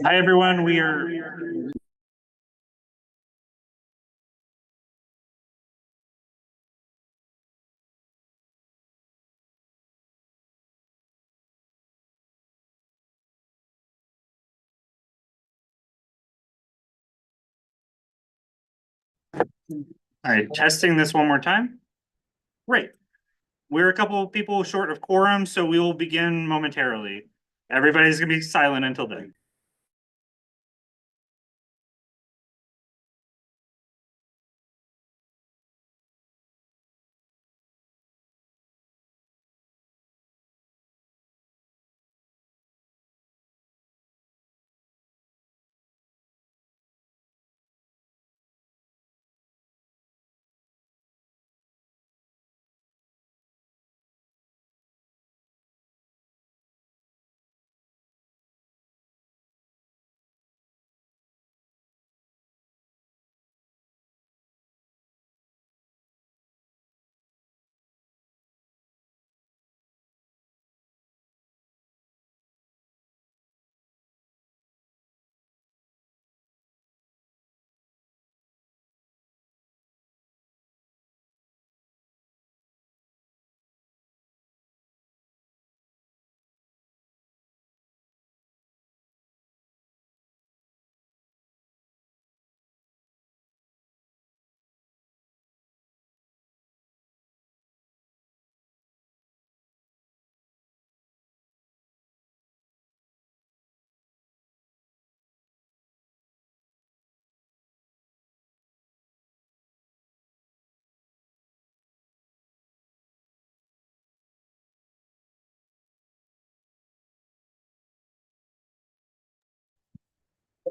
Hi, everyone. We are all right, testing this one more time. Great. We're a couple of people short of quorum, so we will begin momentarily. Everybody's gonna be silent until then.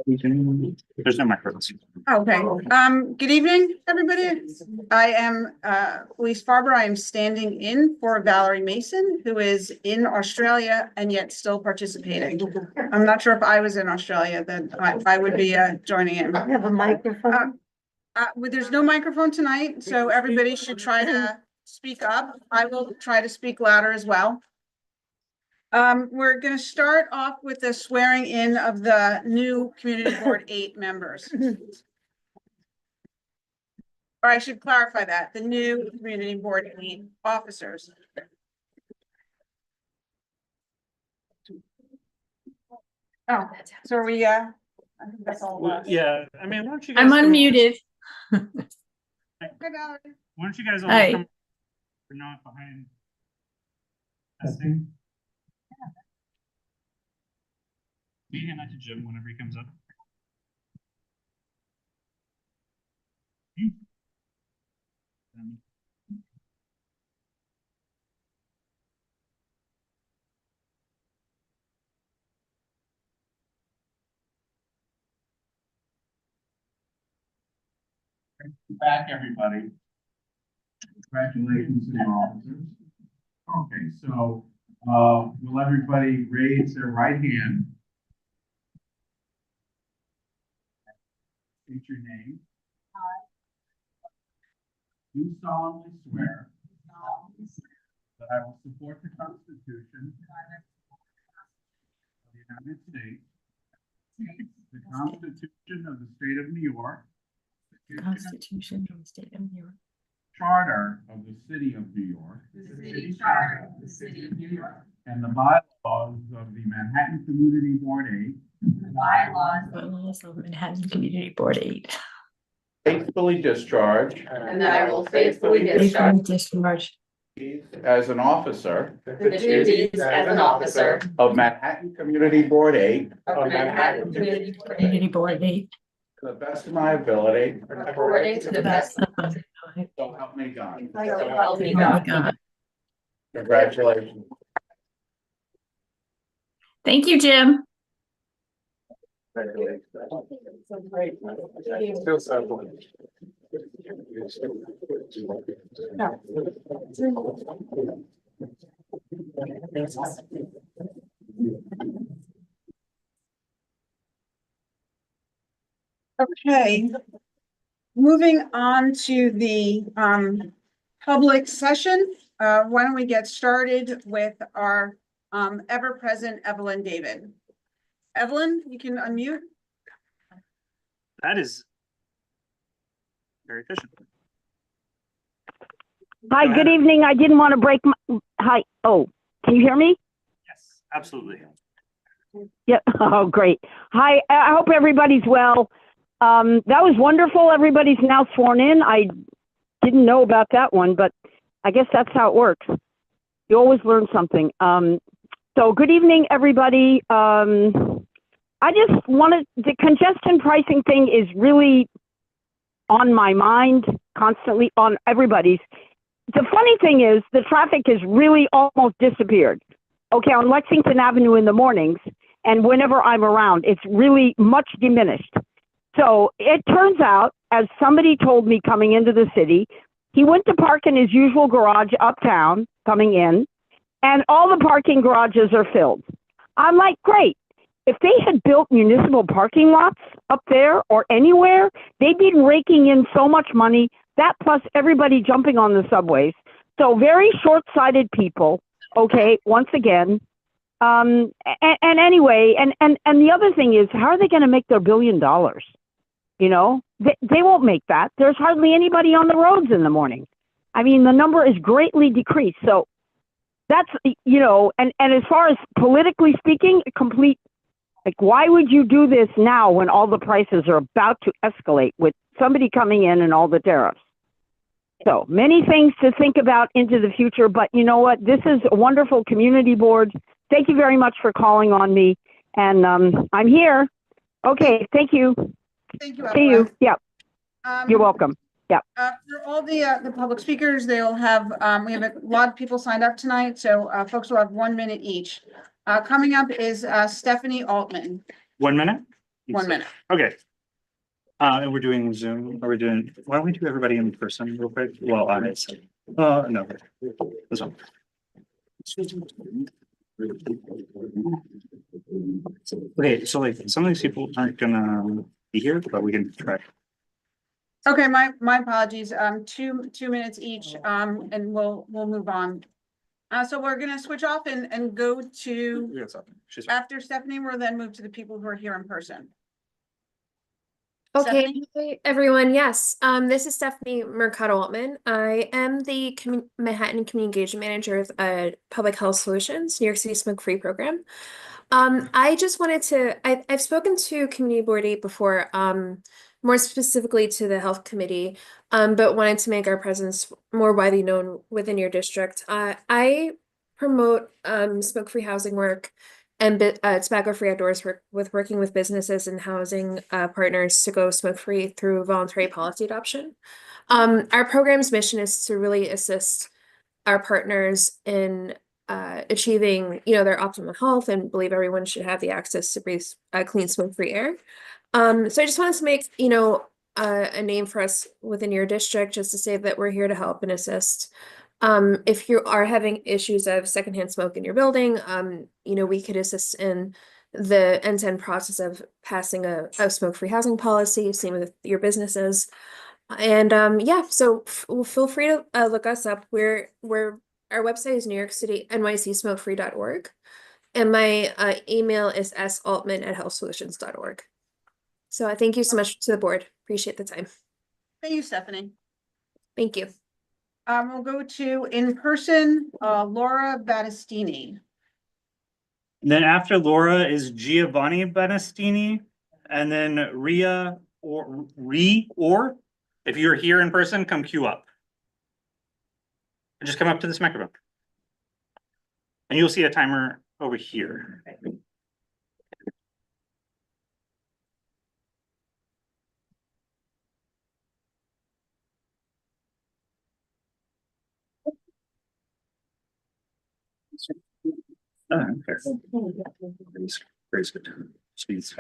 There's no microphones. Okay, good evening, everybody. I am Elise Farber. I am standing in for Valerie Mason, who is in Australia and yet still participating. I'm not sure if I was in Australia, then I would be joining in. I have a microphone. There's no microphone tonight, so everybody should try to speak up. I will try to speak louder as well. We're going to start off with the swearing in of the new Community Board 8 members. Or I should clarify that, the new Community Board 8 officers. Oh, so are we, I think that's all. Yeah, I mean, why don't you guys I'm unmuted. Hi, Valerie. Why don't you guys all Hi. come? We're not behind testing. Can you hand that to Jim whenever he comes up? Back, everybody. Congratulations to the officers. Okay, so will everybody raise their right hand? State your name. Do solemnly swear that I will support the Constitution of the United States, the Constitution of the State of New York, Constitution of the State of New York. Charter of the City of New York, the city charter of the city of New York, and the bylaws of the Manhattan Community Board 8, the bylaws Bylaws of Manhattan Community Board 8. faithfully discharge and that I will faithfully discharge as an officer the duties as an officer of Manhattan Community Board 8 of Manhattan Community Board 8 to the best of my ability. according to the best of my ability. So help me God. So help me Oh my God. God. Congratulations. Thank you, Jim. Okay. Moving on to the public session, why don't we get started with our ever-present Evelyn David. Evelyn, you can unmute. That is very efficient. Hi, Go good ahead. evening. I didn't want to break my, hi, oh, can you hear me? Yes, absolutely. Yeah, oh, great. Hi, I hope everybody's well. That was wonderful. Everybody's now sworn in. I didn't know about that one, but I guess that's how it works. You always learn something. So good evening, everybody. I just wanted, the congestion pricing thing is really on my mind, constantly on everybody's. The funny thing is the traffic has really almost disappeared. Okay, on Lexington Avenue in the mornings, and whenever I'm around, it's really much diminished. So it turns out, as somebody told me coming into the city, he went to park in his usual garage uptown coming in, and all the parking garages are filled. I'm like, great. If they had built municipal parking lots up there or anywhere, they'd be raking in so much money, that plus everybody jumping on the subways. So very short-sighted people, okay, once again. And anyway, and the other thing is, how are they going to make their $1 billion? You know, they won't make that. There's hardly anybody on the roads in the morning. I mean, the number is greatly decreased. So that's, you know, and as far as politically speaking, a complete, like, why would you do this now when all the prices are about to escalate with somebody coming in and all the tariffs? So many things to think about into the future, but you know what? This is a wonderful community board. Thank you very much for calling on me, and I'm here. Okay, thank you. Thank you, See you. Evelyn. Yep, you're welcome. For all the public speakers, they'll have, we have a lot of people signed up tonight, so folks will have 1 minute each. Coming up is Stephanie Altman, 1 minute? 1 minute. Okay. And we're doing Zoom, why don't we do everybody in person real quick? Well, no, this one. Okay, so like, some of these people aren't gonna be here, but we can try. Okay, my apologies, 2 minutes each, and we'll move on. So we're gonna switch off and go to, We got something. She's after Stephanie, we'll then move to the people who are here in person. Okay, Stephanie? hi, everyone. Yes, this is Stephanie Mercado-Altman. I am the Manhattan Community Engagement Manager of Public Health Solutions, New York City Smoke-Free Program. I just wanted to, I've spoken to Community Board 8 before, more specifically to the Health Committee, but wanted to make our presence more widely known within your district. I promote smoke-free housing work and tobacco-free outdoors work with working with businesses and housing partners to go smoke-free through voluntary policy adoption. Our program's mission is to really assist our partners in achieving, you know, their optimal health and believe everyone should have the access to breathe clean, smoke-free air. So I just wanted to make, you know, a name for us within your district, just to say that we're here to help and assist. If you are having issues of secondhand smoke in your building, you know, we could assist in the end-to-end process of passing a smoke-free housing policy, same with your businesses. And yeah, so feel free to look us up. Our website is New York City nycsmokefree.org, and my email is saltman@healthsolutions.org. So I thank you so much to the board. Appreciate the time. Thank you, Stephanie. Thank you. We'll go to in person, Laura Battistini. Then after Laura is Giovanni Benestini, and then Ria or if you're here in person, come queue up. Just come up to this microphone. And you'll see a timer over here. Very good. Speeds.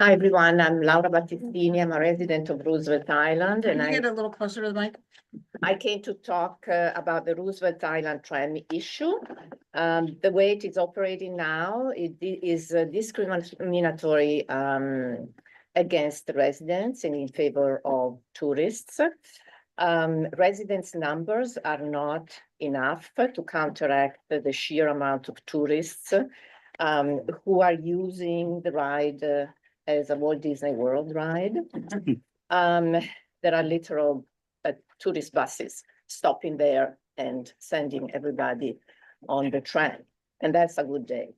Hi, everyone. I'm Laura Battistini. I'm a resident of Roosevelt Island, Can and you get a little closer to the mic? I came to talk about the Roosevelt Island tram issue. The way it is operating now, it is discriminatory against residents and in favor of tourists. Residents' numbers are not enough to counteract the sheer amount of tourists who are using the ride as a Walt Disney World ride. There are literal tourist buses stopping there and sending everybody on the tram, and that's a good day.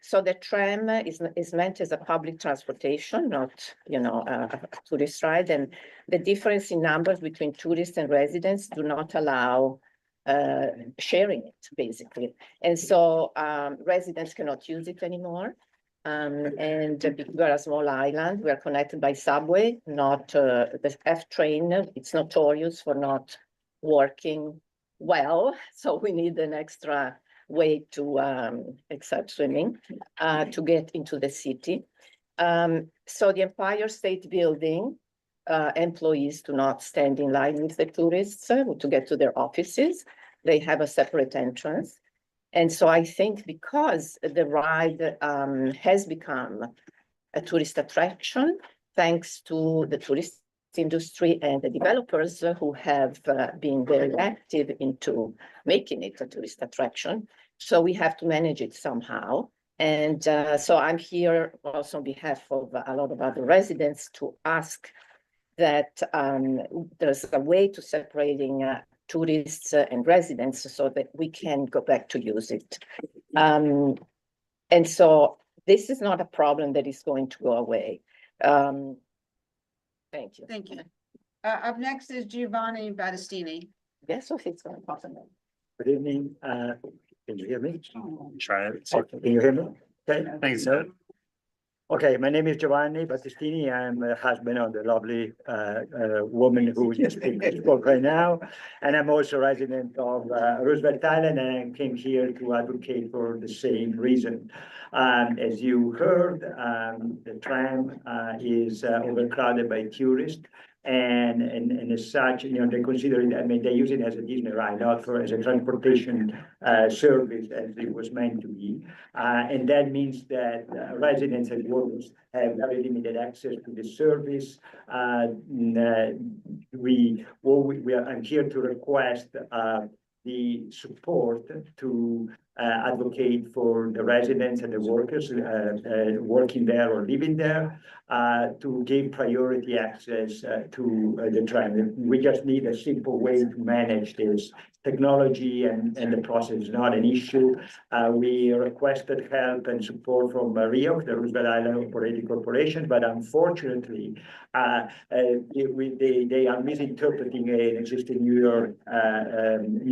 So the tram is meant as a public transportation, not, you know, a tourist ride, and the difference in numbers between tourists and residents do not allow sharing it, basically. And so residents cannot use it anymore. And we're a small island, we're connected by subway, not the F train. It's notorious for not working well, so we need an extra way to, except swimming, to get into the city. So the Empire State Building, employees do not stand in line with the tourists to get to their offices. They have a separate entrance. And so I think because the ride has become a tourist attraction, thanks to the tourist industry and the developers who have been very active into making it a tourist attraction. So we have to manage it somehow. And so I'm here also on behalf of a lot of other residents to ask that there's a way to separating tourists and residents so that we can go back to use it. And so this is not a problem that is going to go away. Thank you. Thank you. Up next is Giovanni Battistini. Guess what he's going to talk about? Good evening. Can you hear me? Try it. Okay, can you hear me? Okay. Thanks, sir. Okay, my name is Giovanni Battistini. I'm a husband of the lovely woman who just spoke right now. And I'm also a resident of Roosevelt Island, and I came here to advocate for the same reason. As you heard, the tram is overcrowded by tourists. And as such, you know, they consider it, I mean, they use it as a Disney ride, not for as a transportation service as it was meant to be. And that means that residents and workers have very limited access to the service. I'm here to request the support to advocate for the residents and the workers working there or living there to give priority access to the tram. We just need a simple way to manage this. Technology and the process is not an issue. We requested help and support from RIO, the Roosevelt Island Operating Corporation, but unfortunately, they are misinterpreting an existing New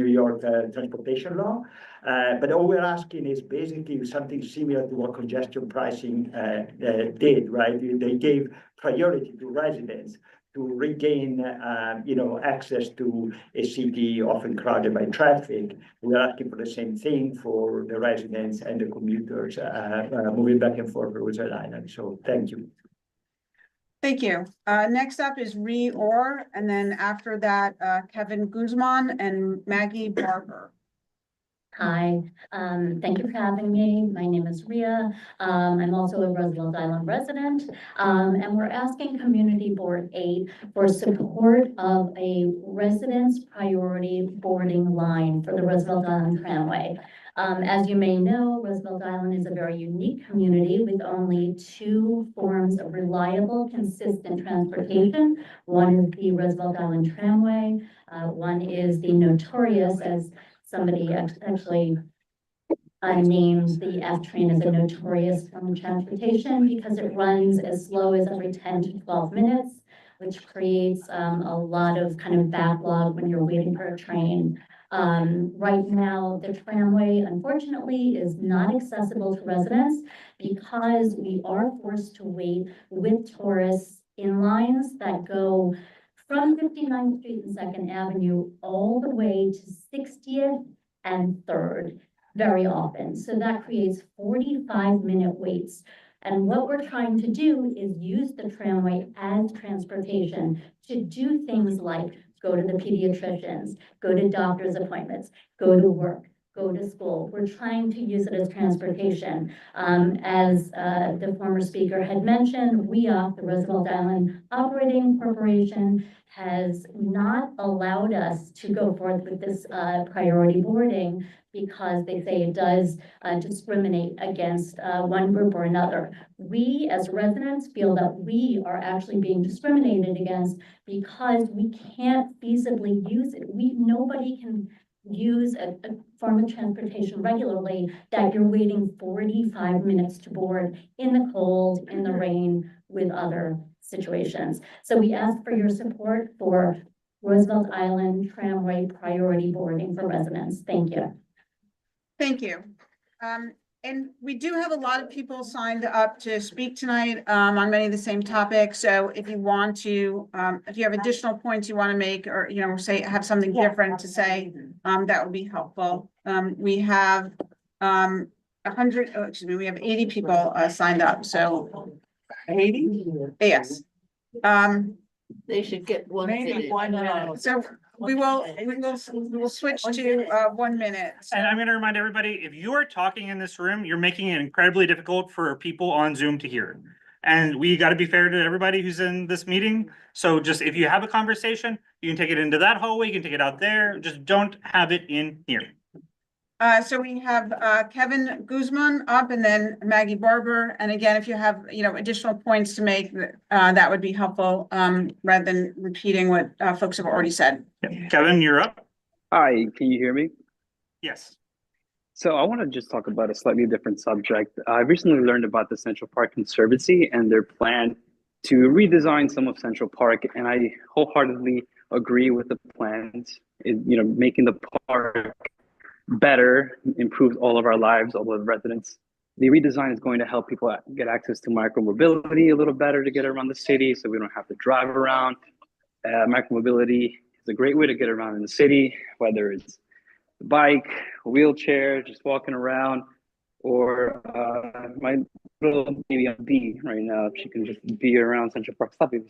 York transportation law. But all we're asking is basically something similar to what congestion pricing did, right? They gave priority to residents to regain, access to a city often crowded by traffic. We're asking for the same thing for the residents and the commuters moving back and forth to Roosevelt Island. So thank you. Thank you. Next up is Ree Orr, and then after that, Kevin Guzman and Maggie Barber. Hi, thank you for having me. My name is Ria. I'm also a Roosevelt Island resident, and we're asking Community Board 8 for support of a residence priority boarding line for the Roosevelt Island Tramway. As you may know, Roosevelt Island is a very unique community with only two forms of reliable, consistent transportation. One is the Roosevelt Island Tramway. One is the notorious, as somebody actually named the F train as a notorious form of transportation because it runs as slow as every 10 to 12 minutes, which creates a lot of kind of backlog when you're waiting for a train. Right now, the tramway, unfortunately, is not accessible to residents because we are forced to wait with tourists in lines that go from 59th Street and 2nd Avenue all the way to 60th and 3rd very often. So that creates 45-minute waits. And what we're trying to do is use the tramway as transportation to do things like go to the pediatricians, go to doctor's appointments, go to work, go to school. We're trying to use it as transportation. As the former speaker had mentioned, WEOC, the Roosevelt Island Operating Corporation, has not allowed us to go forth with this priority boarding because they say it does discriminate against one group or another. We, as residents, feel that we are actually being discriminated against because we can't feasibly use it. Nobody can use a form of transportation regularly that you're waiting 45 minutes to board in the cold, in the rain, with other situations. So we ask for your support for Roosevelt Island Tramway priority boarding for residents. Thank you. Thank you. And we do have a lot of people signed up to speak tonight on many of the same topics. So if you want to, if you have additional points you want to make, or say have something different to say, that would be helpful. We have 80 people signed up. So 80? Yes. They should get one. Maybe 1 minute. So we will switch to 1 minute. And I'm gonna remind everybody, if you are talking in this room, you're making it incredibly difficult for people on Zoom to hear. And we gotta be fair to everybody who's in this meeting. So just if you have a conversation, you can take it into that hallway, you can take it out there, just don't have it in here. So we have Kevin Guzman up and then Maggie Barber. And again, if you have, additional points to make, that would be helpful, rather than repeating what folks have already said. Yeah. Kevin, you're up. Hi, can you hear me? Yes. So I want to just talk about a slightly different subject. I recently learned about the Central Park Conservancy and their plan to redesign some of Central Park, and I wholeheartedly agree with the plans. Making the park better, improves all of our lives, all of the residents. The redesign is going to help people get access to micromobility a little better to get around the city, so we don't have to drive around. Micromobility is a great way to get around in the city, whether it's a bike, a wheelchair, just walking around, or my little baby on B right now, she can just be around Central Park. Stop it.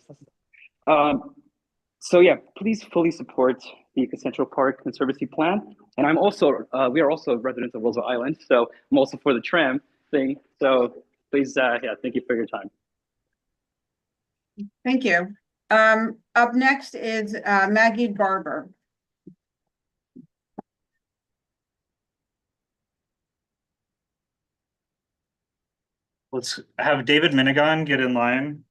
So yeah, please fully support the Central Park Conservancy plan. And I'm also, we are also residents of Roosevelt Island, so I'm also for the tram thing. So please, thank you for your time. Thank you. Up next is Maggie Barber. Let's have David Minigan get in line.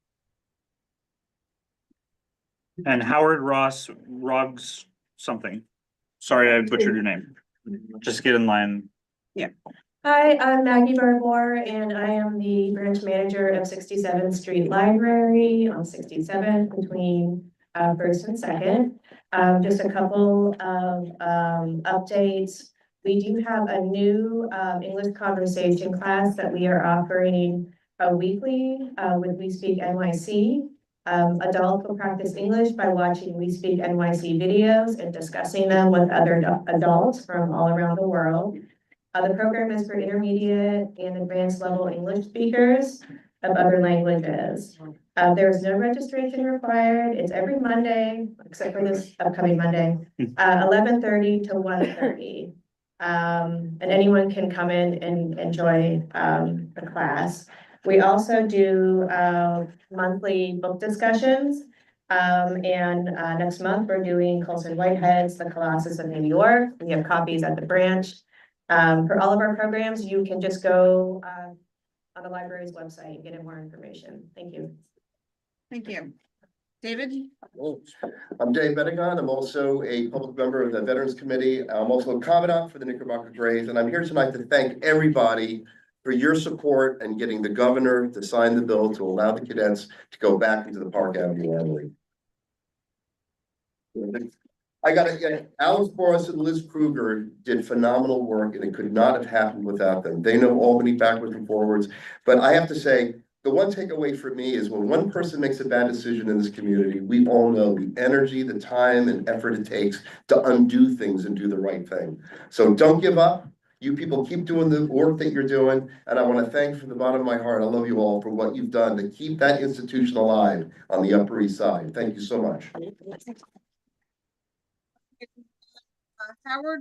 And Howard Ross Roggs something. Sorry, I butchered your name. Just get in line. Yeah. Hi, I'm Maggie Burnmore, and I am the branch manager of 67th Street Library on 67th between 1st and 2nd. Just a couple of updates. We do have a new English conversation class that we are offering weekly with We Speak NYC. Adults will practice English by watching We Speak NYC videos and discussing them with other adults from all around the world. The program is for intermediate and advanced level English speakers of other languages. There is no registration required. It's every Monday, except for this upcoming Monday, 11:30 to 1:30. And anyone can come in and enjoy the class. We also do monthly book discussions. And next month, we're doing Colson Whitehead's The Colossus of New York. We have copies at the branch. For all of our programs, you can just go on the library's website and get more information. Thank you. Thank you. David? I'm Dave Bedigan. I'm also a public member of the Veterans Committee. I'm also a commandant for the Knickerbocker Grays, and I'm here tonight to thank everybody for your support and getting the governor to sign the bill to allow the cadets to go back into the Park Avenue Armory. I got it. Alice Boris and Liz Kruger did phenomenal work, and it could not have happened without them. They know Albany backwards and forwards. But I have to say, the one takeaway for me is when one person makes a bad decision in this community, we all know the energy, the time, and effort it takes to undo things and do the right thing. So don't give up. You people keep doing the work that you're doing. And I want to thank from the bottom of my heart, I love you all for what you've done to keep that institution alive on the Upper East Side. Thank you so much. Howard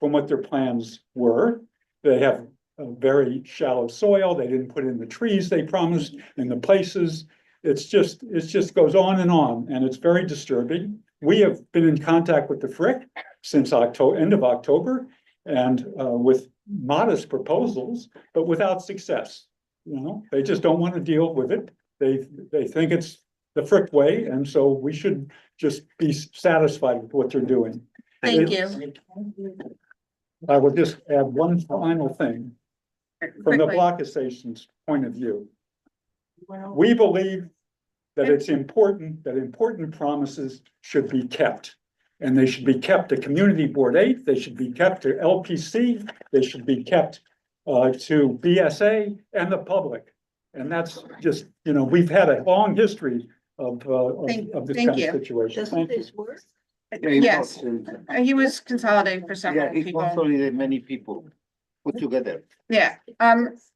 from what their plans were. They have a very shallow soil. They didn't put in the trees they promised in the places. It just goes on, and it's very disturbing. We have been in contact with the Frick since end of October, and with modest proposals, but without success. You know, they just don't want to deal with it. They think it's the Frick way, and so we should just be satisfied with what they're doing. Thank you. I will just add one final thing. From the Quickly. block association's point of view, we believe that it's important that important promises should be kept. And they should be kept to Community Board 8, they should be kept to LPC, they should be kept to BSA and the public. And that's just, you know, we've had a long history of this thank kind you. of situation. Thank you. work? Yes, he was consolidating for several Yeah, it people. consolidated many people put together. Yeah,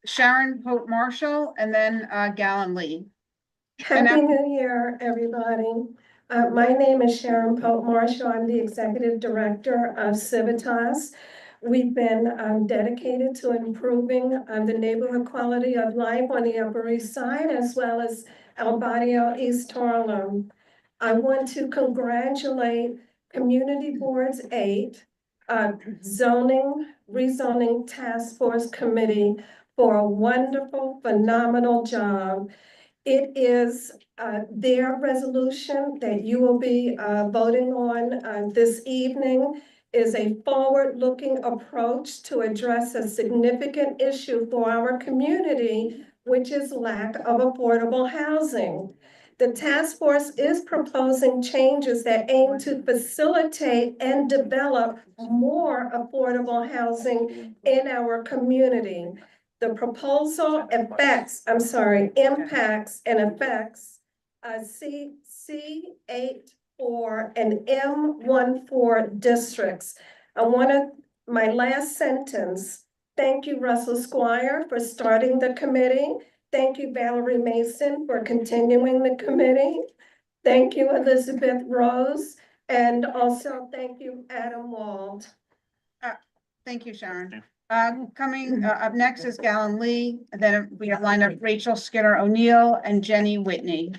Sharon Pope Marshall and then Gallon Lee. Happy New Year, everybody. My name is Sharon Pope Marshall. I'm the Executive Director of Civitas. We've been dedicated to improving the neighborhood quality of life on the Upper East Side as well as El Barrio East Harlem. I want to congratulate Community Boards 8, Rezoning Task Force Committee for a wonderful, phenomenal job. It is their resolution that you will be voting on this evening is a forward-looking approach to address a significant issue for our community, which is lack of affordable housing. The task force is proposing changes that aim to facilitate and develop more affordable housing in our community. The proposal impacts and affects C8 and M14 districts. My last sentence, thank you, Russell Squire, for starting the committee. Thank you, Valerie Mason, for continuing the committee. Thank you, Elizabeth Rose, and also thank you, Adam Wald. Thank you, Sharon. Coming up next is Gallon Lee, and then we have lined up Rachel Skinner O'Neill and Jenny Whitney.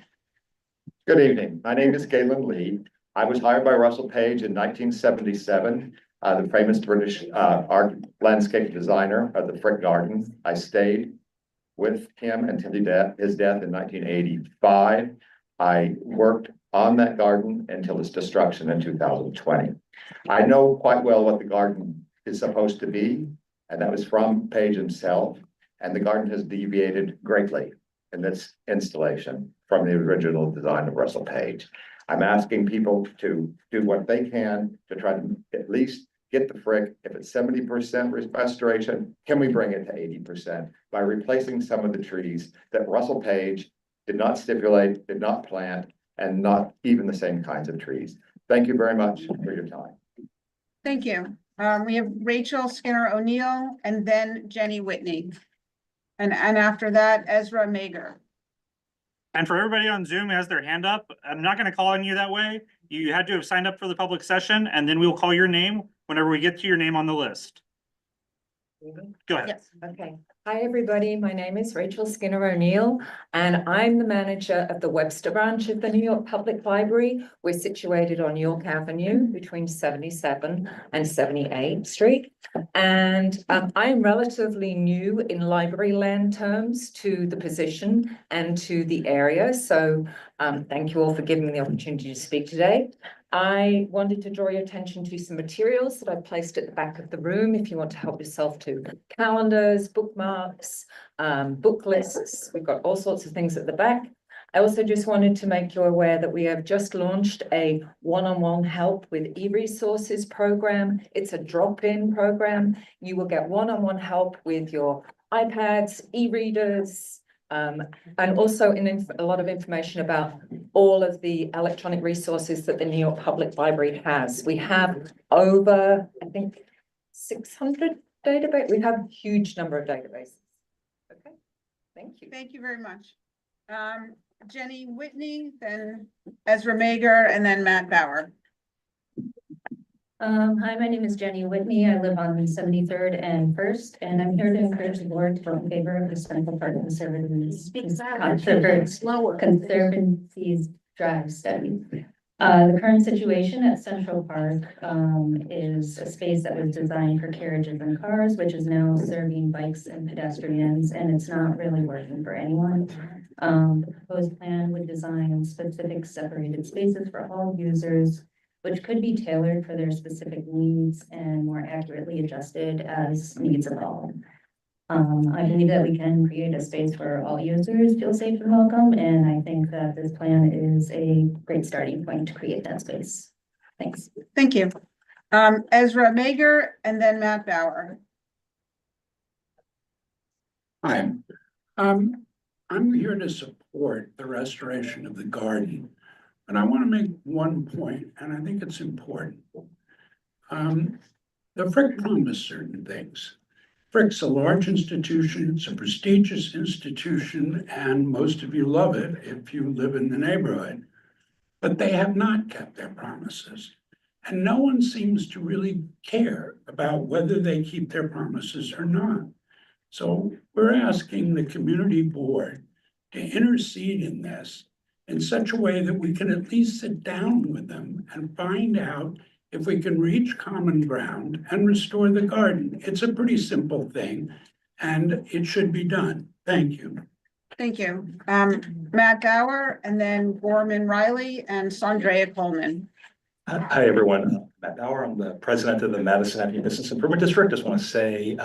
Good evening. My name is Galen Lee. I was hired by Russell Page in 1977, the famous British art landscape designer of the Frick Garden. I stayed with him until his death in 1985. I worked on that garden until its destruction in 2020. I know quite well what the garden is supposed to be, and that was from Page himself. And the garden has deviated greatly in this installation from the original design of Russell Page. I'm asking people to do what they can to try to at least get the Frick. If it's 70% restoration, can we bring it to 80% by replacing some of the trees that Russell Page did not stipulate, did not plant, and not even the same kinds of trees. Thank you very much for your time. Thank you. We have Rachel Skinner O'Neill and then Jenny Whitney. And after that, Ezra Mager. And for everybody on Zoom who has their hand up, I'm not going to call on you that way. You had to have signed up for the public session, and then we will call your name whenever we get to your name on the list. Go ahead. Yes. Okay. Hi, everybody. My name is Rachel Skinner O'Neill, and I'm the manager of the Webster branch of the New York Public Library. We're situated on York Avenue between 77 and 78th Street. And I am relatively new in library land terms to the position and to the area. So thank you all for giving me the opportunity to speak today. I wanted to draw your attention to some materials that I've placed at the back of the room if you want to help yourself to calendars, bookmarks, book lists. We've got all sorts of things at the back. I also just wanted to make you aware that we have just launched a one-on-one help with e-resources program. It's a drop-in program. You will get one-on-one help with your iPads, e-readers, and also a lot of information about all of the electronic resources that the New York Public Library has. We have over, I think, 600 databases. We have a huge number of databases. Okay, thank you. Thank you very much. Jenny Whitney, then Ezra Mager, and then Matt Bauer. Hi, my name is Jenny Whitney. I live on 73rd and First, and I'm here to encourage the board to vote in favor of the Central Park Conservancy's drive study. The current situation at Central Park, is a space that was designed for carriages and cars, which is now serving bikes and pedestrians, and it's not really working for anyone. The proposed plan would design specific separated spaces for all users, which could be tailored for their specific needs and more accurately adjusted as needs evolve. I believe that we can create a space where all users feel safe and welcome, and I think that this plan is a great starting point to create that space. Thanks. Thank you. Ezra Mager and then Matt Bauer. Hi, I'm here to support the restoration of the garden, but I want to make one point, and I think it's important. The Frick promised certain things. Frick's a large institution, it's a prestigious institution, and most of you love it if you live in the neighborhood. But they have not kept their promises. And no one seems to really care about whether they keep their promises or not. So we're asking the community board to intercede in this in such a way that we can at least sit down with them and find out if we can reach common ground and restore the garden. It's a pretty simple thing and it should be done. Thank you. Thank you. Matt Bauer and then Gorman Riley and Sandrea Coleman. Hi, everyone. Matt Bauer, I'm the president of the Madison Avenue Business Improvement District. Just want to say,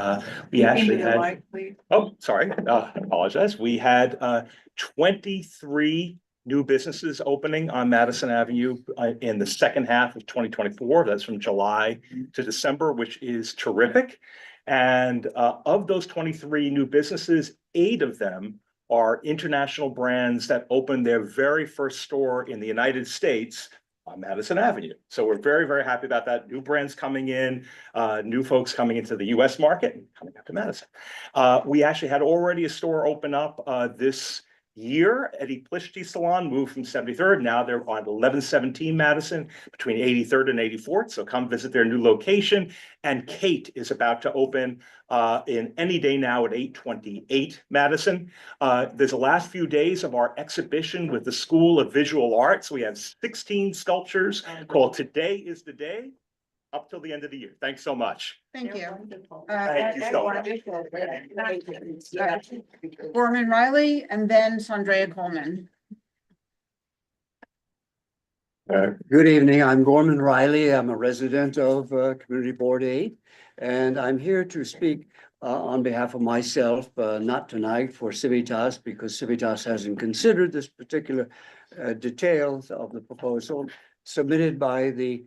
we actually had, oh, sorry, I apologize. We had 23 new businesses opening on Madison Avenue in the second half of 2024. That's from July to December, which is terrific. And of those 23 new businesses, 8 of them are international brands that opened their very first store in the United States on Madison Avenue. So we're very, very happy about that. New brands coming in, new folks coming into the US market and coming up to Madison. We actually had already a store open up this year. Eddie Plishti Salon moved from 73rd. Now they're on 1117 Madison between 83rd and 84th. So come visit their new location. And Kate is about to open in any day now at 828 Madison. There's the last few days of our exhibition with the School of Visual Arts. We have 16 sculptures called Today is the Day up till the end of the year. Thanks so much. Thank you. Thank you so much. Gorman Riley and then Sandrea Coleman. Good evening. I'm Gorman Riley. I'm a resident of Community Board 8, and I'm here to speak on behalf of myself, not tonight for Civitas, because Civitas hasn't considered this particular details of the proposal submitted by the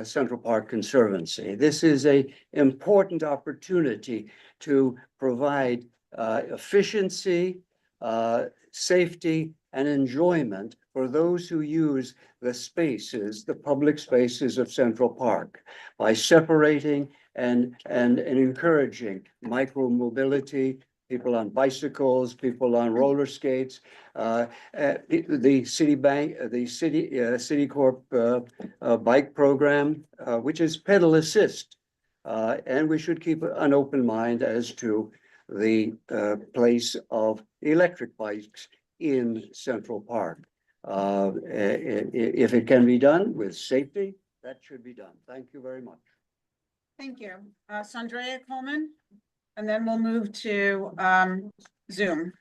Central Park Conservancy. This is an important opportunity to provide efficiency, safety, and enjoyment for those who use the spaces, the public spaces of Central Park, by separating and encouraging micro-mobility, people on bicycles, people on roller skates, the Citicorp bike program, which is pedal assist. And we should keep an open mind as to the place of electric bikes in Central Park. If it can be done with safety, that should be done. Thank you very much. Thank you. Sandrea Coleman, and then we'll move to Zoom.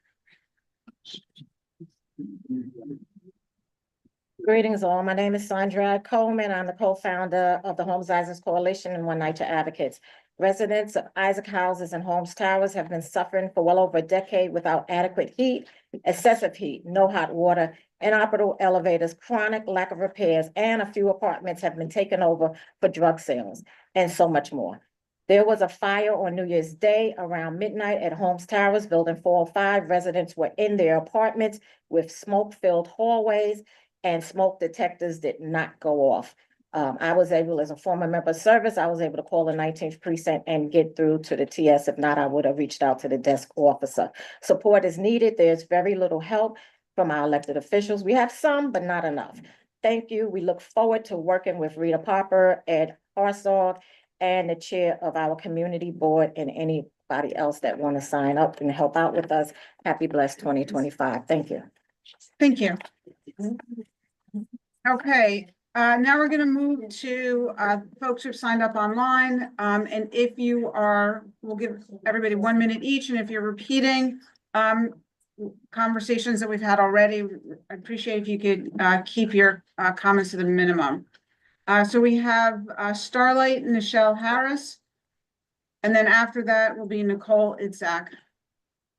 Greetings all. My name is Sandra Coleman. I'm the co-founder of the Homes Isaacs Coalition and One Night to Advocates. Residents of Isaac houses and Holmes Towers have been suffering for well over a decade without adequate heat, excessive heat, no hot water, inoperable elevators, chronic lack of repairs, and a few apartments have been taken over for drug sales, and so much more. There was a fire on New Year's Day around midnight at Holmes Towers, building 405. Residents were in their apartments with smoke-filled hallways, and smoke detectors did not go off. I was able, as a former member of service, I was able to call the 19th precinct and get through to the TS. If not, I would have reached out to the desk officer. Support is needed. There's very little help from our elected officials. We have some, but not enough. Thank you. We look forward to working with Rita Popper, Ed Hartzog, and the chair of our community board, and anybody else that want to sign up and help out with us. Happy blessed 2025. Thank you. Thank you. Okay, now we're gonna move to, folks who've signed up online. And if you are, we'll give everybody 1 minute each, and if you're repeating, conversations that we've had already, I appreciate if you could, keep your, comments to the minimum. So we have, Starlight Nichelle Harris. And then after that will be Nicole Itzak.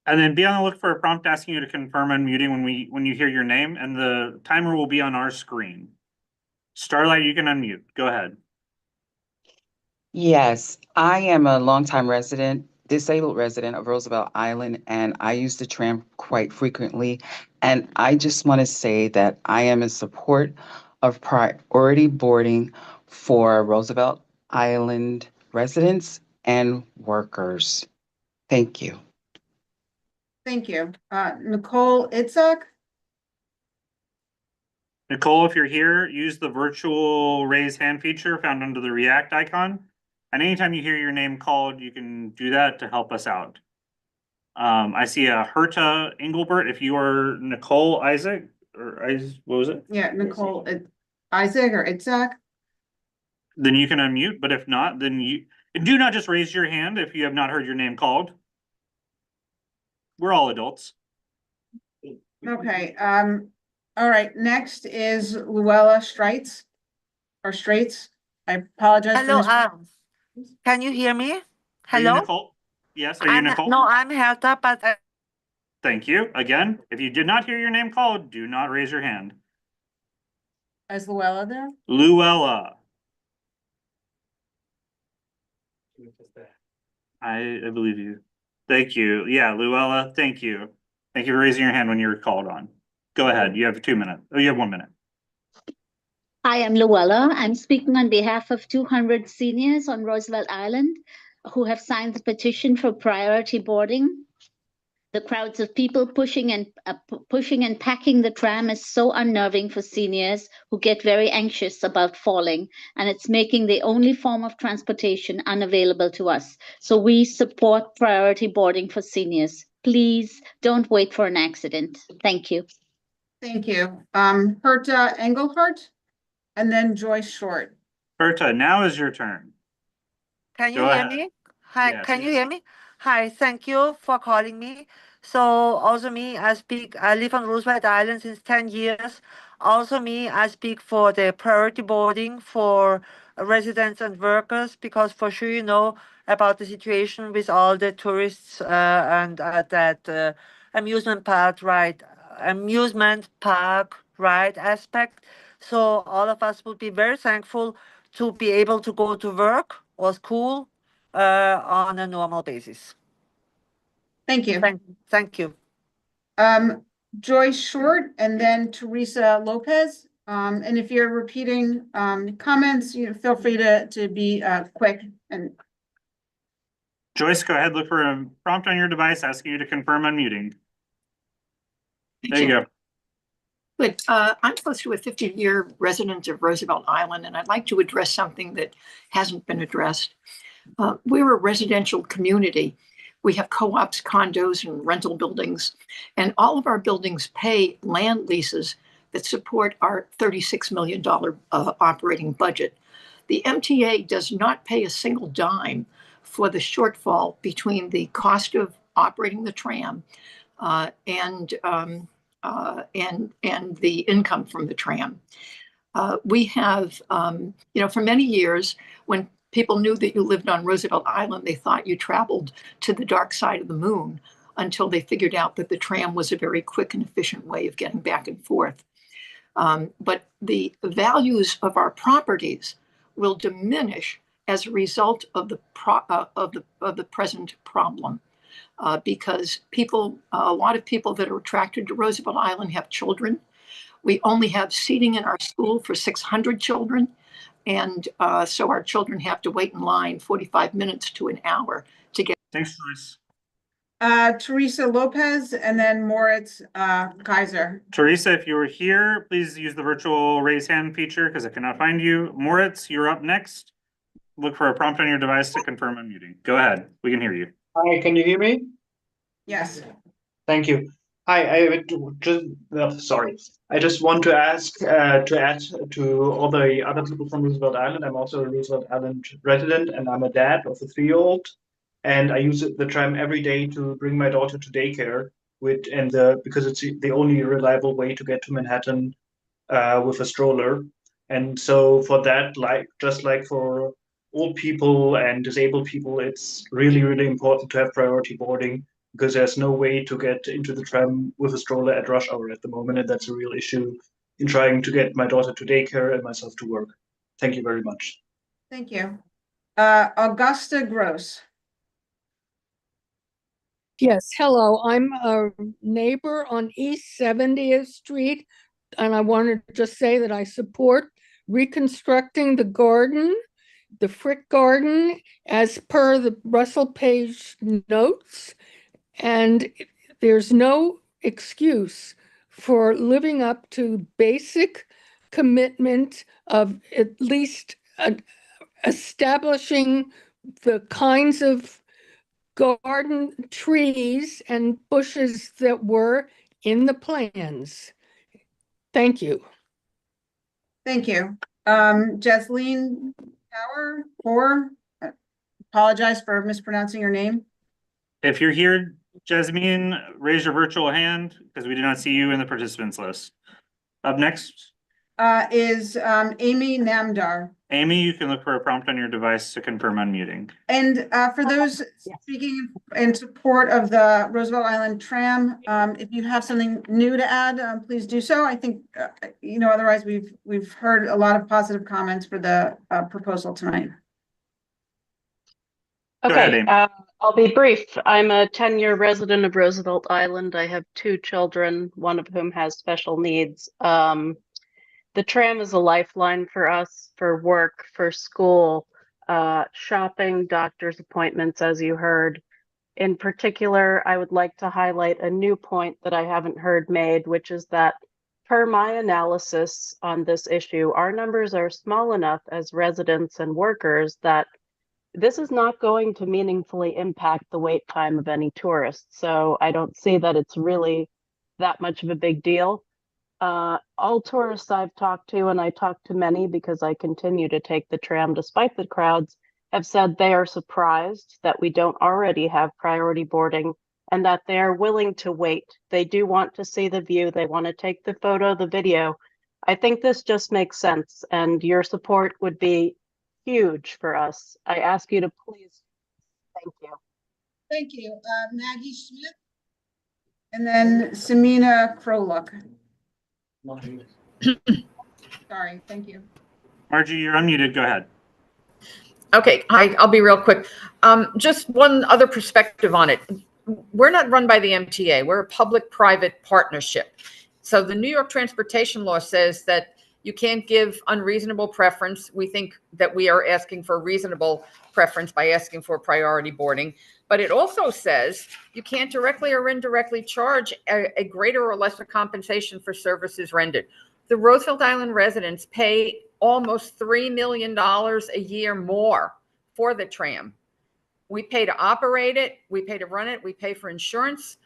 And then be on the look for a prompt asking you to confirm unmuting when you hear your name, and the timer will be on our screen. Starlight, you can unmute. Go ahead. Yes, I am a longtime disabled resident of Roosevelt Island, and I use the tram quite frequently. And I just want to say that I am in support of priority boarding for Roosevelt Island residents and workers. Thank you. Thank you. Nicole Itzak. Nicole, if you're here, use the virtual raise hand feature found under the React icon. And anytime you hear your name called, you can do that to help us out. I see a Herta Engelbert. If you are Nicole Isaac, or what was it? Yeah, Nicole Isaac or Itzak. Then you can unmute, but if not, then you do not just raise your hand if you have not heard your name called. We're all adults. Okay, all right, next is Luella Straits or Straits. I apologize. Hello, can you hear me? Are you Hello? Nicole? Yes, are you Nicole? No, I'm Herta, but Thank you. Again, if you did not hear your name called, do not raise your hand. Is Luella there? Luella. I believe you. Thank you. Yeah, Luella, thank you. Thank you for raising your hand when you were called on. Go ahead. You have 2 minutes. Oh, you have 1 minute. Hi, I'm Luella. I'm speaking on behalf of 200 seniors on Roosevelt Island who have signed the petition for priority boarding. The crowds of people pushing and packing the tram is so unnerving for seniors who get very anxious about falling, and it's making the only form of transportation unavailable to us. So we support priority boarding for seniors. Please don't wait for an accident. Thank you. Thank you. Herta Engelhardt and then Joyce Short. Berta, now is your turn. can you Go hear ahead. me? Hi, Yes, can you yes. hear me? Hi, thank you for calling me. So also me, I live on Roosevelt Island since 10 years. Also me, I speak for the priority boarding for residents and workers, because for sure you know about the situation with all the tourists and that amusement park ride aspect. So all of us would be very thankful to be able to go to work or school on a normal basis. Thank you. Thank you. Joyce Short and then Teresa Lopez. And if you're repeating comments, feel free to be quick and Joyce, go ahead. Look for a prompt on your device asking you to confirm unmuting. There you go. Good. I'm close to a 50-year resident of Roosevelt Island, and I'd like to address something that hasn't been addressed. We're a residential community. We have co-ops, condos, and rental buildings, and all of our buildings pay land leases that support our $36 million operating budget. The MTA does not pay a single dime for the shortfall between the cost of operating the tram and the income from the tram. We have, for many years, when people knew that you lived on Roosevelt Island, they thought you traveled to the dark side of the moon, until they figured out that the tram was a very quick and efficient way of getting back and forth. But the values of our properties will diminish as a result of the present problem. Because a lot of people that are attracted to Roosevelt Island have children. We only have seating in our school for 600 children. And so our children have to wait in line 45 minutes to an hour to get. Thanks, Joyce. Teresa Lopez and then Moritz Kaiser. Teresa, if you were here, please use the virtual raise hand feature because I cannot find you. Moritz, you're up next. look for a prompt on your device to confirm unmuting. Go ahead. We can hear you. Hi, can you hear me? Yes. Thank you. Hi, sorry. I just want to ask to add to all the other people from Roosevelt Island. I'm also a Roosevelt Island resident, and I'm a dad of a 3-year-old. And I use the tram every day to bring my daughter to daycare, because it's the only reliable way to get to Manhattan with a stroller. And so for that, just like for old people and disabled people, it's really, really important to have priority boarding, because there's no way to get into the tram with a stroller at rush hour at the moment. And that's a real issue in trying to get my daughter to daycare and myself to work. Thank you very much. Thank you. Augusta Gross. Yes, hello. I'm a neighbor on East 70th Street, and I wanted to just say that I support reconstructing the garden, the Frick Garden, as per the Russell Page notes. And there's no excuse for living up to basic commitment of at least establishing the kinds of garden trees and bushes that were in the plans. Thank you. Thank you. Jasleen Power, apologize for mispronouncing your name. If you're here, Jasmine, raise your virtual hand because we do not see you in the participants list. Up next. Is Amy Namdar. Amy, you can look for a prompt on your device to confirm unmuting. And for those speaking in support of the Roosevelt Island tram, if you have something new to add, please do so. I think, otherwise we've heard a lot of positive comments for the proposal tonight. Okay, I'll be brief. I'm a 10-year resident of Roosevelt Island. I have 2 children, one of whom has special needs. The tram is a lifeline for us, for work, for school, shopping, doctor's appointments, as you heard. In particular, I would like to highlight a new point that I haven't heard made, which is that per my analysis on this issue, our numbers are small enough as residents and workers that this is not going to meaningfully impact the wait time of any tourists. So I don't see that it's really that much of a big deal. All tourists I've talked to, and I talk to many because I continue to take the tram despite the crowds, have said they are surprised that we don't already have priority boarding and that they are willing to wait. They do want to see the view. They want to take the photo, the video. I think this just makes sense, and your support would be huge for us. I ask you to please. Thank you. Thank you. Maggie Smith. And then Samina Kroluk. Sorry, thank you. Margie, you're unmuted. Go ahead. Okay, I'll be real quick. Just one other perspective on it. We're not run by the MTA. We're a public-private partnership. So the New York transportation law says that you can't give unreasonable preference. We think that we are asking for reasonable preference by asking for priority boarding. But it also says you can't directly or indirectly charge a greater or lesser compensation for services rendered. The Roosevelt Island residents pay almost $3 million a year more for the tram. We pay to operate it, we pay to run it, we pay for insurance,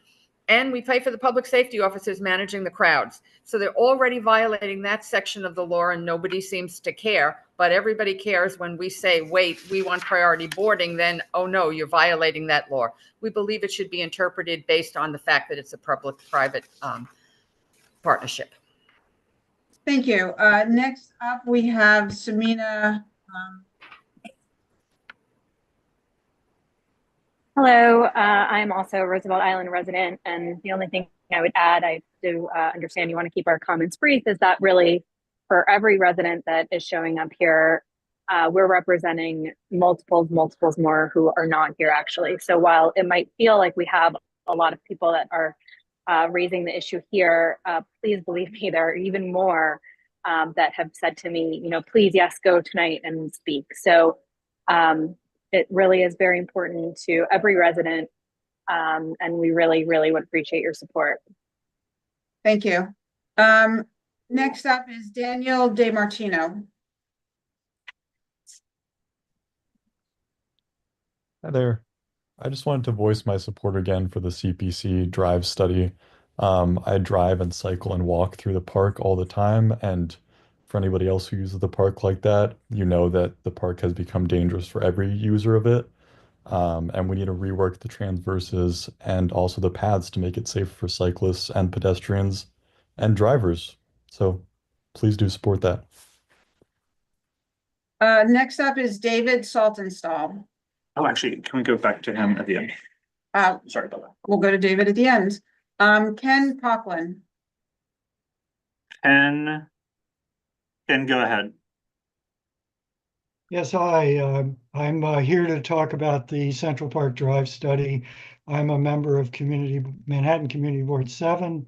and we pay for the public safety officers managing the crowds. So they're already violating that section of the law, and nobody seems to care. But everybody cares when we say, wait, we want priority boarding, then, oh no, you're violating that law. We believe it should be interpreted based on the fact that it's a public-private partnership. Thank you. Next up, we have Samina. Hello, I'm also a Roosevelt Island resident, and the only thing I would add, I do understand you want to keep our comments brief, is that really for every resident that is showing up here, we're representing multiples more who are not here actually. So while it might feel like we have a lot of people that are raising the issue here, please believe me, there are even more that have said to me, please, yes, go tonight and speak. So it really is very important to every resident, and we really would appreciate your support. Thank you. Next up is Daniel DeMartino. Hi there. I just wanted to voice my support again for the CPC drive study. I drive and cycle and walk through the park all the time, and for anybody else who uses the park like that, you know that the park has become dangerous for every user of it. And we need to rework the transverses and also the paths to make it safe for cyclists and pedestrians and drivers. So please do support that. Next up is David Saltonstall. Oh, actually, can we go back to him at the end? Sorry about that. We'll go to David at the end. Ken Coughlin. Ken, go ahead. Yes, hi. I'm here to talk about the Central Park Drive study. I'm a member of Manhattan Community Board 7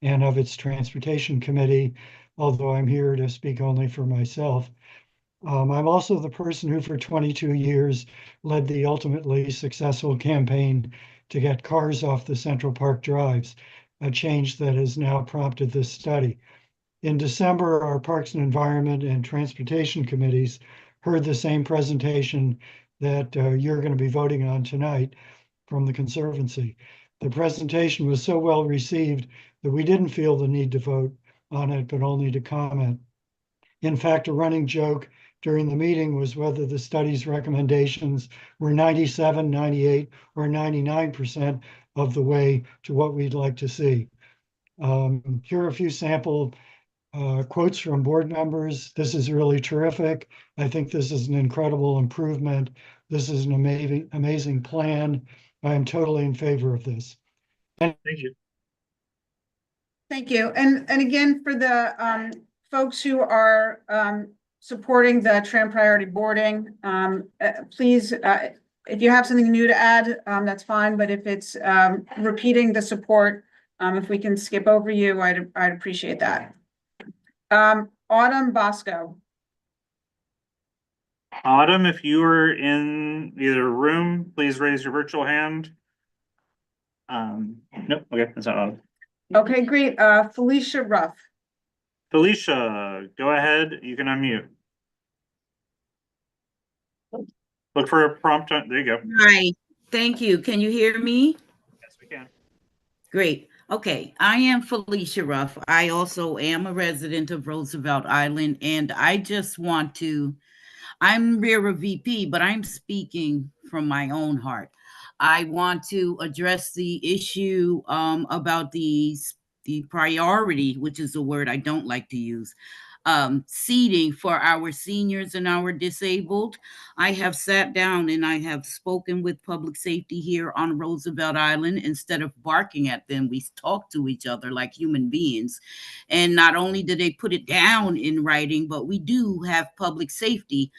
and of its Transportation Committee, although I'm here to speak only for myself. I'm also the person who for 22 years led the ultimately successful campaign to get cars off the Central Park drives, a change that has now prompted this study. In December, our Parks and Environment and Transportation Committees heard the same presentation that you're going to be voting on tonight from the Conservancy. The presentation was so well received that we didn't feel the need to vote on it, but only to comment. In fact, a running joke during the meeting was whether the study's recommendations were 97, 98, or 99% of the way to what we'd like to see. Here are a few sample quotes from board members. This is really terrific. I think this is an incredible improvement. This is an amazing plan. I am totally in favor of this. Thank you. Thank you. And again, for the folks who are supporting the tram priority boarding, please, if you have something new to add, that's fine. But if it's repeating the support, if we can skip over you, I'd appreciate that. Autumn Bosco. Autumn, if you are in either room, please raise your virtual hand. Nope, okay, that's not Autumn. Okay, great. Felicia Ruff. Felicia, go ahead. You can unmute. Look for a prompt. There you go. Hi, thank you. Can you hear me? Yes, we can. Great. Okay, I am Felicia Ruff. I also am a resident of Roosevelt Island, and I just want to, I'm RERA VP, but I'm speaking from my own heart. I want to address the issue about the priority, which is a word I don't like to use, seating for our seniors and our disabled. I have sat down and I have spoken with public safety here on Roosevelt Island. Instead of barking at them, we talk to each other like human beings. And not only do they put it down in writing, but we do have public safety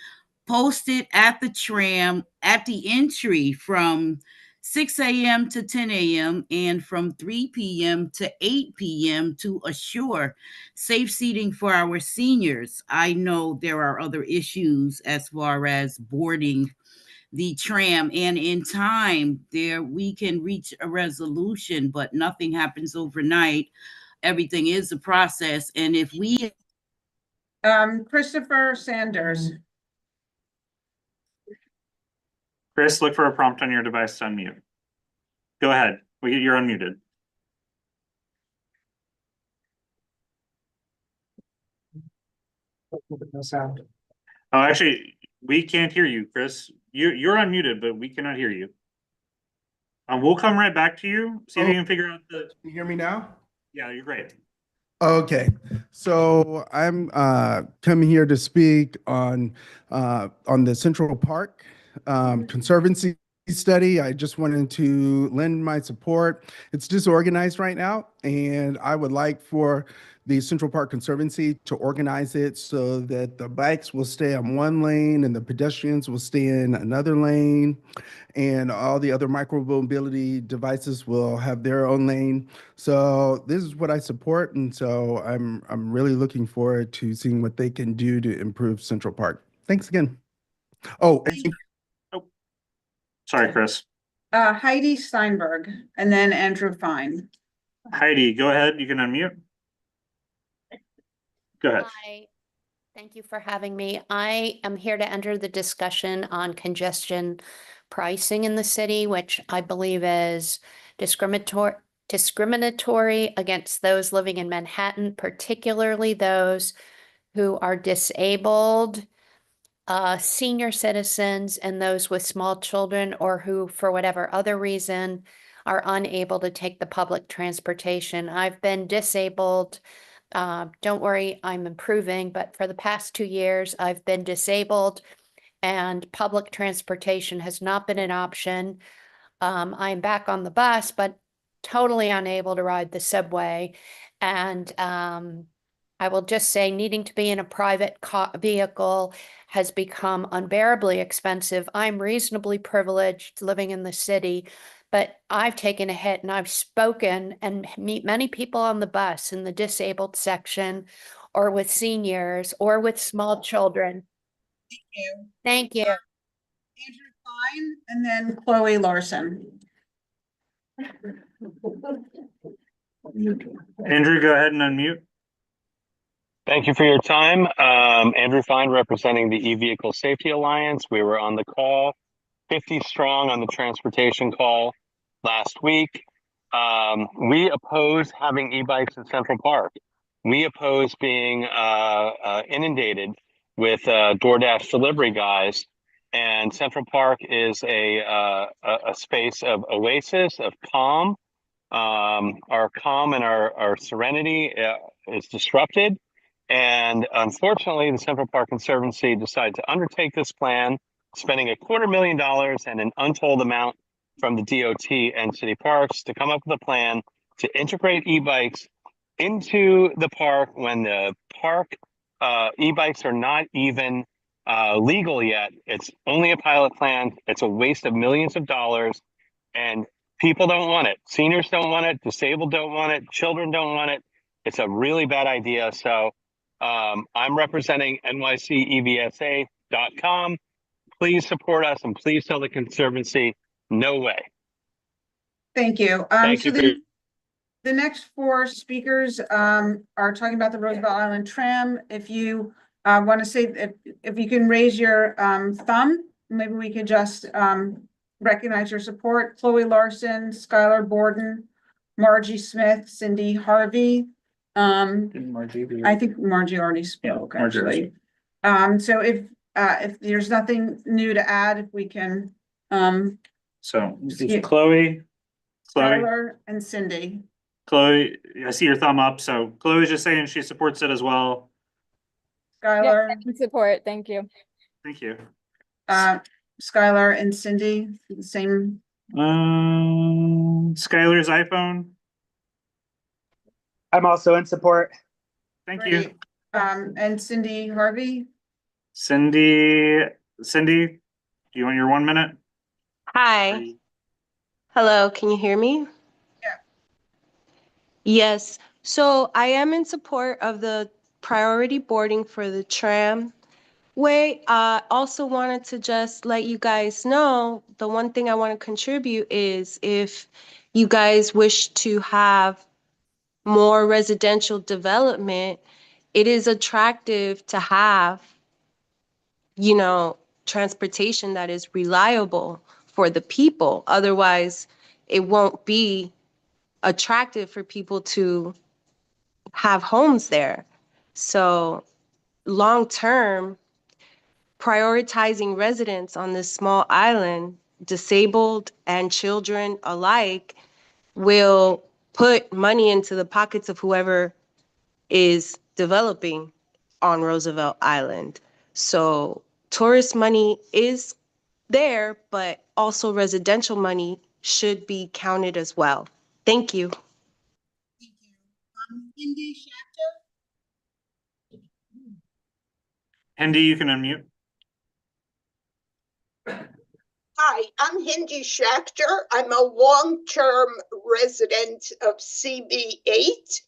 posted at the tram at the entry from 6 a.m. to 10 a.m. and from 3 p.m. to 8 p.m. to assure safe seating for our seniors. I know there are other issues as far as boarding the tram, and in time there we can reach a resolution, but nothing happens overnight. Everything is a process, and if we Christopher Sanders. Chris, look for a prompt on your device to unmute. Go ahead. You're unmuted. No sound. Oh, actually, we can't hear you, Chris. You're unmuted, but we cannot hear you. We'll come right back to you. See if you can figure out the. Can you hear me now? Yeah, you're great. Okay, so I'm coming here to speak on the Central Park Conservancy study. I just wanted to lend my support. It's disorganized right now, and I would like for the Central Park Conservancy to organize it so that the bikes will stay on one lane and the pedestrians will stay in another lane, and all the other micro-mobility devices will have their own lane. So this is what I support, and so I'm really looking forward to seeing what they can do to improve Central Park. Thanks again. Oh, sorry, Chris. Heidi Steinberg, and then Andrew Fine. Heidi, go ahead. You can unmute. Go ahead. Hi, thank you for having me. I am here to enter the discussion on congestion pricing in the city, which I believe is discriminatory against those living in Manhattan, particularly those who are disabled, senior citizens, and those with small children, or who, for whatever other reason, are unable to take the public transportation. I've been disabled. Don't worry, I'm improving, but for the past 2 years, I've been disabled and public transportation has not been an option. I'm back on the bus, but totally unable to ride the subway. And I will just say, needing to be in a private vehicle has become unbearably expensive. I'm reasonably privileged living in the city, but I've taken a hit, and I've spoken and meet many people on the bus in the disabled section, or with seniors, or with small children. You. Thank you. Andrew Klein and then Chloe Larson. Andrew, go ahead and unmute. Thank you for your time. Andrew Fine, representing the E-Vehicle Safety Alliance. We were on the call, 50 strong on the transportation call last week. We oppose having e-bikes in Central Park. We oppose being inundated with DoorDash delivery guys. And Central Park is a space of oasis, of calm. Our calm and our serenity is disrupted. And unfortunately, the Central Park Conservancy decided to undertake this plan, spending $250,000 and an untold amount from the DOT and city parks to come up with a plan to integrate e-bikes into the park when the park e-bikes are not even legal yet. It's only a pilot plan. It's a waste of millions of dollars, and people don't want it. Seniors don't want it. Disabled don't want it. Children don't want it. It's a really bad idea. So I'm representing nycevsa.com. Please support us, and please tell the Conservancy, no way. Thank you. Thank you for your The next 4 speakers are talking about the Roosevelt Island tram. If you want to say, if you can raise your thumb, maybe we could just recognize your support. Chloe Larson, Skylar Borden, Margie Smith, Cindy Harvey. Didn't Margie be? I think Margie already spoke, actually. So if there's nothing new to add, if we can So it's Chloe, Skylar and Cindy. Chloe, I see your thumb up. So Chloe's just saying she supports it as well. Skylar. Yeah, I can support. Thank you. Thank you. Skylar and Cindy, the same. Skylar's iPhone. I'm also in support. Thank you. And Cindy Harvey. Cindy, do you want your 1 minute? Hi. Hello, can you hear me? Yeah. Yes. So I am in support of the priority boarding for the tram. I also wanted to just let you guys know, the one thing I want to contribute is if you guys wish to have more residential development, it is attractive to have, transportation that is reliable for the people. Otherwise, it won't be attractive for people to have homes there. So long term, prioritizing residents on this small island, disabled and children alike, will put money into the pockets of whoever is developing on Roosevelt Island. So tourist money is there, but also residential money should be counted as well. Thank you. Thank you. Hindi Shakta. Hindi, you can unmute. Hi, I'm Hindi Schachter. I'm a long-term resident of CB8.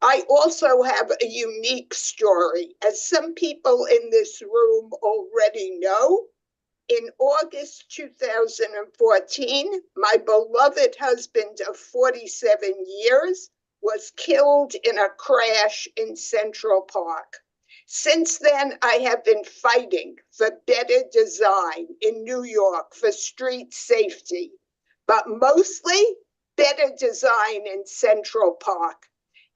I also have a unique story. As some people in this room already know, in August 2014, my beloved husband of 47 years was killed in a crash in Central Park. Since then, I have been fighting for better design in New York for street safety, but mostly better design in Central Park.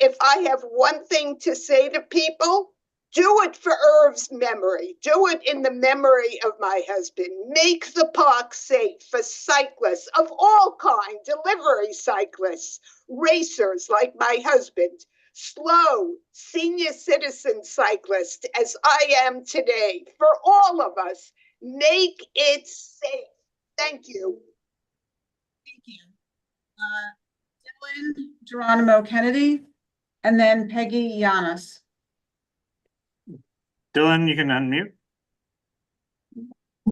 If I have one thing to say to people, do it for Irv's memory. Do it in the memory of my husband. Make the park safe for cyclists of all kinds, delivery cyclists, racers like my husband, slow senior citizen cyclists as I am today. For all of us, make it safe. Thank you. Thank you. Dylan Geronimo Kennedy, and then Peggy Yanis. Dylan, you can unmute.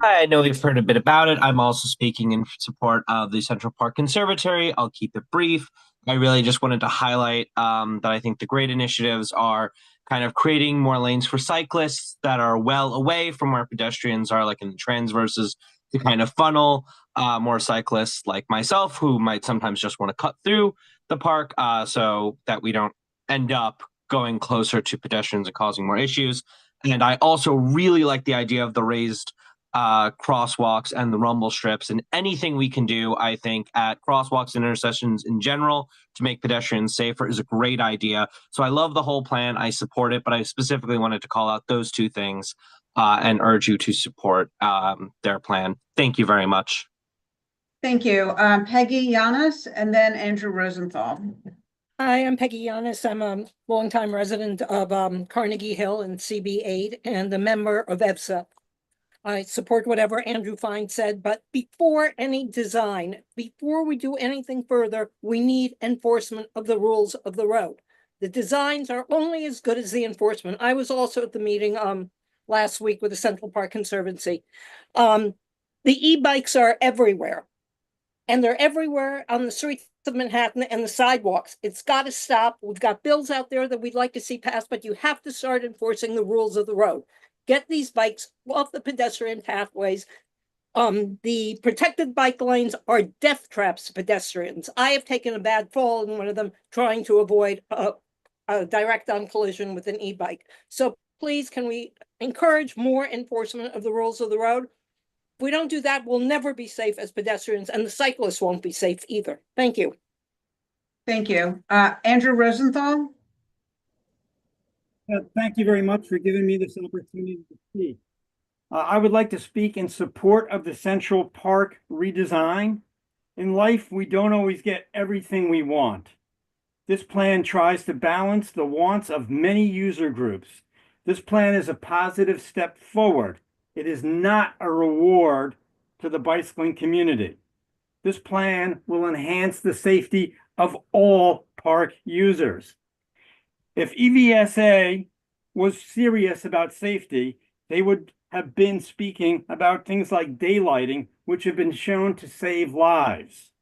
I know we've heard a bit about it. I'm also speaking in support of the Central Park Conservatory. I'll keep it brief. I really just wanted to highlight that I think the great initiatives are kind of creating more lanes for cyclists that are well away from where pedestrians are, like in the transverses, to kind of funnel more cyclists like myself who might sometimes just want to cut through the park so that we don't end up going closer to pedestrians and causing more issues. And I also really like the idea of the raised crosswalks and the rumble strips, and anything we can do, I think, at crosswalks and intersections in general to make pedestrians safer is a great idea. So I love the whole plan. I support it, but I specifically wanted to call out those two things and urge you to support their plan. Thank you very much. Thank you. Peggy Yanis, and then Andrew Rosenthal. Hi, I'm Peggy Yanis. I'm a longtime resident of Carnegie Hill and CB8 and a member of EBSA. I support whatever Andrew Fine said, but before any design, before we do anything further, we need enforcement of the rules of the road. The designs are only as good as the enforcement. I was also at the meeting last week with the Central Park Conservancy. The e-bikes are everywhere, and they're everywhere on the streets of Manhattan and the sidewalks. It's got to stop. We've got bills out there that we'd like to see passed, but you have to start enforcing the rules of the road. Get these bikes off the pedestrian pathways. The protected bike lanes are death traps to pedestrians. I have taken a bad fall in one of them trying to avoid a direct-on collision with an e-bike. So please, can we encourage more enforcement of the rules of the road? If we don't do that, we'll never be safe as pedestrians, and the cyclists won't be safe either. Thank you. Thank you. Andrew Rosenthal. Thank you very much for giving me this opportunity to speak. I would like to speak in support of the Central Park redesign. In life, we don't always get everything we want. This plan tries to balance the wants of many user groups. This plan is a positive step forward. It is not a reward to the bicycling community. This plan will enhance the safety of all park users. If EVSA was serious about safety, they would have been speaking about things like daylighting, which have been shown to save lives.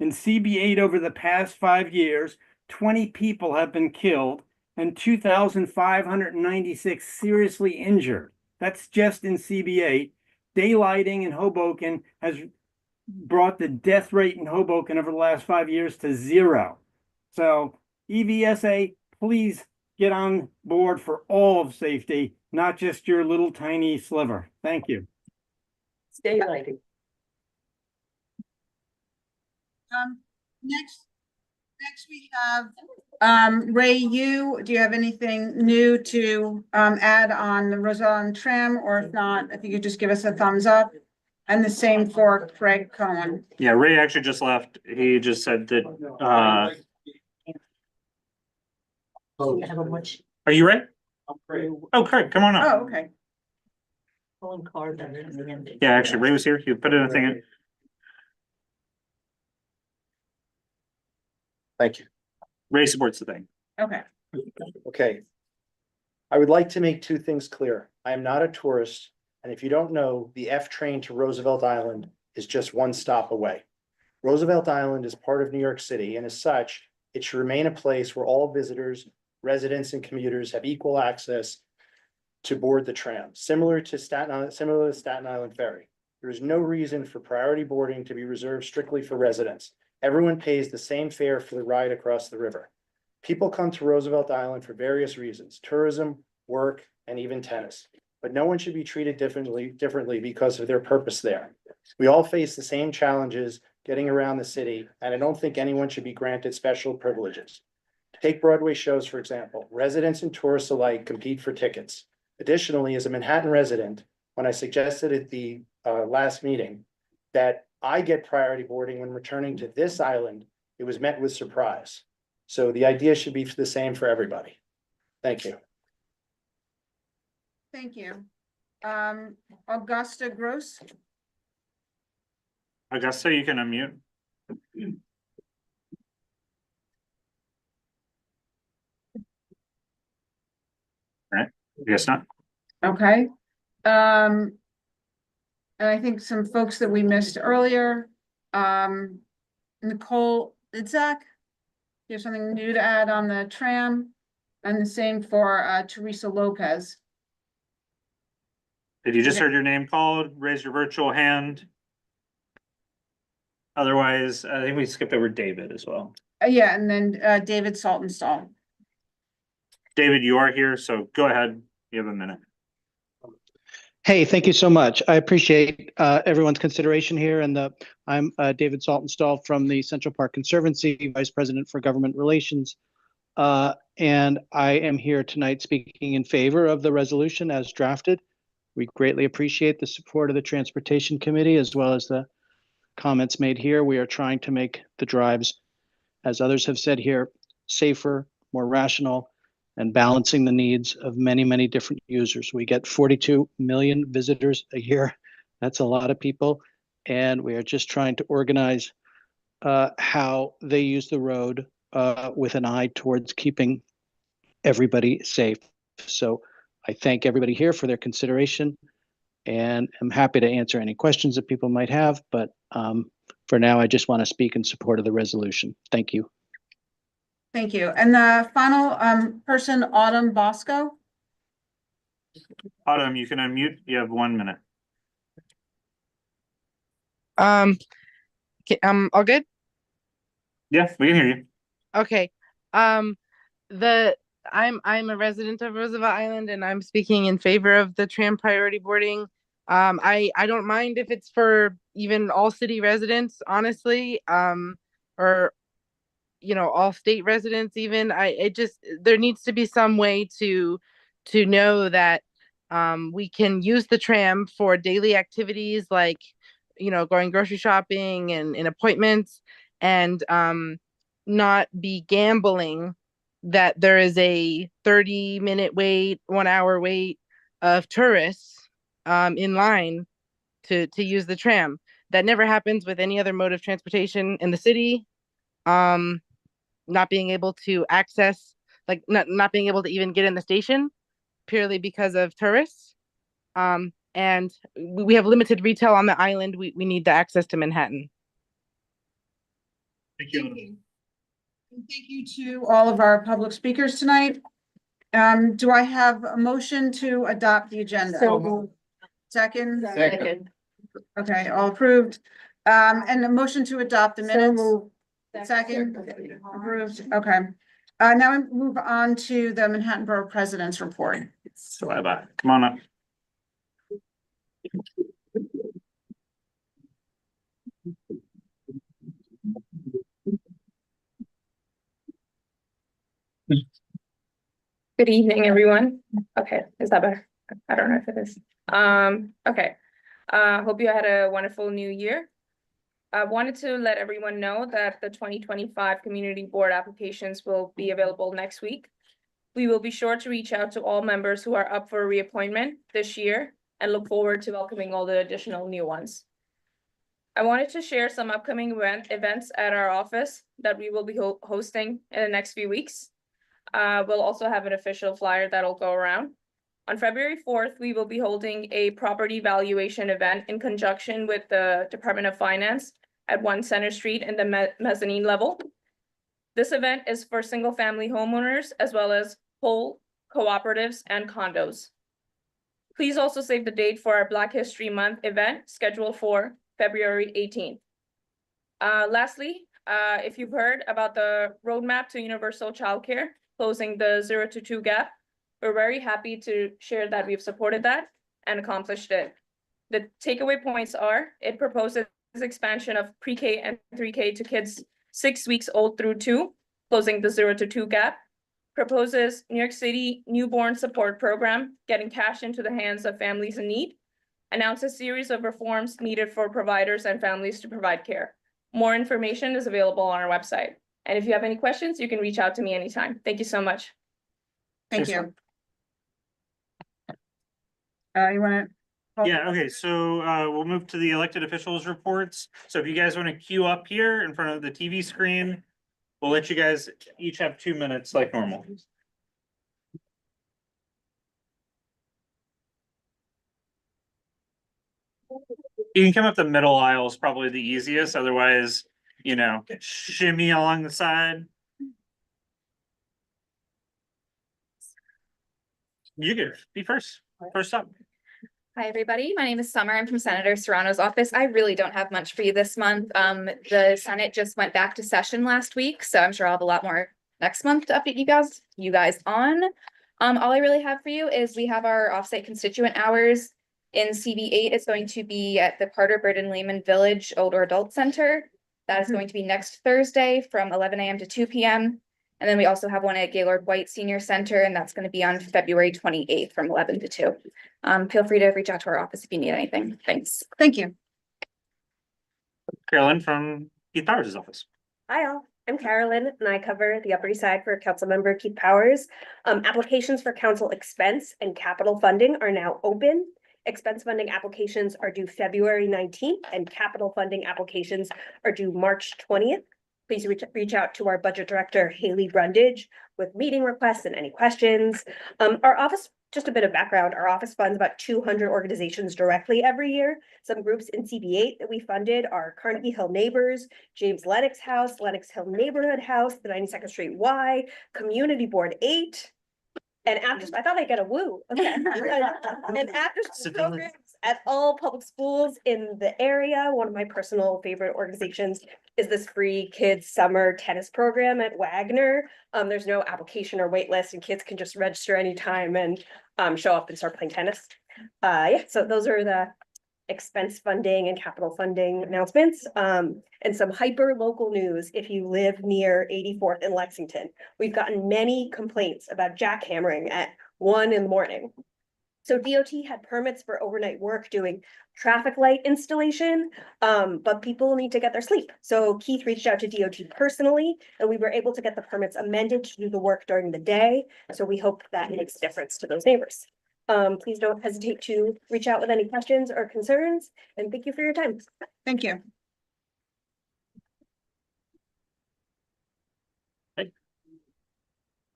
In CB8 over the past 5 years, 20 people have been killed and 2,596 seriously injured. That's just in CB8. Daylighting in Hoboken has brought the death rate in Hoboken over the last 5 years to 0. So EVSA, please get on board for all of safety, not just your little tiny sliver. Thank you. Stay lighting. Next we have Ray, do you have anything new to add on the Roosevelt tram, or if not, if you could just give us a thumbs up? And the same for Craig Cohen. Yeah, Ray actually just left. He just said that are you Ray? Oh, Craig, come on up. Oh, okay. Yeah, actually, Ray was here. He put in a thing in. Thank you. Ray supports the thing. Okay. Okay. I would like to make two things clear. I am not a tourist, and if you don't know, the F train to Roosevelt Island is just one stop away. Roosevelt Island is part of New York City, and as such, it should remain a place where all visitors, residents, and commuters have equal access to board the tram, similar to Staten Island Ferry. There is no reason for priority boarding to be reserved strictly for residents. Everyone pays the same fare for the ride across the river. People come to Roosevelt Island for various reasons: tourism, work, and even tennis. But no one should be treated differently because of their purpose there. We all face the same challenges getting around the city, and I don't think anyone should be granted special privileges. Take Broadway shows, for example. Residents and tourists alike compete for tickets. Additionally, as a Manhattan resident, when I suggested at the last meeting that I get priority boarding when returning to this island, it was met with surprise. So the idea should be the same for everybody. Thank you. Thank you. Augusta Gross. Augusta, you can unmute. All right, I guess not. Okay. And I think some folks that we missed earlier, Nicole Itzak, you have something new to add on the tram, and the same for Teresa Lopez. Did you just heard your name called? Raise your virtual hand. Otherwise, I think we skipped over David as well. Yeah, and then David Saltonstall. David, you are here, so go ahead. You have a minute. Hey, thank you so much. I appreciate everyone's consideration here. And I'm David Saltonstall from the Central Park Conservancy, Vice President for Government Relations. And I am here tonight speaking in favor of the resolution as drafted. We greatly appreciate the support of the Transportation Committee as well as the comments made here. We are trying to make the drives, as others have said here, safer, more rational, and balancing the needs of many, many different users. We get 42 million visitors a year. That's a lot of people. And we are just trying to organize how they use the road with an eye towards keeping everybody safe. So I thank everybody here for their consideration, and I'm happy to answer any questions that people might have. But for now, I just want to speak in support of the resolution. Thank you. Thank you. And the final person, Autumn Bosco. Autumn, you can unmute. You have 1 minute. All good? Yeah, we can hear you. Okay. I'm a resident of Roosevelt Island, and I'm speaking in favor of the tram priority boarding. I don't mind if it's for even all city residents, honestly, or all state residents even. There needs to be some way to know that we can use the tram for daily activities like going grocery shopping and appointments, and not be gambling that there is a 30-minute wait, 1 hour wait of tourists in line to use the tram. That never happens with any other mode of transportation in the city. Not being able to access, like not being able to even get in the station purely because of tourists. And we have limited retail on the island. We need the access to Manhattan. Thank you. And thank you to all of our public speakers tonight. Do I have a motion to adopt the agenda? Second? Second. Okay, all approved. And a motion to adopt the minutes? Second? Approved, okay. Now we move on to the Manhattan Borough President's report. So bye-bye. Come on up. Good evening, everyone. Okay, is that better? I don't know if it is. Okay. Hope you had a wonderful new year. I wanted to let everyone know that the 2025 community board applications will be available next week. We will be sure to reach out to all members who are up for reappointment this year and look forward to welcoming all the additional new ones. I wanted to share some upcoming events at our office that we will be hosting in the next few weeks. We'll also have an official flyer that'll go around. On February 4th, we will be holding a property valuation event in conjunction with the Department of Finance at 1 Center Street in the mezzanine level. This event is for single-family homeowners as well as whole cooperatives and condos. Please also save the date for our Black History Month event scheduled for February 18th. Lastly, if you've heard about the roadmap to universal childcare, closing the 0 to 2 gap, We're very happy to share that we've supported that and accomplished it. The takeaway points are, it proposes expansion of pre-K and 3K to kids 6 weeks old through 2, closing the 0 to 2 gap. Proposes New York City newborn support program, getting cash into the hands of families in need. Announce a series of reforms needed for providers and families to provide care. More information is available on our website. And if you have any questions, you can reach out to me anytime. Thank you so much. Thank you. You wanna? Yeah, okay, so we'll move to the elected officials reports. So if you guys want to queue up here in front of the TV screen, we'll let you guys each have 2 minutes like normal. You can come up the middle aisle is probably the easiest, otherwise, you know, shimmy along the side. You could be first up. Hi, everybody. My name is Summer. I'm from Senator Serrano's office. I really don't have much for you this month. The Senate just went back to session last week, so I'm sure I'll have a lot more next month to update you guys on. All I really have for you is we have our offsite constituent hours in CB8. It's going to be at the Carter Burden Lehman Village Older Adult Center. That is going to be next Thursday from 11 a.m. to 2 p.m. And then we also have one at Gaylord White Senior Center, and that's going to be on February 28th from 11 to 2. Feel free to reach out to our office if you need anything. Thanks. Thank you. Carolyn from Keith Powers' office. Hi all, I'm Carolyn and I cover the Upper East Side for Councilmember Keith Powers. Applications for council expense and capital funding are now open. Expense funding applications are due February 19th and capital funding applications are due March 20th. Please reach out to our budget director, Haley Brundage, with meeting requests and any questions. Our office, just a bit of background, our office funds about 200 organizations directly every year. Some groups in CB8 that we funded are Carnegie Hill Neighbors, James Lennox House, Lennox Hill Neighborhood House, the 92nd Street Y, Community Board 8, and after, I thought I'd get a woo. Okay. And after school programs at all public schools in the area. One of my personal favorite organizations is this free kids summer tennis program at Wagner. There's no application or wait list and kids can just register anytime and show up and start playing tennis. Yeah, so those are the expense funding and capital funding announcements. And some hyper local news if you live near 84th in Lexington. We've gotten many complaints about jackhammering at 1 in the morning. So DOT had permits for overnight work doing traffic light installation, but people need to get their sleep. So Keith reached out to DOT personally, and we were able to get the permits amended to do the work during the day. So we hope that makes a difference to those neighbors. Please don't hesitate to reach out with any questions or concerns, and thank you for your time. Thank you.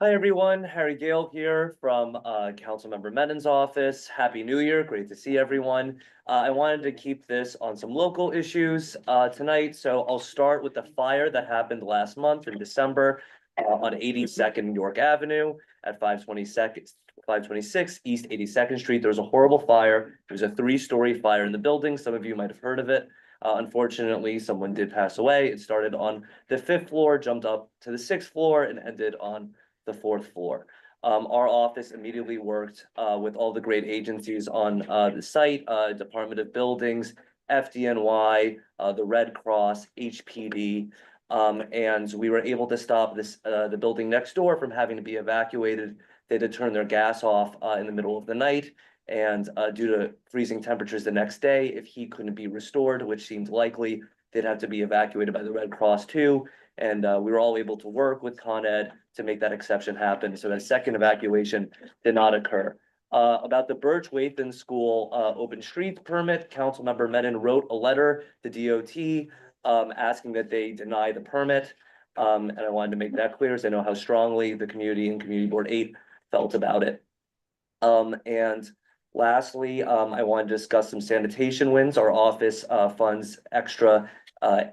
Hi, everyone. Harry Gale here from Councilmember Menin's office. Happy New Year. Great to see everyone. I wanted to keep this on some local issues tonight. So I'll start with the fire that happened last month in December on 82nd York Avenue at 526 East 82nd Street. There was a horrible fire. It was a 3-story fire in the building. Some of you might have heard of it. Unfortunately, someone did pass away. It started on the 5th floor, jumped up to the 6th floor, and ended on the 4th floor. Our office immediately worked with all the great agencies on the site, Department of Buildings, FDNY, the Red Cross, HPD, and we were able to stop the building next door from having to be evacuated. They had to turn their gas off in the middle of the night, and due to freezing temperatures the next day, if heat couldn't be restored, which seemed likely, they'd have to be evacuated by the Red Cross too. And we were all able to work with Con Ed to make that exception happen. So that second evacuation did not occur. About the Birch Wathan School open streets permit, Councilmember Menin wrote a letter to DOT asking that they deny the permit. And I wanted to make that clear, as I know how strongly the community and Community Board 8 felt about it. And lastly, I want to discuss some sanitation wins. Our office funds extra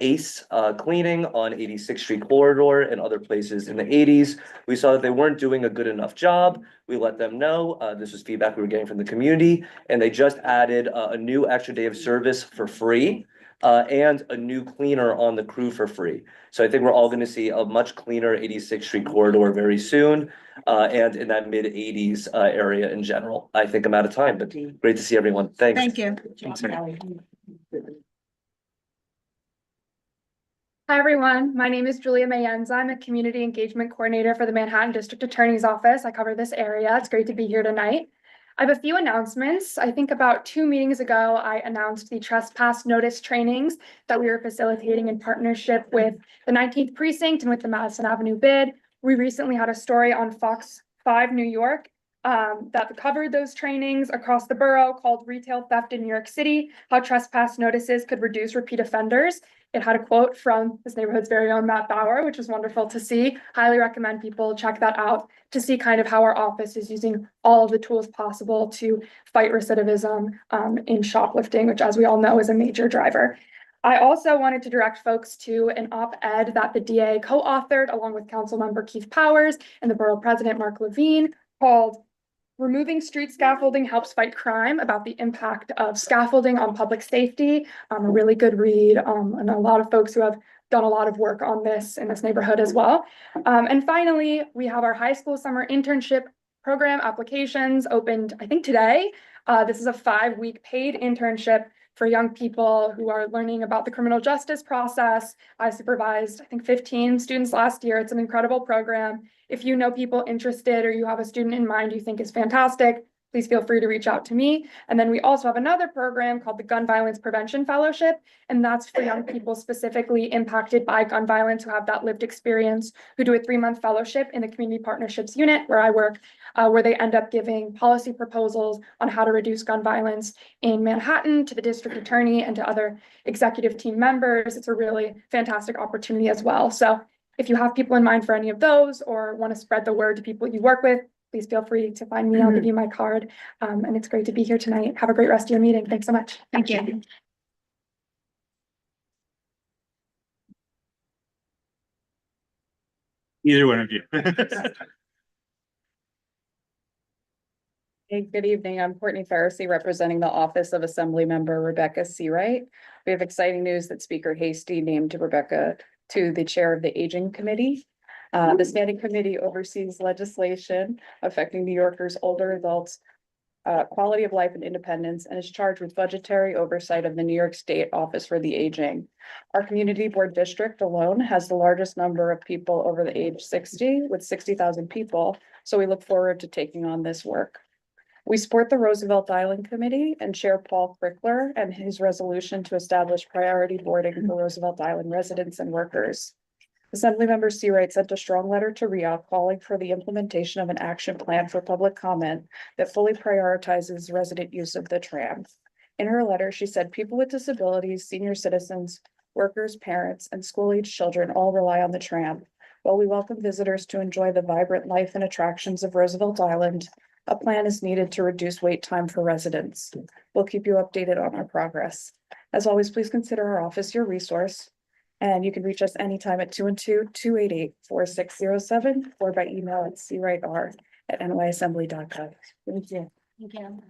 ACE cleaning on 86th Street corridor and other places in the 80s. We saw that they weren't doing a good enough job. We let them know. This was feedback we were getting from the community, and they just added a new extra day of service for free. and a new cleaner on the crew for free. So I think we're all going to see a much cleaner 86th Street corridor very soon, and in that mid-80s area in general. I think I'm out of time, but great to see everyone. Thanks. Thank you. Hi, everyone. My name is Julia Mayenza. I'm a Community Engagement Coordinator for the Manhattan District Attorney's Office. I cover this area. It's great to be here tonight. I have a few announcements. I think about 2 meetings ago, I announced the trespass notice trainings that we were facilitating in partnership with the 19th Precinct and with the Madison Avenue bid. We recently had a story on Fox 5 New York that covered those trainings across the borough called Retail Theft in New York City, How Trespass Notices Could Reduce Repeat Offenders. It had a quote from this neighborhood's very own Matt Bauer, which was wonderful to see. Highly recommend people check that out to see kind of how our office is using all of the tools possible to fight recidivism in shoplifting, which, as we all know, is a major driver. I also wanted to direct folks to an op-ed that the DA co-authored along with Councilmember Keith Powers and the Borough President Mark Levine called Removing Street Scaffolding Helps Fight Crime, about the impact of scaffolding on public safety. A really good read, and a lot of folks who have done a lot of work on this in this neighborhood as well. And finally, we have our high school summer internship program applications opened, I think today. This is a 5-week paid internship for young people who are learning about the criminal justice process. I supervised, I think, 15 students last year. It's an incredible program. If you know people interested or you have a student in mind you think is fantastic, please feel free to reach out to me. And then we also have another program called the Gun Violence Prevention Fellowship, and that's for young people specifically impacted by gun violence who have that lived experience, who do a 3-month fellowship in the Community Partnerships Unit where I work, where they end up giving policy proposals on how to reduce gun violence in Manhattan to the district attorney and to other executive team members. It's a really fantastic opportunity as well. So if you have people in mind for any of those or want to spread the word to people you work with, please feel free to find me. I'll give you my card. And it's great to be here tonight. Have a great rest of your meeting. Thanks so much. Thank you. Either one of you. Hey, good evening. I'm Courtney Farrisee, representing the Office of Assemblymember Rebecca Seawright. We have exciting news that Speaker Hasty named Rebecca to the chair of the Aging Committee. The standing committee oversees legislation affecting New Yorkers' older adults, quality of life and independence, and is charged with budgetary oversight of the New York State Office for the Aging. Our community board district alone has the largest number of people over the age 60, with 60,000 people. So we look forward to taking on this work. We support the Roosevelt Island Committee and Chair Paul Frickler and his resolution to establish priority boarding for Roosevelt Island residents and workers. Assemblymember Seawright sent a strong letter to RIA calling for the implementation of an action plan for public comment that fully prioritizes resident use of the tram. In her letter, she said people with disabilities, senior citizens, workers, parents, and school-age children all rely on the tram. While we welcome visitors to enjoy the vibrant life and attractions of Roosevelt Island, a plan is needed to reduce wait time for residents. We'll keep you updated on our progress. As always, please consider our office your resource. And you can reach us anytime at 212-288-4607 or by email at cwriter@nyassembly.gov. Thank you. Thank you.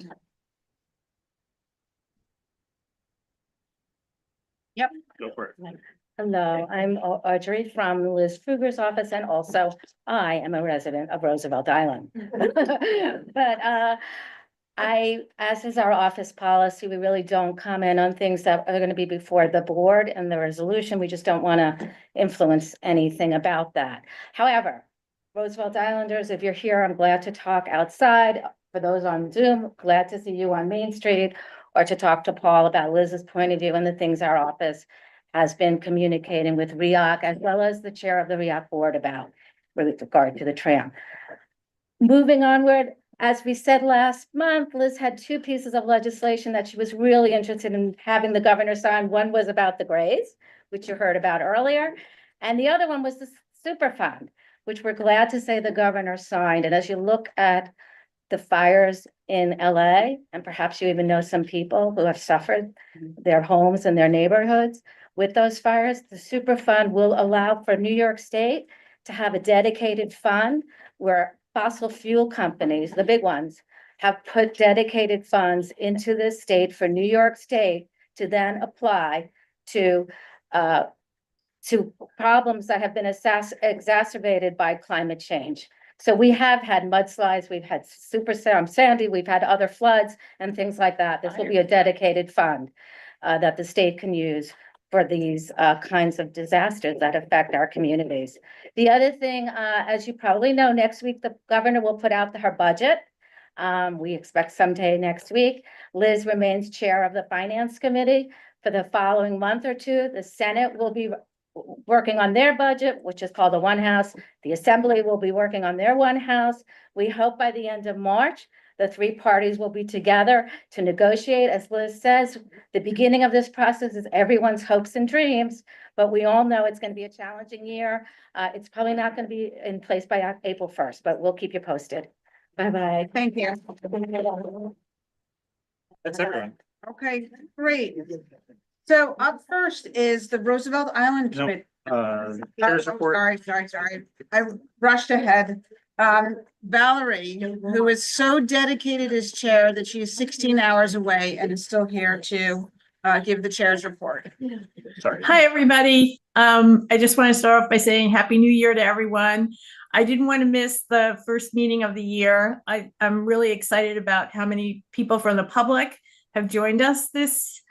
Yep. Go for it. Hello, I'm Audrey from Liz Fugger's office, and also I am a resident of Roosevelt Island. But as is our office policy, we really don't comment on things that are going to be before the board and the resolution. We just don't want to influence anything about that. However, Roosevelt Islanders, if you're here, I'm glad to talk outside. For those on Zoom, glad to see you on Main Street, or to talk to Paul about Liz's point of view and the things our office has been communicating with RIAC, as well as the chair of the RIAC board about with regard to the tram. Moving onward, as we said last month, Liz had 2 pieces of legislation that she was really interested in having the governor sign. One was about the Grays, which you heard about earlier, and the other one was the Superfund, which we're glad to say the governor signed. And as you look at the fires in LA, and perhaps you even know some people who have suffered their homes and their neighborhoods with those fires, the Superfund will allow for New York State to have a dedicated fund where fossil fuel companies, the big ones, have put dedicated funds into the state for New York State to then apply to problems that have been exacerbated by climate change. So we have had mudslides, we've had Superstorm Sandy, we've had other floods and things like that. This will be a dedicated fund that the state can use for these kinds of disasters that affect our communities. The other thing, as you probably know, next week, the governor will put out her budget. We expect someday next week. Liz remains chair of the Finance Committee. For the following month or two, the Senate will be working on their budget, which is called the One House. The Assembly will be working on their One House. We hope by the end of March, the three parties will be together to negotiate. As Liz says, the beginning of this process is everyone's hopes and dreams, but we all know it's going to be a challenging year. It's probably not going to be in place by April 1st, but we'll keep you posted. Bye-bye. Thank you. That's everyone. Okay, great. So up first is the Roosevelt Island No, Committee. chair's report. Sorry. I rushed ahead. Valerie, who is so dedicated as chair that she is 16 hours away and is still here to give the chair's report. Sorry. Hi, everybody. I just want to start off by saying Happy New Year to everyone. I didn't want to miss the first meeting of the year. I'm really excited about how many people from the public have joined us this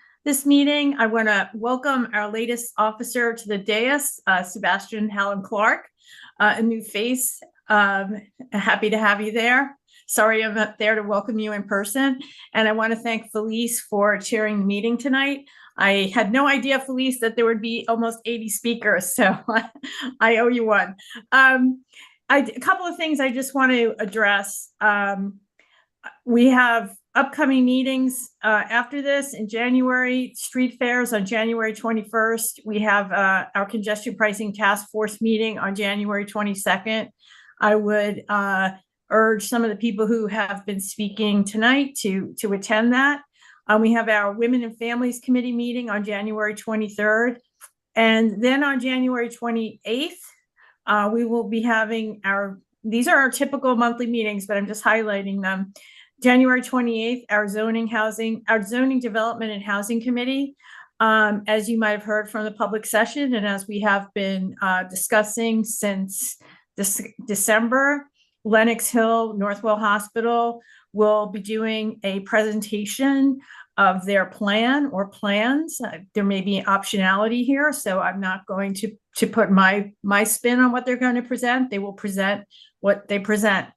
meeting. I want to welcome our latest officer to the dais, Sebastian Hallam Clark, a new face. Happy to have you there. Sorry I'm not there to welcome you in person. And I want to thank Felice for chairing the meeting tonight. I had no idea, Felice, that there would be almost 80 speakers, so I owe you one. A couple of things I just want to address. We have upcoming meetings after this in January, street fairs on January 21st. We have our congestion pricing task force meeting on January 22nd. I would urge some of the people who have been speaking tonight to attend that. We have our Women and Families Committee meeting on January 23rd. And then on January 28th, we will be having these are our typical monthly meetings, but I'm just highlighting them. January 28th, our zoning development and housing committee. As you might have heard from the public session, and as we have been discussing since December, Lenox Hill Northwell Hospital will be doing a presentation of their plan or plans. There may be optionality here, so I'm not going to put my spin on what they're going to present. They will present what they present.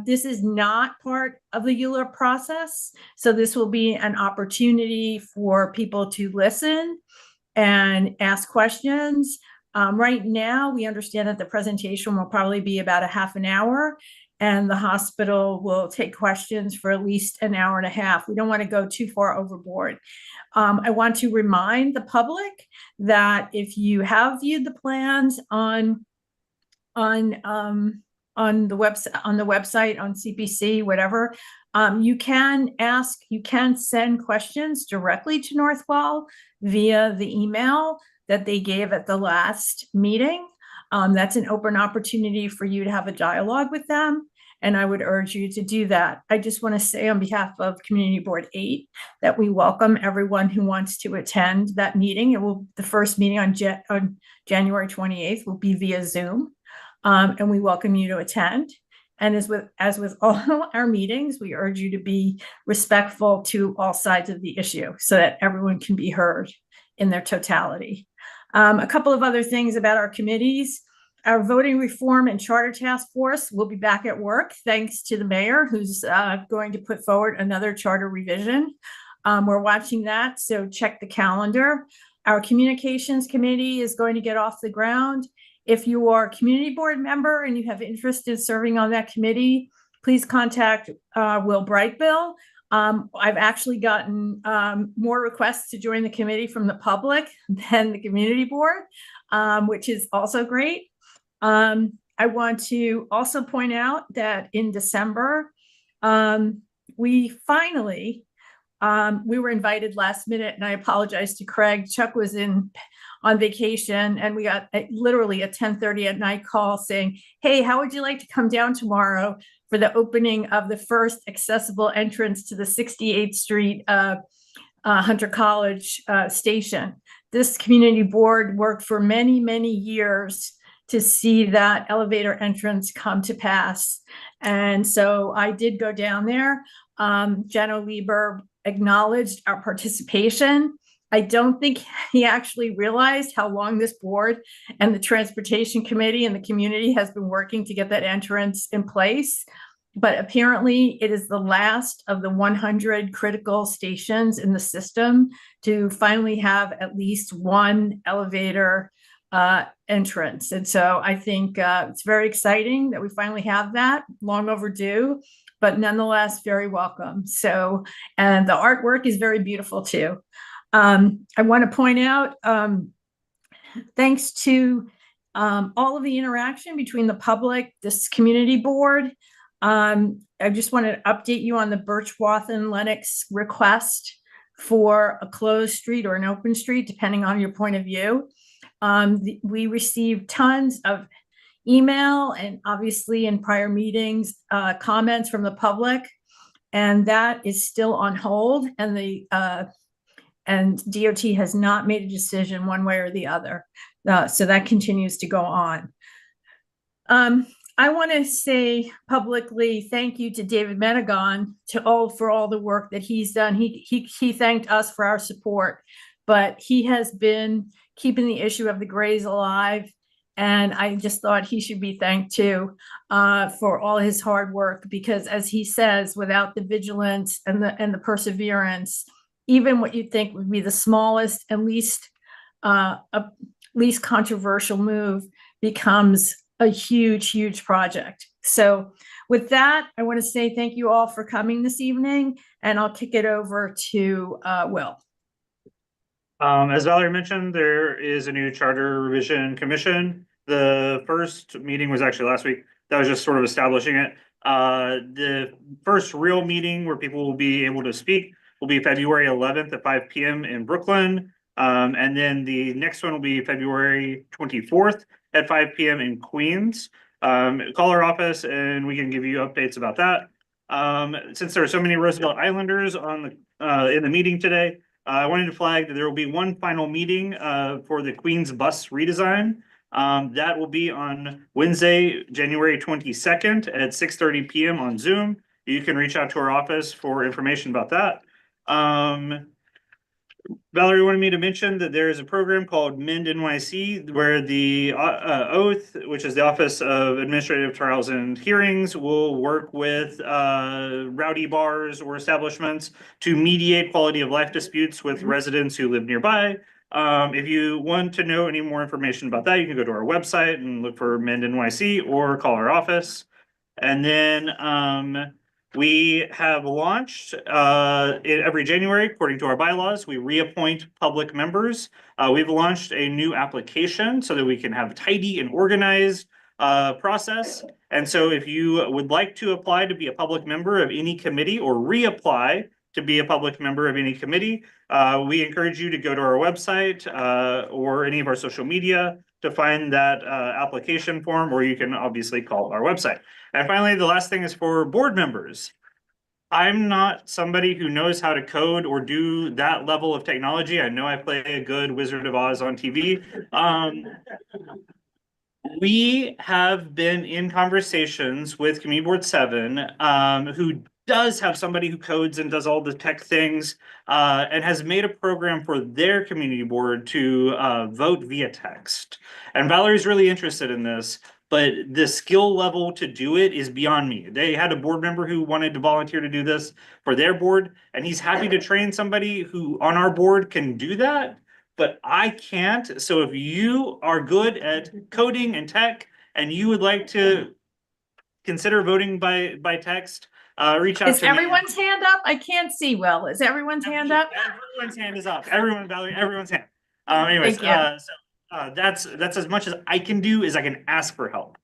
This is not part of the ULURP process, so this will be an opportunity for people to listen and ask questions. Right now, we understand that the presentation will probably be about a half an hour, and the hospital will take questions for at least an hour and a half. We don't want to go too far overboard. I want to remind the public that if you have viewed the plans on the website, on CPC, whatever, you can send questions directly to Northwell via the email that they gave at the last meeting. That's an open opportunity for you to have a dialogue with them, and I would urge you to do that. I just want to say on behalf of Community Board 8 that we welcome everyone who wants to attend that meeting. The first meeting on January 28th will be via Zoom. And we welcome you to attend. And as with all our meetings, we urge you to be respectful to all sides of the issue so that everyone can be heard in their totality. A couple of other things about our committees. Our voting reform and charter task force will be back at work thanks to the mayor, who's going to put forward another charter revision. We're watching that, so check the calendar. Our communications committee is going to get off the ground. If you are a community board member and you have interest in serving on that committee, please contact Will Brightbill. I've actually gotten more requests to join the committee from the public than the community board, which is also great. I want to also point out that in December, we finally, we were invited last minute, and I apologize to Craig. Chuck was on vacation, and we got literally a 10:30 at night call saying, hey, how would you like to come down tomorrow for the opening of the first accessible entrance to the 68th Street Hunter College station? this community board worked for many, many years to see that elevator entrance come to pass. And so I did go down there. Jenna Lieber acknowledged our participation. I don't think he actually realized how long this board and the Transportation Committee and the community has been working to get that entrance in place. But apparently it is the last of the 100 critical stations in the system to finally have at least one elevator entrance. And so I think it's very exciting that we finally have that, long overdue, but nonetheless very welcome. So, and the artwork is very beautiful too. I want to point out, thanks to all of the interaction between the public, this community board, I just want to update you on the Birchwathen Lennox request for a closed street or an open street, depending on your point of view. We received tons of email and obviously in prior meetings, comments from the public, and that is still on hold, and DOT has not made a decision one way or the other. So that continues to go on. I want to say publicly thank you to David Menegon for all the work that he's done. He thanked us for our support, but he has been keeping the issue of the Grays alive, and I just thought he should be thanked too for all his hard work, because as he says, without the vigilance and the perseverance, even what you'd think would be the smallest and least controversial move becomes a huge project. So with that, I want to say thank you all for coming this evening, and I'll kick it over to Will. As Valerie mentioned, there is a new charter revision commission. The first meeting was actually last week. That was just sort of establishing it. The first real meeting where people will be able to speak will be February 11th at 5 p.m. in Brooklyn. And then the next one will be February 24th at 5 p.m. in Queens. Call our office and we can give you updates about that. Since there are so many Roosevelt Islanders on the in the meeting today, I wanted to flag that there will be one final meeting for the Queens bus redesign. That will be on Wednesday, January 22nd at 6:30 p.m. on Zoom. You can reach out to our office for information about that. Valerie wanted me to mention that there is a program called MEND NYC where the OATH, which is the Office of Administrative Trials and Hearings, will work with rowdy bars or establishments to mediate quality of life disputes with residents who live nearby. If you want to know any more information about that, you can go to our website and look for MEND NYC or call our office. And then we have launched every January, according to our bylaws, we reappoint public members. We've launched a new application so that we can have a tidy and organized process. And so if you would like to apply to be a public member of any committee or reapply to be a public member of any committee, we encourage you to go to our website or any of our social media to find that application form, or you can obviously call our website. And finally, the last thing is for board members. I'm not somebody who knows how to code or do that level of technology. I know I play a good Wizard of Oz on TV. We have been in conversations with Community Board 7, who does have somebody who codes and does all the tech things, and has made a program for their community board to vote via text. And Valerie's really interested in this, but the skill level to do it is beyond me. They had a board member who wanted to volunteer to do this for their board, and he's happy to train somebody who on our board can do that, but I can't. So if you are good at coding and tech and you would like to consider voting by text, reach out to me. Is everyone's hand up? I can't see well. Is everyone's hand up? Everyone's hand is up. Everyone, Valerie, everyone's hand. Anyways, that's as much as I can do is I can ask for help.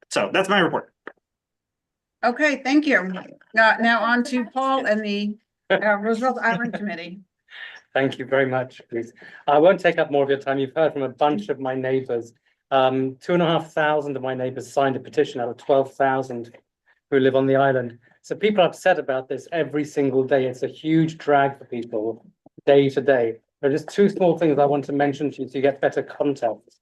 So that's my report. Okay, thank you. Now on to Paul and the Roosevelt Island Committee. Thank you very much, please. I won't take up more of your time. You've heard from a bunch of my neighbors. 2,500 of my neighbors signed a petition out of 12,000 who live on the island. So people are upset about this every single day. It's a huge drag for people day to day. There are just two small things I want to mention to you so you get better context.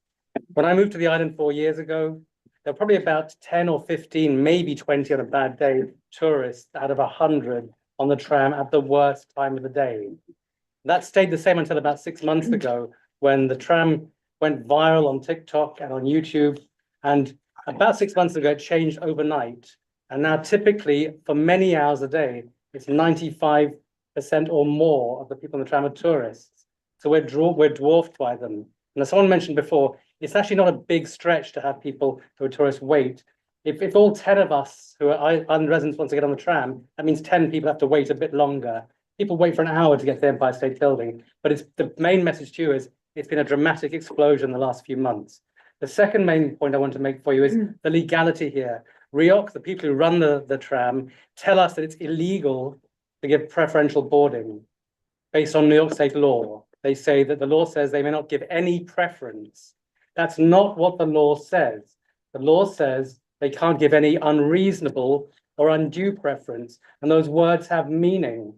When I moved to the island 4 years ago, there were probably about 10 or 15, maybe 20 on a bad day, tourists out of 100 on the tram at the worst time of the day. That stayed the same until about 6 months ago, when the tram went viral on TikTok and on YouTube. And about 6 months ago, it changed overnight. And now typically for many hours a day, it's 95% or more of the people on the tram are tourists. So we're dwarfed by them. And as someone mentioned before, it's actually not a big stretch to have people who are tourists wait. If all 10 of us who are island residents want to get on the tram, that means 10 people have to wait a bit longer. People wait for an hour to get to the Empire State Building. But it's the main message to you is it's been a dramatic explosion the last few months. The second main point I want to make for you is the legality here. REOC, the people who run the tram, tell us that it's illegal to give preferential boarding based on New York State law. They say that the law says they may not give any preference. That's not what the law says. The law says they can't give any unreasonable or undue preference, and those words have meaning.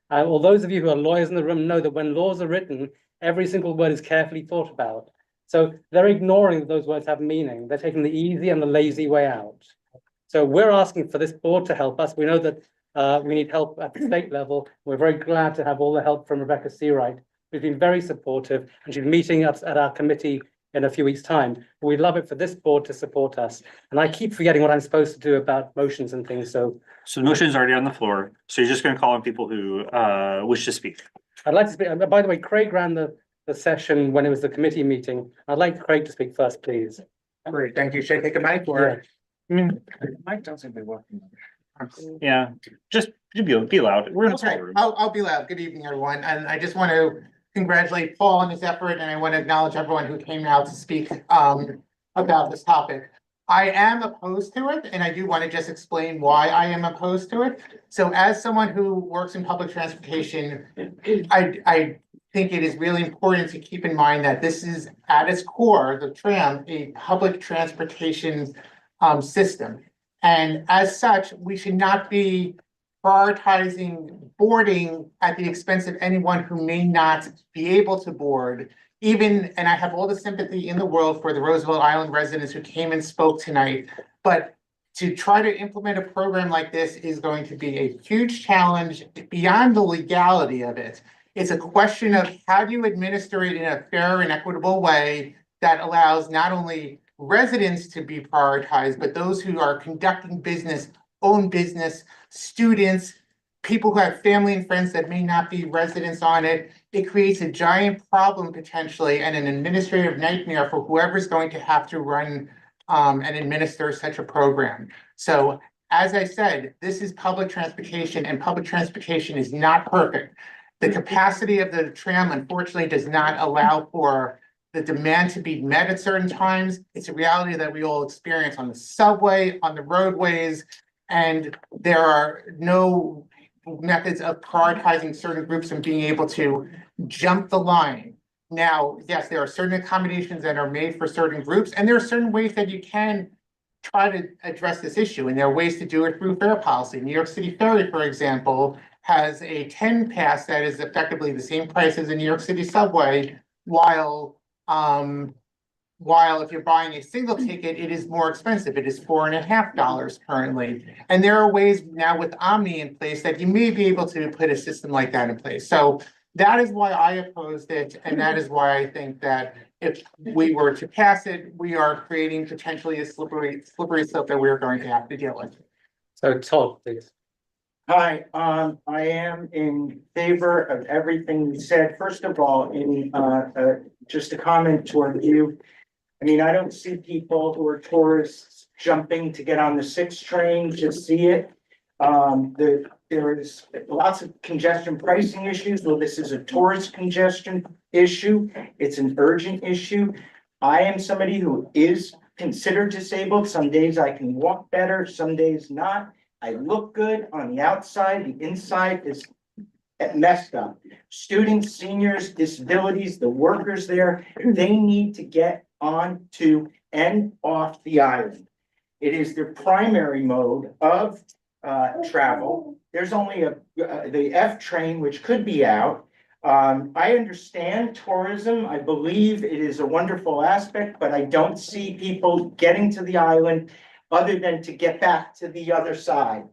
Well, those of you who are lawyers in the room know that when laws are written, every single word is carefully thought about. So they're ignoring that those words have meaning. They're taking the easy and the lazy way out. So we're asking for this board to help us. We know that we need help at the state level. We're very glad to have all the help from Rebecca Seawright, who's been very supportive, and she's meeting us at our committee in a few weeks' time. We'd love it for this board to support us. And I keep forgetting what I'm supposed to do about motions and things, so. So the motion is already on the floor, so you're just gonna call on people who wish to speak. I'd like to speak, by the way, Craig ran the session when it was the committee meeting. I'd like Craig to speak first, please. Great, thank you. Should I take a mic or? Mic doesn't be working. Yeah, just be loud. We're in a small Okay, room. I'll be loud. Good evening, everyone. And I just want to congratulate Paul on his effort, and I want to acknowledge everyone who came out to speak about this topic. I am opposed to it, and I do want to just explain why I am opposed to it. So as someone who works in public transportation, I think it is really important to keep in mind that this is at its core, the tram, a public transportation system. And as such, we should not be prioritizing boarding at the expense of anyone who may not be able to board. Even, and I have all the sympathy in the world for the Roosevelt Island residents who came and spoke tonight, but to try to implement a program like this is going to be a huge challenge beyond the legality of it. It's a question of how do you administer it in a fair and equitable way that allows not only residents to be prioritized, but those who are conducting business, own business, students, people who have family and friends that may not be residents on it. It creates a giant problem potentially and an administrative nightmare for whoever's going to have to run and administer such a program. So as I said, this is public transportation, and public transportation is not perfect. The capacity of the tram unfortunately does not allow for the demand to be met at certain times. It's a reality that we all experience on the subway, on the roadways, and there are no methods of prioritizing certain groups and being able to jump the line. Now, yes, there are certain accommodations that are made for certain groups, and there are certain ways that you can try to address this issue, and there are ways to do it through fare policy. New York City Ferry, for example, has a 10 pass that is effectively the same price as a New York City subway, while if you're buying a single ticket, it is more expensive. It is $4.50 currently. And there are ways now with Omni in place that you may be able to put a system like that in place. So that is why I opposed it. And that is why I think that if we were to pass it, we are creating potentially a slippery slope that we're going to have to deal with. So Todd, please. Hi, I am in favor of everything you said. First of all, in just a comment toward you. I mean, I don't see people who are tourists jumping to get on the 6 train to see it. There is lots of congestion pricing issues. Well, this is a tourist congestion issue. It's an urgent issue. I am somebody who is considered disabled. Some days I can walk better, some days not. I look good on the outside, the inside is messed up. Students, seniors, disabilities, the workers there, they need to get on to and off the island. It is their primary mode of travel. There's only the F train, which could be out. I understand tourism. I believe it is a wonderful aspect, but I don't see people getting to the island other than to get back to the other side.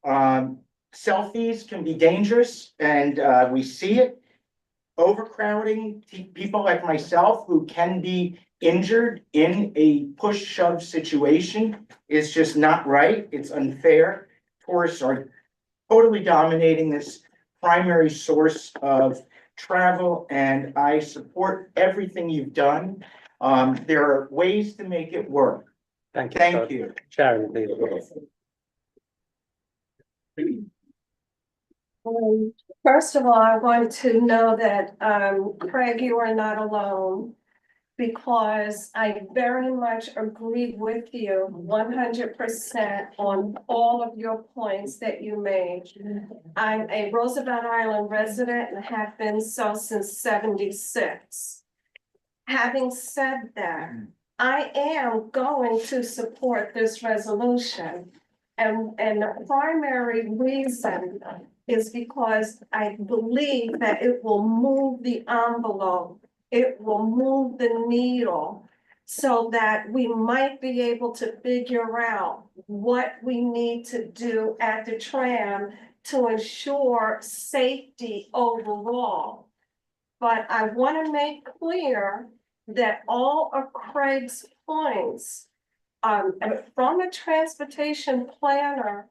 Selfies can be dangerous, and we see it. Overcrowding, people like myself who can be injured in a push-shove situation is just not right. It's unfair. Tourists are totally dominating this primary source of travel, and I support everything you've done. There are ways to make it work. Thank you. Thank you. Sharon, please. First of all, I want to know that, Craig, you are not alone, because I very much agree with you 100% on all of your points that you made. I'm a Roosevelt Island resident and have been so since '76. Having said that, I am going to support this resolution. And the primary reason is because I believe that it will move the envelope. It will move the needle so that we might be able to figure out what we need to do at the tram to ensure safety overall. But I want to make clear that all of Craig's points, and from a transportation planner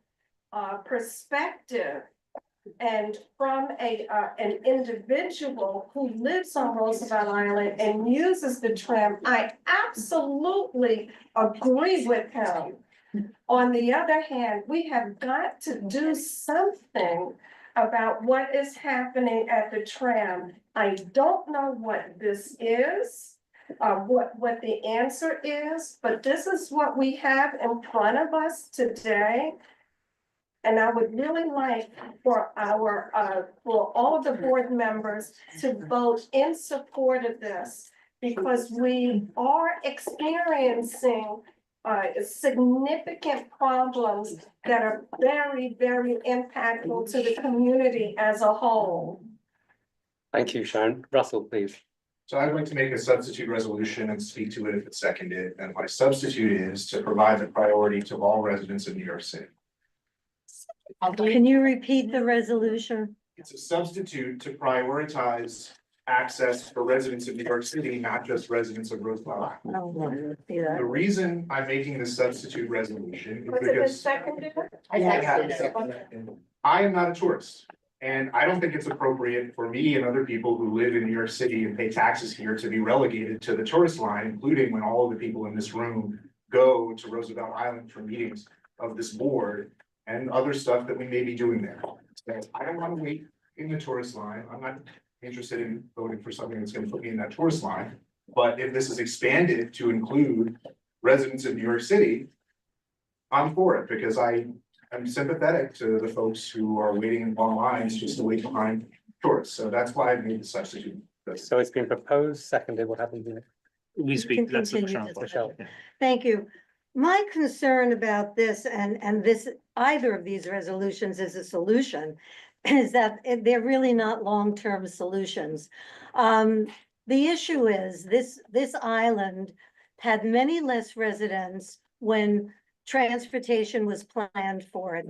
perspective, and from an individual who lives on Roosevelt Island and uses the tram, I absolutely agree with him. On the other hand, we have got to do something about what is happening at the tram. I don't know what this is. What the answer is, but this is what we have in front of us today. And I would really like for for all of the board members to vote in support of this, because we are experiencing significant problems that are very, very impactful to the community as a whole. Thank you, Sharon. Russell, please. So I'd like to make a substitute resolution and speak to it if it's seconded. And my substitute is to provide the priority to all residents of New York City. Can you repeat the resolution? It's a substitute to prioritize access for residents of New York City, not just residents of Roosevelt Island. The reason I'm making this substitute resolution is Was it because seconded? I am not a tourist. And I don't think it's appropriate for me and other people who live in New York City and pay taxes here to be relegated to the tourist line, including when all of the people in this room go to Roosevelt Island for meetings of this board and other stuff that we may be doing there. So I don't want to wait in the tourist line. I'm not interested in voting for something that's going to put me in that tourist line. But if this is expanded to include residents of New York City, I'm for it, because I'm sympathetic to the folks who are waiting in long lines just to wait behind tourists. So that's why I made the substitute. So it's been proposed, seconded. What happens next? We speak, that's the Continue Michelle. discussion. Thank you. My concern about this and this, either of these resolutions is a solution, is that they're really not long-term solutions. The issue is this island had many less residents when transportation was planned for it.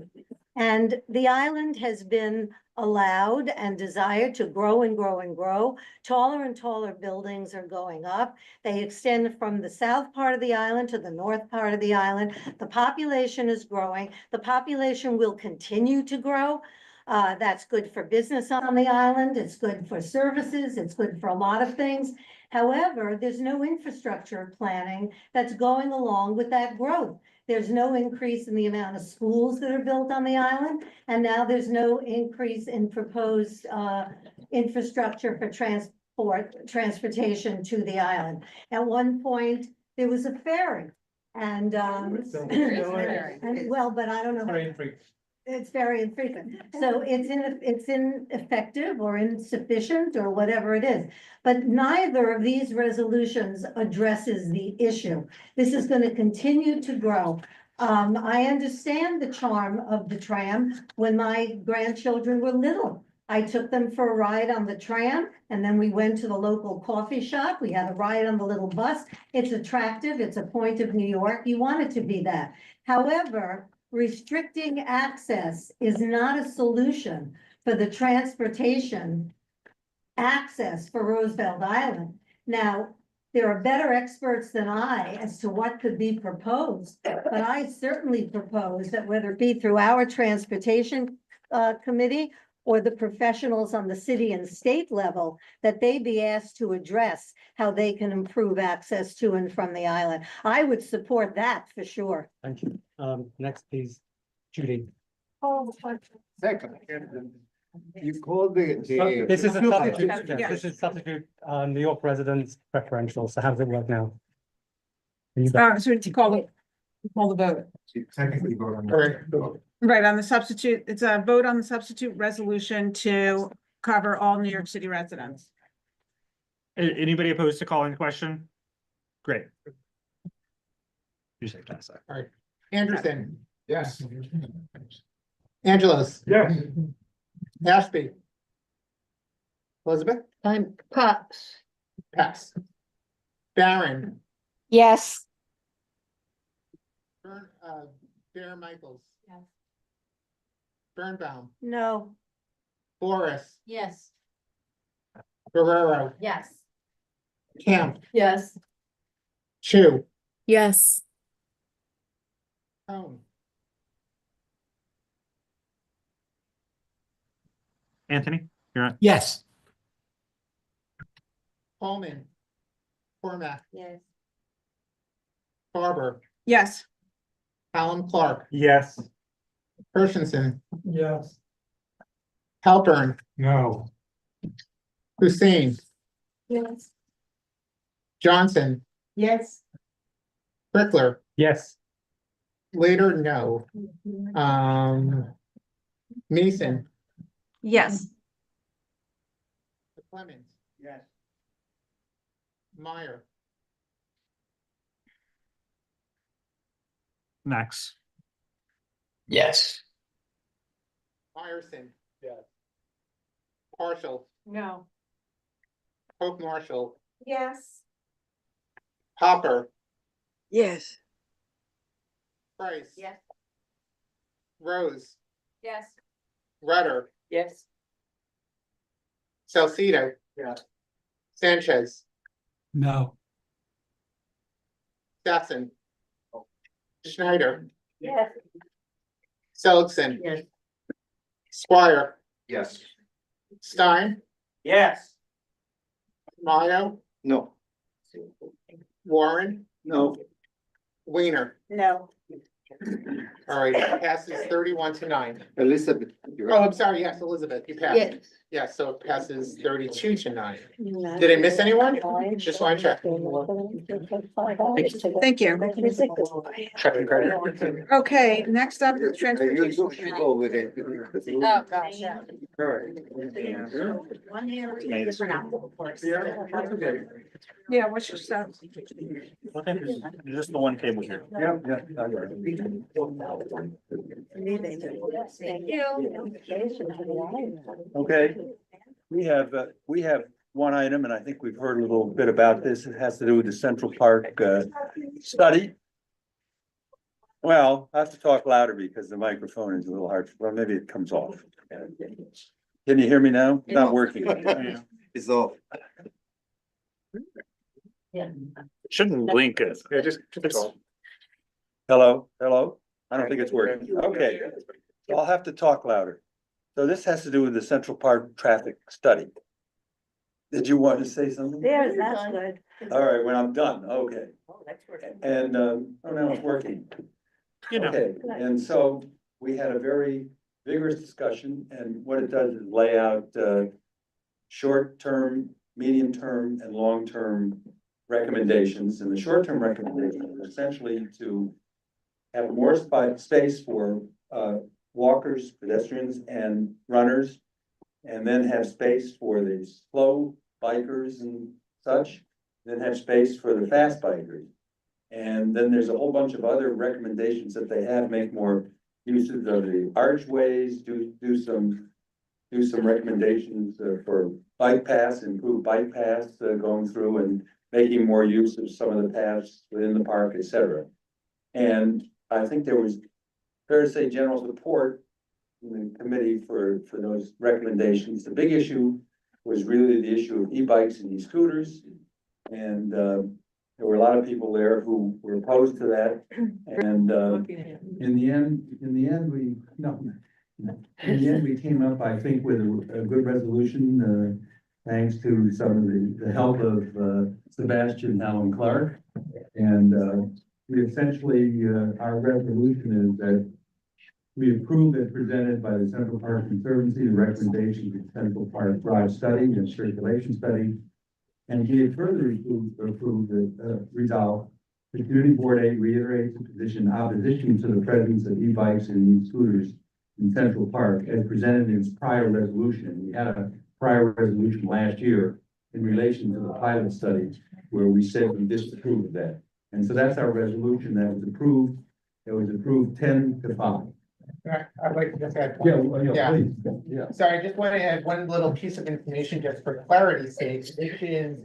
And the island has been allowed and desired to grow and grow and grow. Taller and taller buildings are going up. They extend from the south part of the island to the north part of the island. The population is growing. The population will continue to grow. That's good for business on the island. It's good for services. It's good for a lot of things. However, there's no infrastructure planning that's going along with that growth. There's no increase in the amount of schools that are built on the island. And now there's no increase in proposed infrastructure for transportation to the island. At one point, there was a ferry. And, well, but I don't know. It's very infrequent. So it's ineffective or insufficient or whatever it is. But neither of these resolutions addresses the issue. This is going to continue to grow. I understand the charm of the tram when my grandchildren were little. I took them for a ride on the tram, and then we went to the local coffee shop. We had a ride on the little bus. It's attractive. It's a point of New York. You want it to be that. However, restricting access is not a solution for the transportation access for Roosevelt Island. Now, there are better experts than I as to what could be proposed, but I certainly propose that whether it be through our transportation committee or the professionals on the city and state level, that they be asked to address how they can improve access to and from the island. I would support that for sure. Thank you. Next, please, Judy. Second. You called This is a substitute, Yeah. this is substitute, New York residents preferential, so how does it work now? So to call the vote. Technically vote on. Right, on the substitute, it's a vote on the substitute resolution to cover all New York City residents. Anybody opposed to calling the question? Great. You say pass that. All right. Anderson, Yes. Angelos, Yes. Ashby. Elizabeth, I'm Pops. pass. Barron, Yes. Darren Michaels. Yes. Birnbaum, No. Boris, Yes. Guerrero, Yes. Camp, Yes. Chu, Yes. Cone. Anthony, you're on. Yes. Coleman, Cormac, Yes. Barber, Yes. Alan Clark, Yes. Hershenson, Yes. Halpern, No. Hussein, Yes. Johnson, Yes. Brickler, Yes. later, no. Mason, Yes. Clemens, Yes. Meyer, Max. Yes. Meyerson, Yes. Partial, No. Pope Marshall, Yes. Hopper, Yes. Price. Yes. Rose, Yes. Rudder, Yes. Salcido, Yes. Sanchez, No. Stetson, Schneider, Yes. Seligson, Yes. Squire, Yes. Stein, Yes. Mayo, No. Warren, No. Weiner. No. All right, passes 31-9. Elizabeth. Oh, I'm sorry, yes, Elizabeth, you passed. Yes. Yes, so it passes 32-9. Did I miss anyone? Just want to check. Thank you. Checking credit. Okay, next up is transportation. With it. Oh, gosh, yeah. All right. Yeah, what's your stuff? Just the one table here. Yeah, yeah. I got it. Thank you. Okay, we have one item, and I think we've heard a little bit about this. It has to do with the Central Park study. Well, I have to talk louder because the microphone is a little hard, well, maybe it comes off. Can you hear me now? It's not working. It's off. Shouldn't blink it. Yeah, just. Hello, hello? I don't think it's working. Okay, so I'll have to talk louder. So this has to do with the Central Park traffic study. Did you want to say something? There, that's good. All right, when I'm done, okay. Oh, that's working. And, oh, now it's working. You know. Okay, and so we had a very vigorous discussion, and what it does is lay out, short-term, medium-term, and long-term recommendations. And the short-term recommendation is essentially to have more space for, walkers, pedestrians, and runners. And then have space for the slow bikers and such, then have space for the fast bikers. And then there's a whole bunch of other recommendations that they have, make more uses of the archways, do some do some recommendations for bike paths, improve bike paths going through and making more use of some of the paths within the park, et cetera. And I think there was, fair to say, general support in the committee for those recommendations. The big issue was really the issue of e-bikes and e-scooters. And there were a lot of people there who were opposed to that. And in the end, we came up, I think, with a good resolution, thanks to some of the help of Sebastian, Alan Clark. And we essentially, our resolution is that we approve as presented by the Central Park Conservancy, the recommendations of the Central Park Drive Study and Circulation Study. And we further approved the resolve. The Community Board 8 reiterates the position opposition to the presence of e-bikes and e-scooters in Central Park as presented in its prior resolution. We had a prior resolution last year in relation to the pilot study where we said we disapproved of that. And so that's our resolution that was approved. It was approved 10-5. I'd like to just add. Yeah, please. Yeah. Sorry, I just want to add one little piece of information just for clarity's sake, which is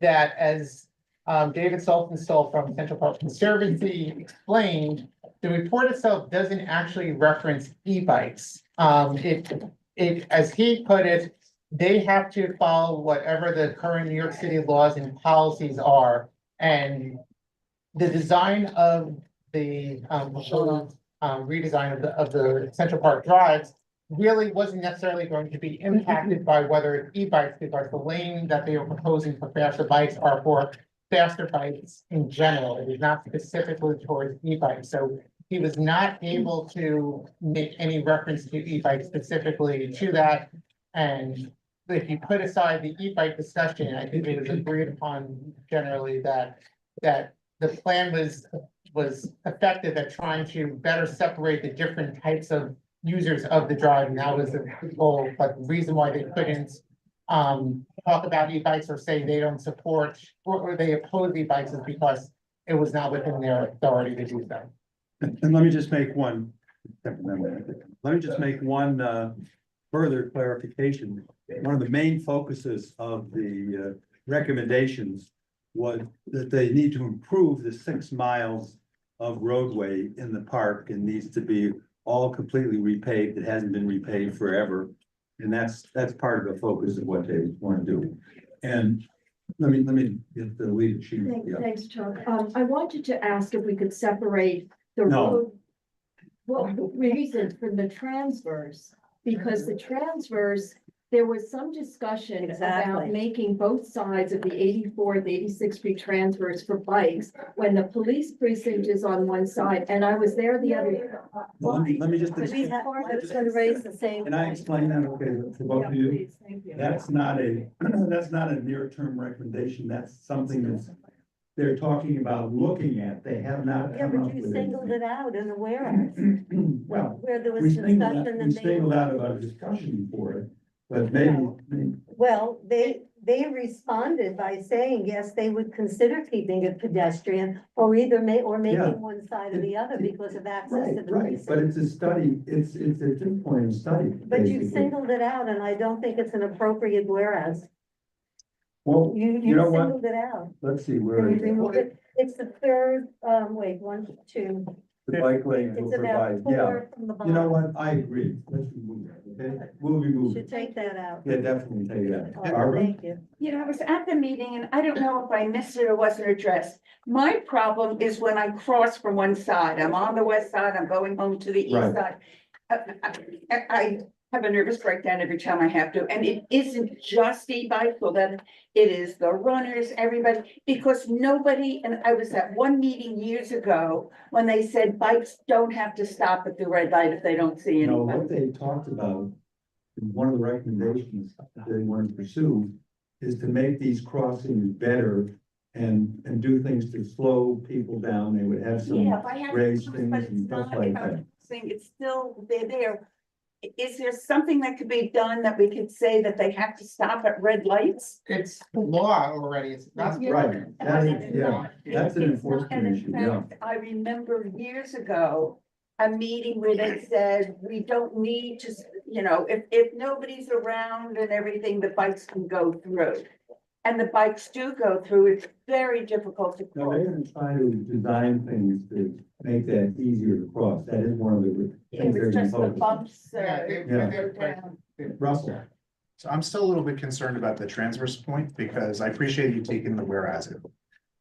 that as David Saltonstall from Central Park Conservancy explained, the report itself doesn't actually reference e-bikes. As he put it, they have to follow whatever the current New York City laws and policies are. And the design of the redesign of the Central Park drives really wasn't necessarily going to be impacted by whether it's e-bikes, because the lane that they were proposing for faster bikes are for faster bikes in general. It is not specifically towards e-bikes. So he was not able to make any reference to e-bikes specifically to that. And if you put aside the e-bike discussion, I think it was agreed upon generally that the plan was effective at trying to better separate the different types of users of the drive, and that was the goal. But the reason why they couldn't talk about e-bikes or say they don't support or they oppose e-bikes is because it was not within their authority to do so. And let me just make one further clarification. One of the main focuses of the recommendations was that they need to improve the 6 miles of roadway in the park and needs to be all completely repaved. It hasn't been repaved forever. And that's part of the focus of what they want to do. And let me get the lead sheet. Yeah. Thanks, Chuck. I wanted to ask if we could separate the No. road, reasons for the transfers, because the transfers, there was some discussion about making both sides of the 84th, 86th Street transfers for bikes when the police precinct is on one side, and I was there the other. Let me just. I was going to raise the same. Can I explain that, okay, for both of you? Please, thank you. That's not a near-term recommendation. That's something they're talking about looking at. They have not. Yeah, but you singled it out in a whereas. Well, where there was we discussion singled and they. out about a discussion for it, but maybe. Well, they responded by saying, yes, they would consider keeping it pedestrian or either making one side or the other because of access to the Right, precinct. but it's a study, it's a pinpoint study. But you basically. singled it out and I don't think it's an appropriate whereas. Well, You you know what? singled it out. Let's see, Can where you is it? remove it? It's the third, wait, 1, 2. The bike lanes will It's about provide, yeah. 4 from the You know bottom. what? I agree. Let's remove that, okay? We'll remove Should it. take that out. Yeah, definitely take it out. All right, Barbara? thank you. You know, I was at the meeting and I don't know if I missed it or wasn't addressed. My problem is when I cross from one side, I'm on the west side, I'm going home to the east Right. side. I have a nervous breakdown every time I have to, and it isn't just e-bikes, so that it is the runners, everybody, because nobody, and I was at one meeting years ago when they said bikes don't have to stop at the red light if they don't see No, anybody. what they talked about, one of the recommendations that they want to pursue is to make these crossings better and do things to slow people down. They would have some Yeah, if I have, raised but things it's and stuff not, like if I'm that. saying it's still, they're there. Is there something that could be done that we could say that they have to stop at red lights? It's law already. It's not. Right, that is, yeah, that's an It's not- enforcement and in issue, yeah. fact, I remember years ago, a meeting where they said, we don't need to, you know, if nobody's around and everything, the bikes can go through. And the bikes do go through, it's very difficult to No, they're cross. gonna try to design things to make that easier to cross. That is one of the It things they're was gonna just the focus on. bumps, Yeah. Russell. So I'm still a little bit concerned about the transverse point because I appreciate you taking the whereas it.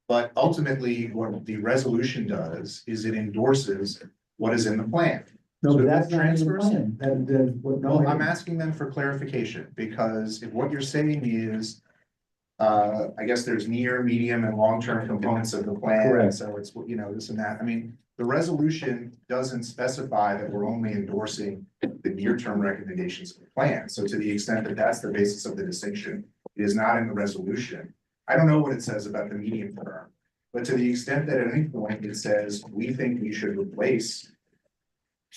But ultimately, what the resolution does is it endorses what is in the plan. No, So but the that's not in the transfers- plan. That's what, no. Well, I'm asking them for clarification, because if what you're saying is, I guess there's near, medium, and long-term components of the plan, Correct. so it's, you know, this and that, I mean, the resolution doesn't specify that we're only endorsing the near-term recommendations of the plan, so to the extent that that's the basis of the distinction, it is not in the resolution. I don't know what it says about the medium term, but to the extent that at any point it says, we think we should replace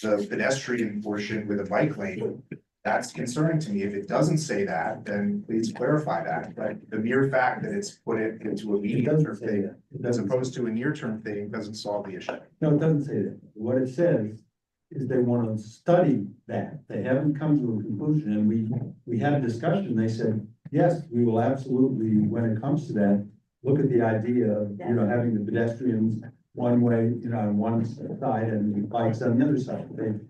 the pedestrian portion with a bike lane, that's concerning to me. If it doesn't say that, then please clarify that. But the mere fact that it's put it into a medium term thing, as opposed to a near term thing, doesn't solve the issue. No, it doesn't say that. What it says is they want to study that. They haven't come to a conclusion, and we had a discussion. They said, yes, we will absolutely, when it comes to that, look at the idea of, you know, having the pedestrians one way, you know, on one side and the bikes on the other side. So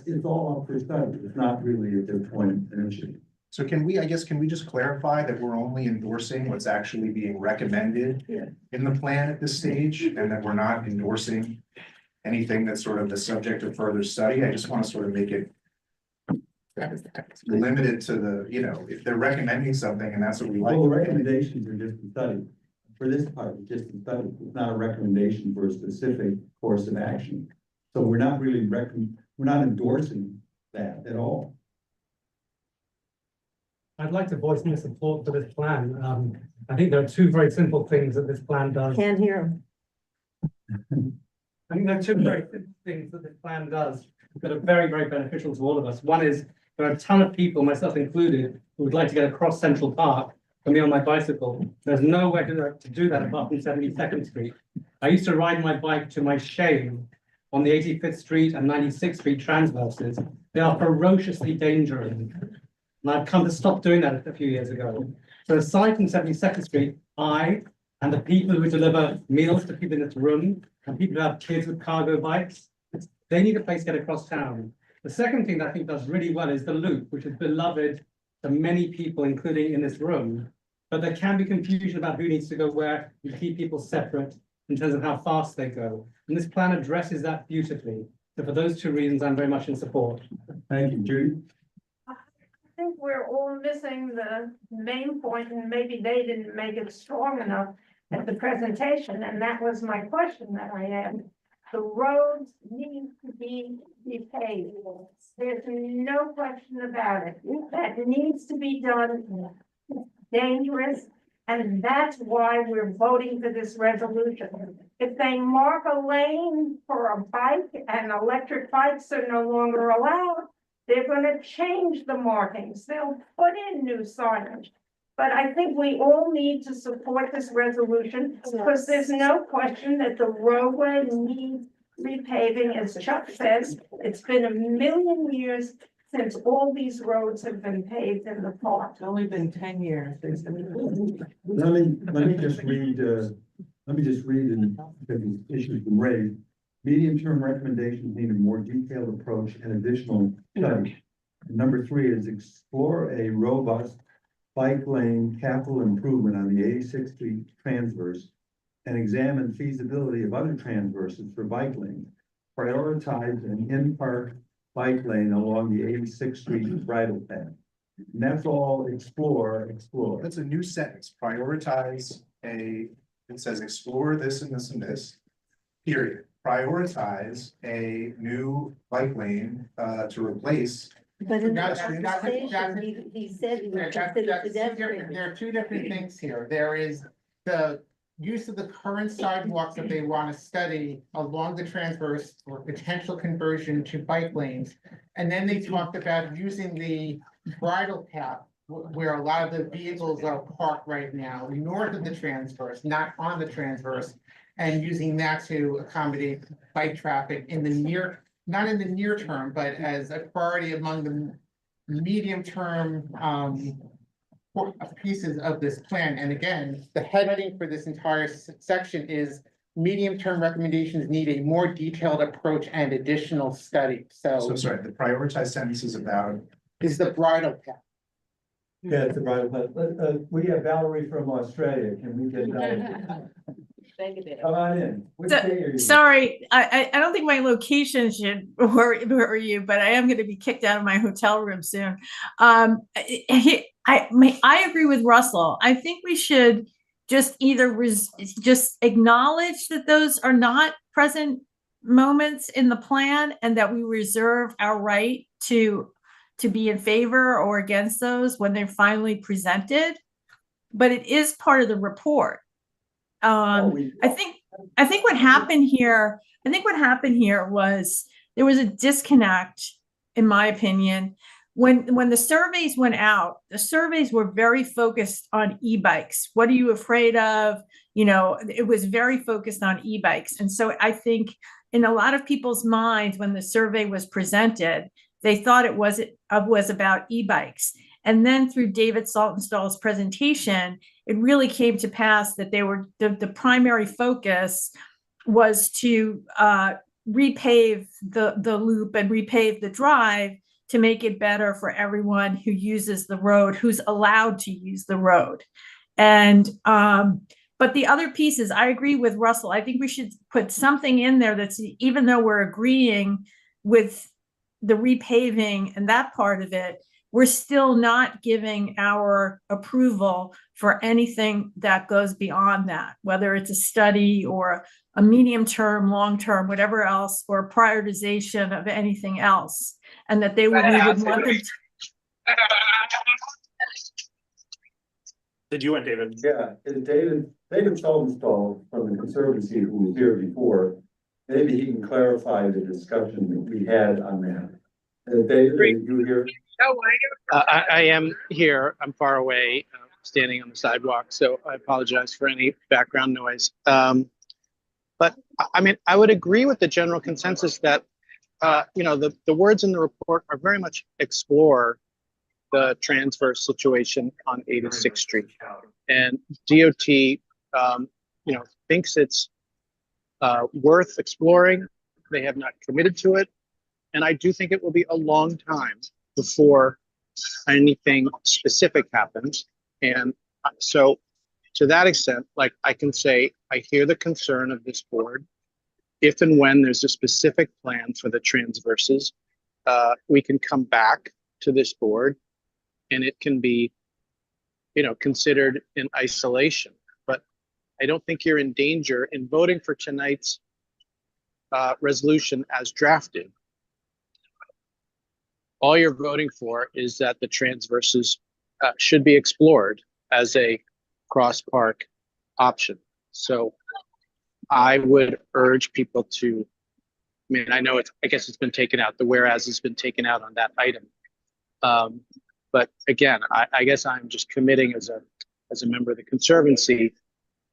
it's all up for study. It's not really at this point an issue. So can we, I guess, can we just clarify that we're only endorsing what's actually being recommended in the plan at this stage, and that we're not endorsing anything that's sort of the subject of further study? I just want to sort of make it limited to the, you know, if they're recommending something and that's what we like. Well, the recommendations are just to study. For this part, it's just to study. It's not a recommendation for a specific course of action. So we're not really we're not endorsing that at all. I'd like to voice my support for this plan. I think there are two very simple things that this plan does. Can't hear. I think there are two very simple things that this plan does that are very, very beneficial to all of us. One is there are a ton of people, myself included, who would like to get across Central Park for me on my bicycle. There's no way to do that apart from 72nd Street. I used to ride my bike, to my shame, on the 85th Street and 96th Street transverses. They are ferociously dangerous. And I've come to stop doing that a few years ago. So aside from 72nd Street, I and the people who deliver meals to people in this room and people who have kids with cargo bikes, they need a place to get across town. The second thing that I think does really well is the loop, which is beloved to many people, including in this room. But there can be confusion about who needs to go where. We keep people separate in terms of how fast they go. And this plan addresses that beautifully. So for those two reasons, I'm very much in support. Thank you, Judy. I think we're all missing the main point, and maybe they didn't make it strong enough at the presentation, and that was my question that I had. The roads need to be repaved. There's no question about it. That needs to be done. It's dangerous, and that's why we're voting for this resolution. If they mark a lane for a bike and electric bikes are no longer allowed, they're gonna change the markings. They'll put in new signage. But I think we all need to support this resolution because there's no question that the roadway needs repaving. As Chuck says, it's been 1,000,000 years since all these roads have been paved in the park. It's only been 10 years. Let me just read and because these issues been raised. Medium-term recommendations need a more detailed approach and additional study. Number 3 is explore a robust bike lane capital improvement on the 86th Street transverse and examine feasibility of other transverses for bike lanes. Prioritize an in-park bike lane along the 86th Street bridle path. And that's all explore. That's a new sentence, prioritize it says explore this and this and this, period. Prioritize a new bike lane, to replace. But in the That's- conversation, he said he would consider pedestrian. There are two different things here. There is the use of the current sidewalks that they want to study along the transverse for potential conversion to bike lanes. And then they talked about using the bridle path where a lot of the vehicles are parked right now, north of the transverse, not on the transverse, and using that to accommodate bike traffic in the near not in the near term, but as a priority among the medium term, pieces of this plan. And again, the heading for this entire section is medium-term recommendations need a more detailed approach and additional study. So sorry, the prioritized sentence is about. Is the bridle path. Yeah, it's a bridal path. We have Valerie from Australia. Can we get Valerie? Come on in. What day are you? Sorry, I don't think my location should worry you, but I am gonna be kicked out of my hotel room soon. I agree with Russell. I think we should just either just acknowledge that those are not present moments in the plan and that we reserve our right to be in favor or against those when they're finally presented. But it is part of the report. I think what happened here was there was a disconnect, in my opinion. When the surveys went out, the surveys were very focused on e-bikes. What are you afraid of? You know, it was very focused on e-bikes. And so I think in a lot of people's minds, when the survey was presented, they thought it was about e-bikes. And then through David Saltonstall's presentation, it really came to pass that they were the primary focus was to repave the loop and repave the drive to make it better for everyone who uses the road, who's allowed to use the road. And but the other pieces, I agree with Russell. I think we should put something in there that's, even though we're agreeing with the repaving and that part of it, we're still not giving our approval for anything that goes beyond that, whether it's a study or a medium term, long term, whatever else, or prioritization of anything else. And that we would want them to. Did you want David? Yeah, and David Saltonstall from the Conservancy, who was here before, maybe he can clarify the discussion that we had on that. David, are you here? I am here. I'm far away, standing on the sidewalk, so I apologize for any background noise. But I mean, I would agree with the general consensus that, you know, the words in the report are very much explore the transverse situation on 86th Street. And DOT, you know, thinks it's worth exploring. They have not committed to it. And I do think it will be a long time before anything specific happens. And so to that extent, like I can say, I hear the concern of this board. If and when there's a specific plan for the transverses, we can come back to this board and it can be, you know, considered in isolation. But I don't think you're in danger in voting for tonight's resolution as drafted. All you're voting for is that the transverses should be explored as a cross-park option. So I would urge people to, I mean, I know I guess it's been taken out, the whereas has been taken out on that item. But again, I guess I'm just committing as a member of the Conservancy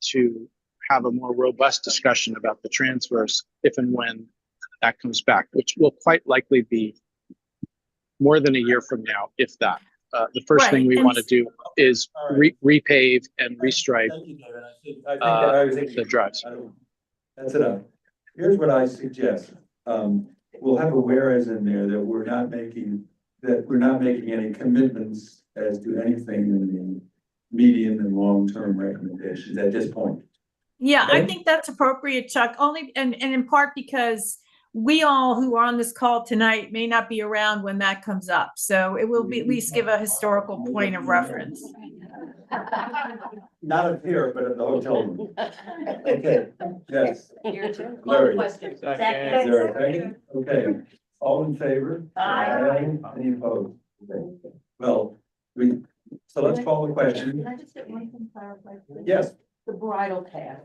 to have a more robust discussion about the transverse if and when that comes back, which will quite likely be more than a year from now, if that. The first thing we want to do is repave and restripe the drives. That's enough. Here's what I suggest. We'll have a whereas in there that we're not making any commitments as to anything in the medium and long-term recommendations at this point. Yeah, I think that's appropriate, Chuck, only and in part because we all who are on this call tonight may not be around when that comes up. So it will be at least give a historical point of reference. Not up here, but at the hotel room. Okay, yes. Larry. Is there a second? Okay, all in favor? Aye. Any opposed? Okay. Well, so let's call the question. Can I just get one thing clarified? Please? Yes. The bridle path.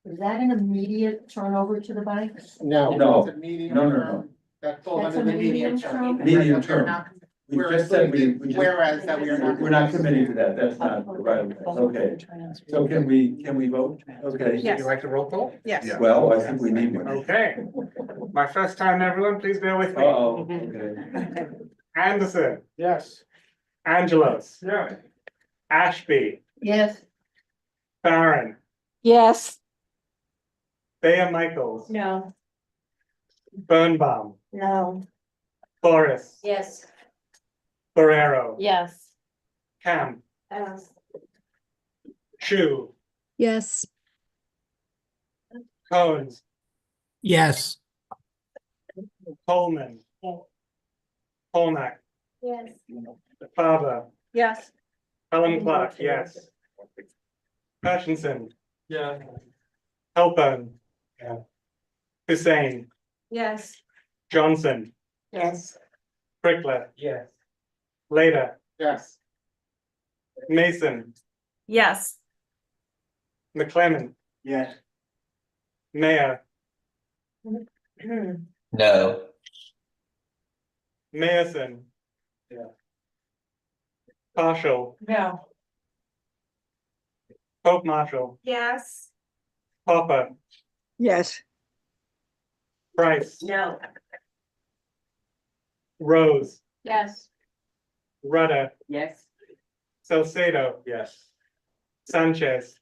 Is that an immediate turnover to the bikes? No. No. It's a medium No. term. That falls That's under a the medium medium term. term? Medium term. We We're just said we just. whereas that we are not. We're not committing to that, that's not right, okay. So can we vote? Okay. Yes. Would you like to roll call? Yes. Yeah. Well, I think we need one. Okay. My first time, everyone, please bear with me. Uh-oh, okay. Anderson, Yes. Angelos, Yeah. Ashby, Yes. Farren, Yes. Baya Michaels, No. Birnbaum, No. Forrest, Yes. Ferrero, Yes. Camp, Yes. Shu, Yes. Cones, Yes. Coleman, Polnack, Yes. Faber, Yes. Helen Clark, yes. Hutchinson, Yeah. Halpern, yeah. Hussein, Yes. Johnson, Yes. Prickler, Yes. Later, Yes. Mason, Yes. McClement, Yes. Mayor, No. Mayerson. Yeah. Partial, No. Pope Marshall, Yes. Popper, Yes. Price, No. Rose, Yes. Rudder, Yes. Salcedo, yes. Sanchez,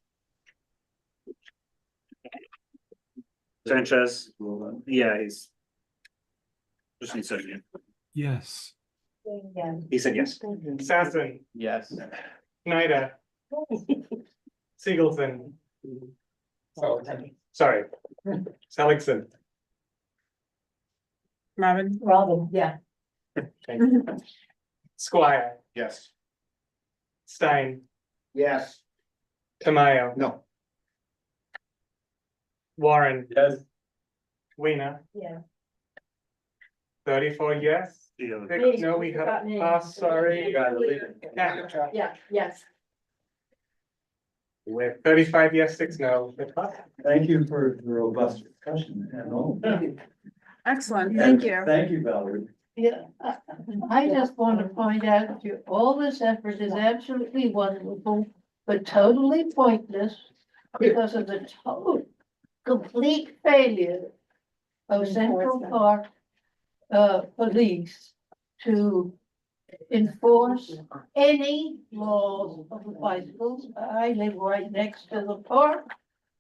Sanchez, yeah, he's. Just need a second. Yes. He said yes. Sassen, Yes. Snyder, Siegelson. Sorry, Seligson. Robin, yeah. Squire, Yes. Stein, Yes. Tamayo. No. Warren, Yes. Weena, Yeah. 34 yes. Yeah. 6 no, we have Got me. passed, sorry. Yeah, yes. With 35 yes, 6 no. It passed. Thank you for the robust discussion and all. Excellent, thank you. Thank you, Valerie. Yeah, I just want to point out that all this effort is absolutely wonderful, but totally pointless because of the total, complete failure of Central Park, police to enforce any laws of the bicycles. I live right next to the park.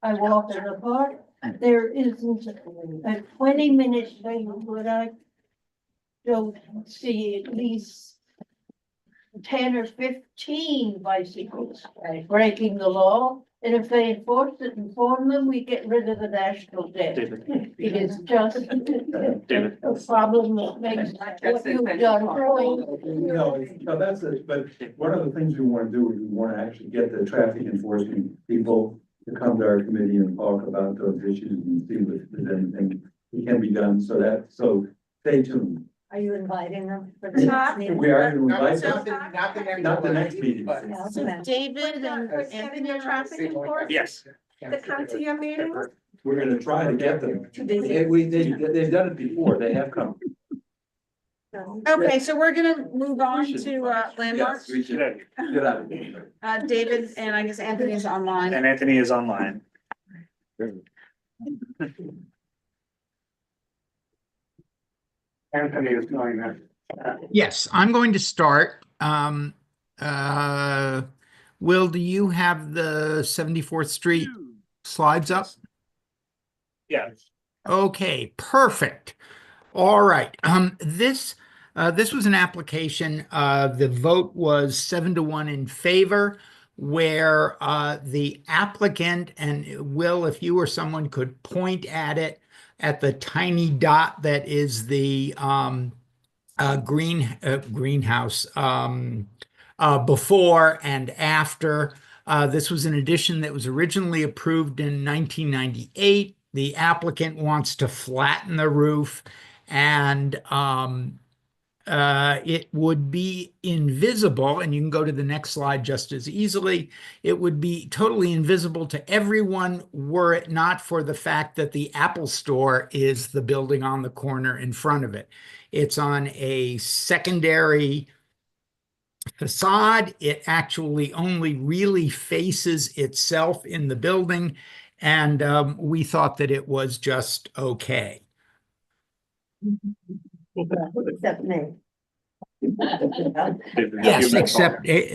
I walk in the park. There isn't a 20-minute thing where I don't see at least 10 or 15 bicycles breaking the law. And if they inform them, we get rid of the national debt. It is just a problem that makes what you've done wrong. No, that's it, but one of the things we want to do is we want to actually get the traffic enforcement people to come to our committee and talk about those issues and see if there's anything that can be done, so stay tuned. Are you inviting them for the next meeting? We are going to Not invite the, them, not the next. not the next meeting. but- So David and Anthony are traffic enforcement? Yes. To come to your meeting? We're gonna try to get them. They've done it before, they have come. Okay, so we're gonna move on to landmarks. Yes, we should. Get out of here. David and I guess Anthony is online. And Anthony is online. Anthony is going there. Yes, I'm going to start. Will, do you have the 74th Street slides up? Yeah. Okay, perfect. All right. This was an application. The vote was 7-1 in favor, where the applicant, and Will, if you or someone could point at it, at the tiny dot that is the greenhouse before and after. This was an addition that was originally approved in 1998. The applicant wants to flatten the roof, and it would be invisible, and you can go to the next slide just as easily. It would be totally invisible to everyone were it not for the fact that the Apple Store is the building on the corner in front of it. It's on a secondary facade. It actually only really faces itself in the building, and we thought that it was just okay. Except me.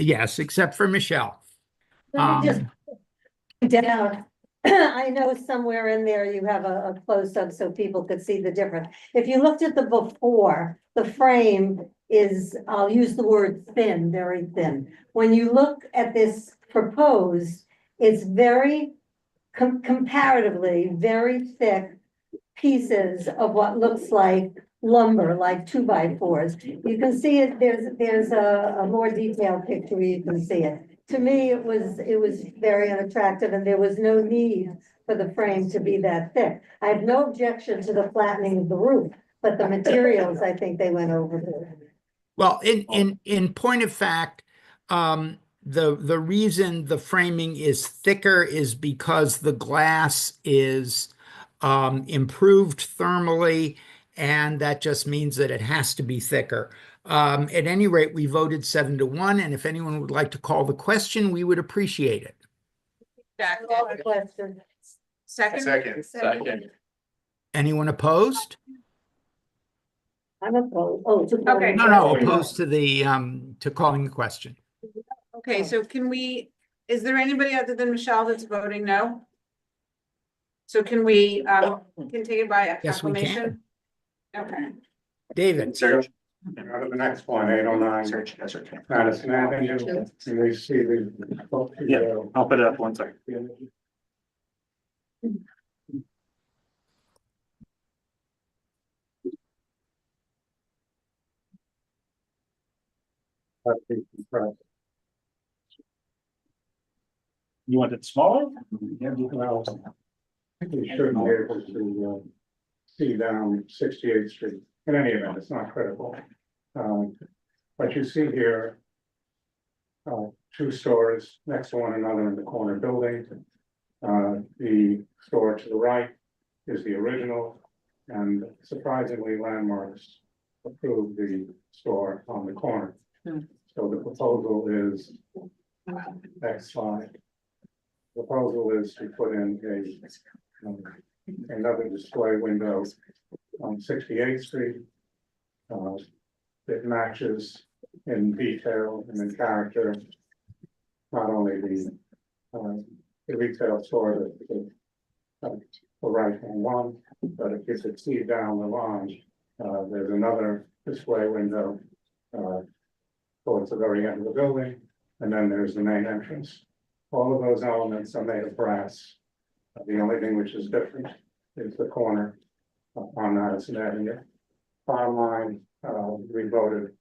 Yes, except for Michelle. Let me just down. I know somewhere in there you have a close-up so people could see the difference. If you looked at the before, the frame is, I'll use the word thin, very thin. When you look at this proposed, it's very comparatively very thick pieces of what looks like lumber, like 2x4s. You can see it, there's a more detailed picture where you can see it. To me, it was very unattractive and there was no need for the frame to be that thick. I have no objection to the flattening of the roof, but the materials, I think they went overboard. Well, in point of fact, the reason the framing is thicker is because the glass is improved thermally, and that just means that it has to be thicker. At any rate, we voted 7-1, and if anyone would like to call the question, we would appreciate it. Second. Anyone opposed? I'm opposed. Oh, Okay. No, opposed to the to calling the question. Okay, so is there anybody other than Michelle that's voting no? So can we continue by Yes, we can. acclamation? Okay. David. Search. Go to the next one, 809. Search, that's okay. Madison Avenue, and we see the. Yeah, I'll put it up one second. You want it smaller? Yeah, well, I think we should be able to see down 68th Street. In any event, it's not critical. But you see here, two stores next to one another in the corner building. The store to the right is the original, and surprisingly, Landmarks approved the store on the corner. So the proposal is next slide. Proposal is to put in another display window on 68th Street. It matches in detail and in character, not only the retail store that the right-hand one, but if you could see down the line, there's another display window towards the very end of the building, and then there's the main entrance. All of those elements are made of brass. The only thing which is different is the corner on Madison Avenue. Bottom line, we voted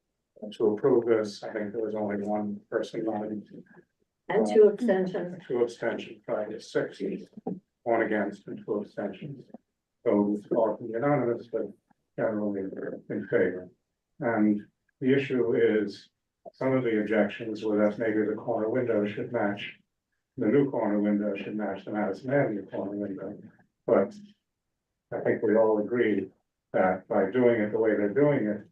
to approve this. I think there was only one person voting. And two abstentions. Two abstentions, right, 6, 1 against and 2 abstentions. So it's often unanimous, but generally in favor. And the issue is, some of the objections were that maybe the corner window should match, the new corner window should match the Madison Avenue corner window. But I think we all agree that by doing it the way they're doing it,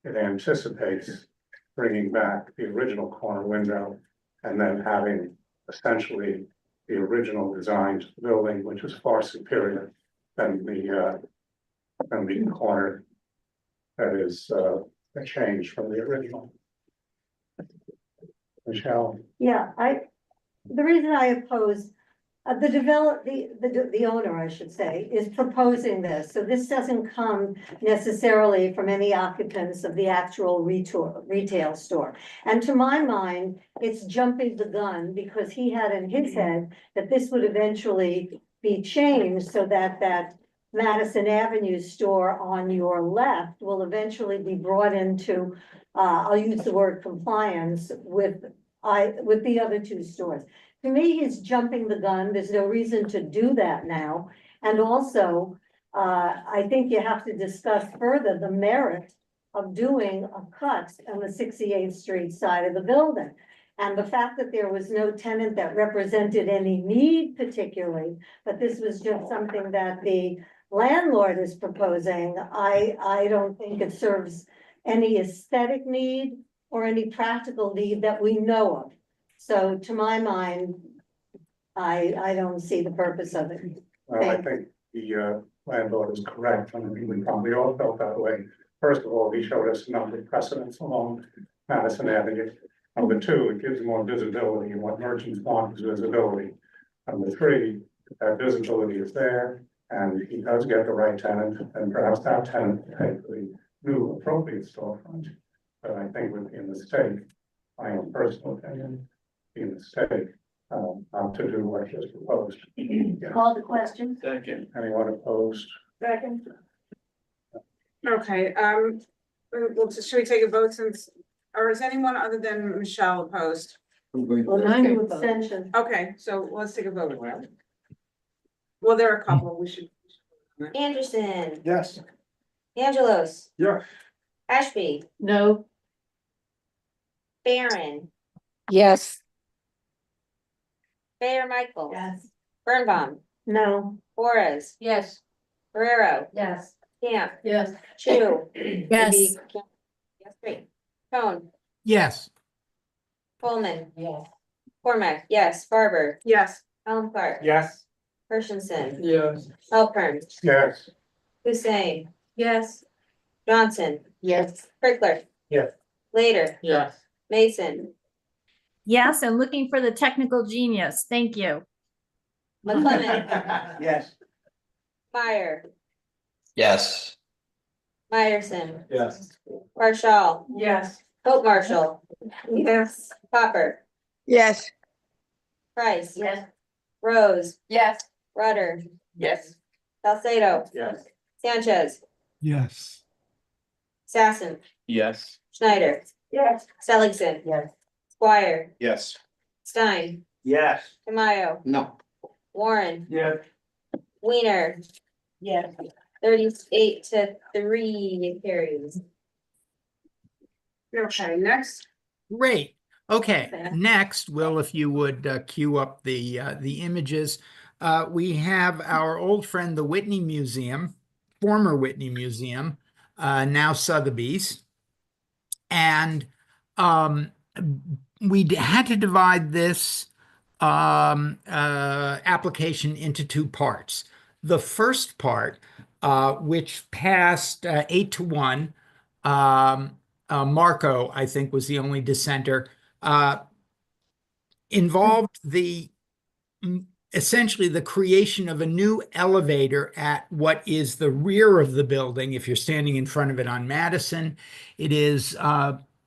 it anticipates bringing back the original corner window and then having essentially the original design to the building, which is far superior than the corner that is a change from the original. Michelle? Yeah, the reason I oppose, the owner, I should say, is proposing this. So this doesn't come necessarily from any occupants of the actual retail store. And to my mind, it's jumping the gun because he had in his head that this would eventually be changed so that that Madison Avenue store on your left will eventually be brought into, I'll use the word compliance with the other two stores. To me, he's jumping the gun. There's no reason to do that now. And also, I think you have to discuss further the merit of doing a cut on the 68th Street side of the building. And the fact that there was no tenant that represented any need particularly, but this was just something that the landlord is proposing, I don't think it serves any aesthetic need. or any practical need that we know of. So to my mind, I don't see the purpose of it. Well, I think the landlord is correct, and we probably all felt that way. First of all, he showed us a number of precedents along Madison Avenue. Number two, it gives more visibility, and what merchants want is visibility. Number three, that visibility is there, and he does get the right tenant, and perhaps that tenant will pay for the new appropriate storefront. But I think would be a mistake, my own personal opinion, be a mistake, not to do what was proposed. Call the question. Second. Anyone opposed? Second. Okay, well, should we take a vote since, or is anyone other than Michelle opposed? Well, I'm an abstention. Okay, so let's take a vote. Well, there are a couple, we should. Anderson, Yes. Angelos, Yeah. Ashby, No. Barron, Yes. Bayer Michael. Yes. Birnbaum, No. Flores, Yes. Guerrero, Yes. Camp, Yes. Chu. Yes. Yes, three. Cone, Yes. Coleman, Yes. Cormac, yes, Farber, Yes. Alan Clark. Yes. Hershenson, Yes. Halpern, Yes. Hussein, Yes. Johnson, Yes. Prickler. Yes. Later, Yes. Mason, Yes, and looking for the technical genius. Thank you. McClement, Yes. Meyer, Yes. Meyerson, Yes. Marshall, Yes. Hope Marshall, Yes. Popper, Yes. Price. Yes. Rose, Yes. Rudder, Yes. Salcedo, Yes. Sanchez, Yes. Sassen, Yes. Schneider, Yes. Seligson, Yes. Squire, Yes. Stein, Yes. Tamayo, No. Warren, Yes. Weiner, Yes. 38-3 carries. Okay, next. Great. Okay, Okay. next, Will, if you would cue up the images. We have our old friend, the Whitney Museum, former Whitney Museum, now Sotheby's. And we had to divide this application into two parts. The first part, which passed 8-1, Marco, I think, was the only dissenter, involved essentially the creation of a new elevator at what is the rear of the building. If you're standing in front of it on Madison, it is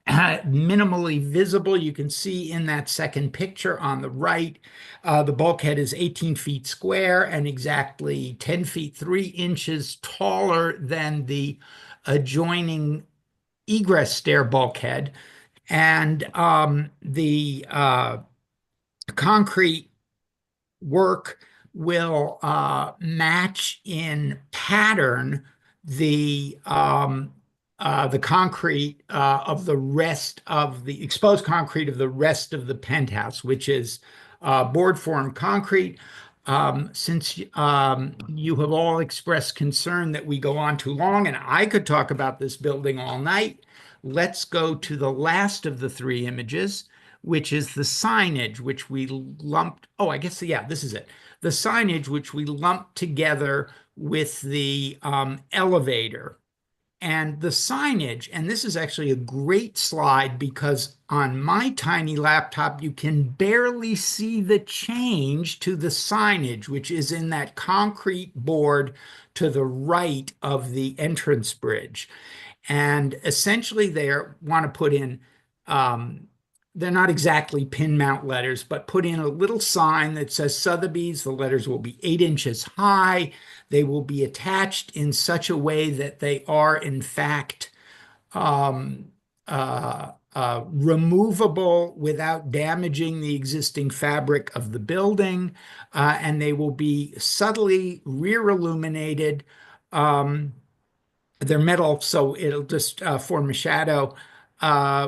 minimally visible. You can see in that second picture on the right, the bulkhead is 18 feet square and exactly 10 feet 3 inches taller than the adjoining egress stair bulkhead. And the concrete work will match in pattern the concrete of the rest of the exposed concrete of the rest of the penthouse, which is board form concrete. Since you have all expressed concern that we go on too long, and I could talk about this building all night, let's go to the last of the three images, which is the signage, which we lumped. Oh, I guess, yeah, this is it. The signage, which we lumped together with the elevator. And the signage, and this is actually a great slide because on my tiny laptop, you can barely see the change to the signage, which is in that concrete board to the right of the entrance bridge. And essentially they want to put in, they're not exactly pin mount letters, but put in a little sign that says Sotheby's. The letters will be 8 inches high. They will be attached in such a way that they are, in fact, removable without damaging the existing fabric of the building. And they will be subtly rear illuminated. They're metal, so it'll just form a shadow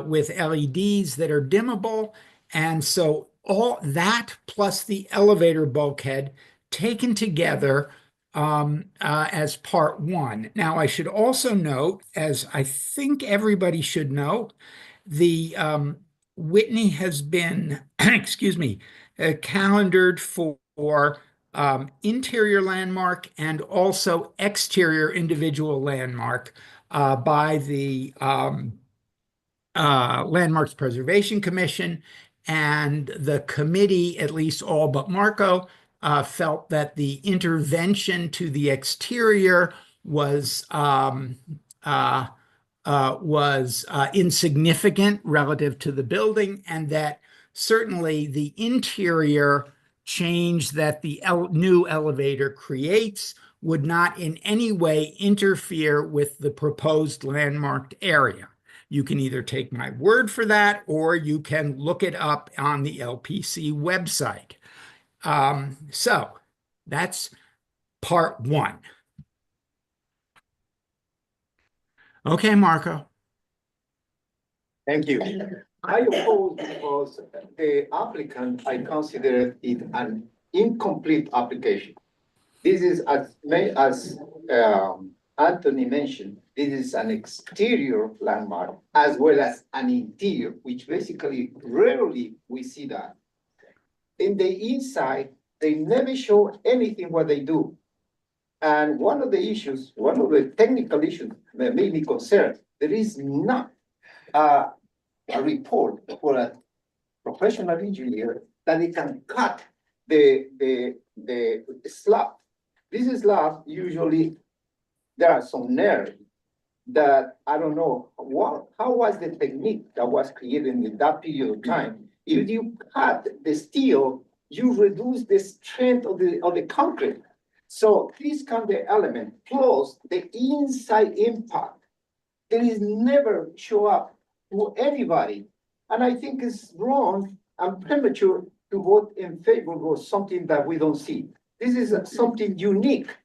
with LEDs that are dimmable. And so all that plus the elevator bulkhead taken together as part one. Now, I should also note, as I think everybody should know, the Whitney has been, excuse me, calendared for interior landmark and also exterior individual landmark by the Landmarks Preservation Commission, and the committee, at least all but Marco, felt that the intervention to the exterior was insignificant relative to the building, and that certainly the interior change that the new elevator creates would not in any way interfere with the proposed landmarked area. You can either take my word for that, or you can look it up on the LPC website. So that's part one. Okay, Marco. Thank you. I oppose because the applicant, I consider it an incomplete application. This is as Anthony mentioned, this is an exterior landmark as well as an interior, which basically rarely we see that. In the inside, they never show anything what they do. And one of the issues, one of the technical issues that made me concerned, there is not a report for a professional engineer that they can cut the slab. This slab usually, there are some nerves that I don't know how was the technique that was created in that period of time. If you cut the steel, you reduce the strength of the concrete. So this kind of element, plus the inside impact, there is never show up to anybody. And I think it's wrong and premature to vote in favor of something that we don't see. This is something unique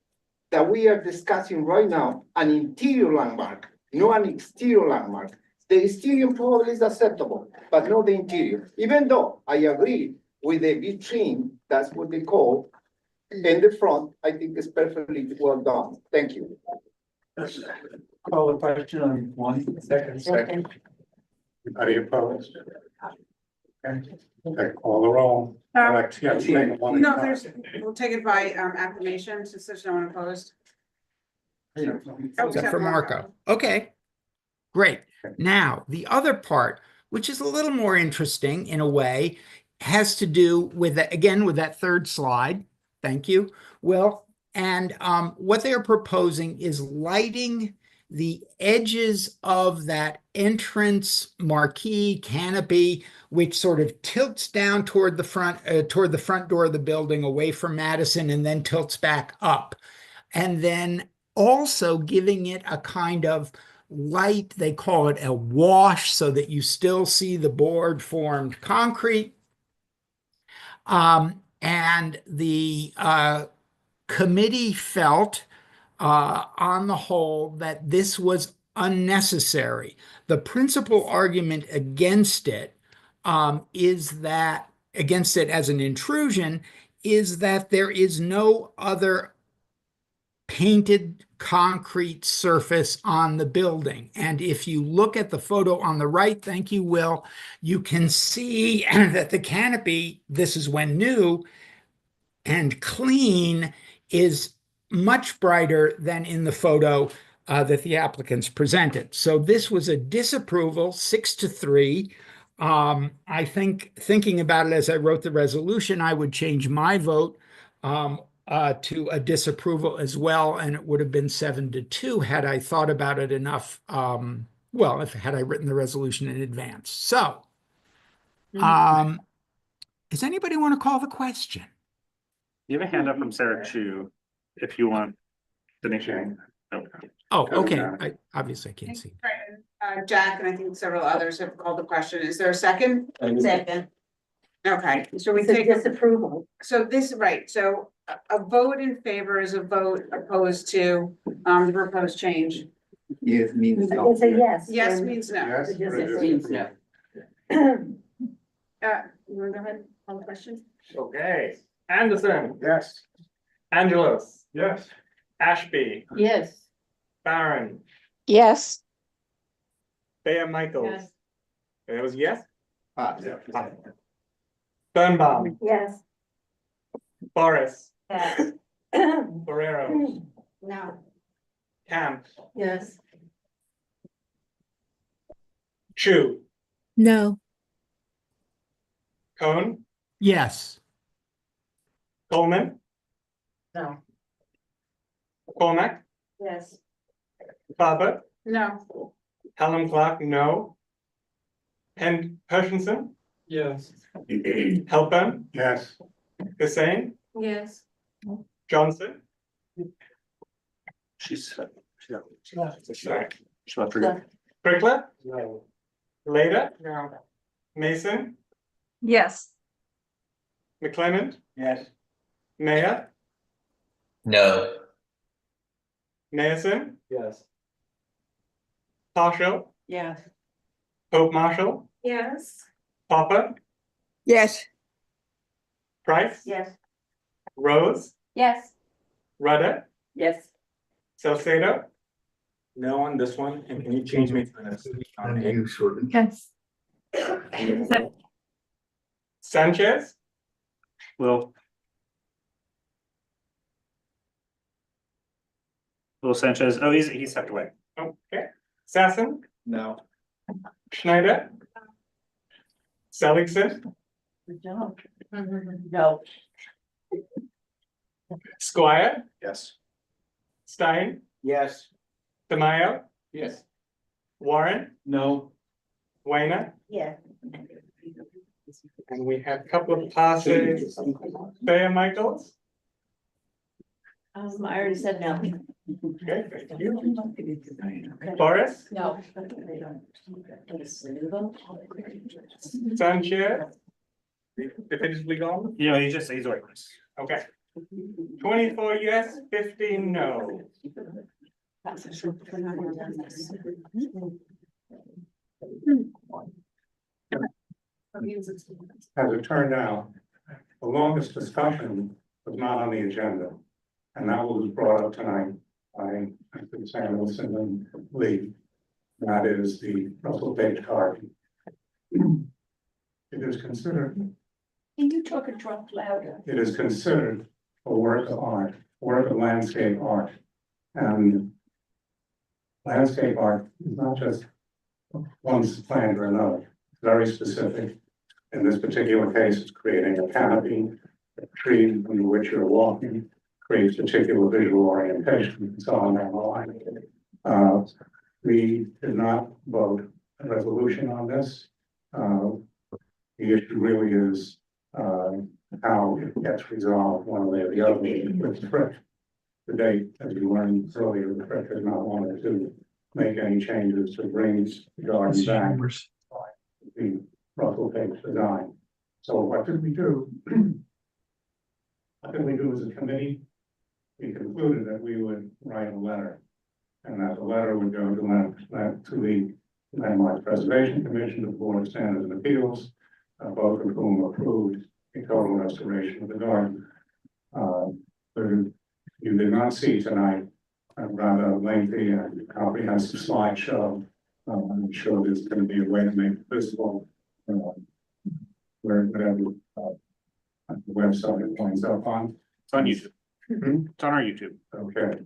that we are discussing right now, an interior landmark, not an exterior landmark. The exterior probably is acceptable, but not the interior. Even though I agree with the vitrine, that's what they call, in the front, I think it's perfectly well done. Thank you. Call the question on 1 second. Second. Anybody opposed? Okay, call the roll. No, we'll take it by acclamation since there's no one opposed. Except for Marco. Okay, great. Now, the other part, which is a little more interesting in a way, has to do with, again, with that third slide. Thank you, Will. And what they are proposing is lighting the edges of that entrance marquee canopy, which sort of tilts down toward the front door of the building away from Madison and then tilts back up. And then also giving it a kind of light, they call it a wash, so that you still see the board formed concrete. And the committee felt on the whole that this was unnecessary. The principal argument against it against it as an intrusion, is that there is no other painted concrete surface on the building. And if you look at the photo on the right, thank you, Will, you can see that the canopy, this is when new and clean, is much brighter than in the photo that the applicants presented. So this was a disapproval, 6-3. I think, thinking about it as I wrote the resolution, I would change my vote to a disapproval as well, and it would have been 7-2 had I thought about it enough. Had I written the resolution in advance. So, does anybody want to call the question? You have a hand up from Sarah Chu, if you want the nation. Oh, okay. I obviously can't see. Jack and I think several others have called the question. Is there a second? Second. Okay, so we It's a take disapproval. So this, right, so a vote in favor is a vote opposed to the proposed change. Yes means no. It's a yes. Yes means no. Yes, It's a it means no. You wanna go ahead, call the question? Okay, Anderson. Yes. Angelos. Yes. Ashby. Yes. Barron. Yes. Bear Michaels. Yes. That was yes. Yeah. Birnbaum, Yes. Boris, Yes. Ferrero, No. Camp, Yes. Chu, No. Cone, Yes. Coleman, No. Cormac, Yes. Faber, No. Helen Clark, no. And Hershenson, Yes. Halpern, Yes. Hussein, Yes. Johnson. She's not Prickler, No. Later, No. Mason, Yes. McClement, Yes. Mayor, No. Mason, Yes. Partial, Yes. Pope Marshall, Yes. Popper, Yes. Price, Yes. Rose, Yes. Rudder, Yes. Salcedo, No on this one, and can you change me to the next? Okay. Sanchez, Will Sanchez, oh, he stepped away. okay, Sassen, No. Schneider, Seligson, No. Squire, Yes. Stein, Yes. Tamayo, Yes. Warren, No. Weiner, Yeah. and we have a couple of passes. Thea Michaels. I already said no. Okay, thank you. Boris, No. Sanchez. Definitively gone? You know, he's away. Okay. 24 yes, 15 no. As it turned out, the longest discussion was not on the agenda. And that was brought up tonight by Samuelson and Lee. That is the Russell Page card. It is considered, Can you talk a drop louder? it is considered a work of art, work of landscape art. And landscape art is not just one's plan or another, it's very specific. In this particular case, it's creating a canopy, a tree under which you're walking, creates particular visual orientation, and so on down the line. We did not vote a resolution on this. The issue really is, how it gets resolved one way or the other with the Frick. The date, as you learned earlier, the Frick has not wanted to make any changes to bring the garden back. The Russell Page design. So what did we do? What did we do as a committee? We concluded that we would write a letter. And that the letter would go to the Landmark Preservation Commission, the Board of Standards and Appeals, both of whom approved a total restoration of the garden. You did not see tonight a rather lengthy and comprehensive slideshow. I'm sure there's going to be a way to make it visible. Whatever the website it points up on. It's on YouTube. It's on our YouTube. Okay.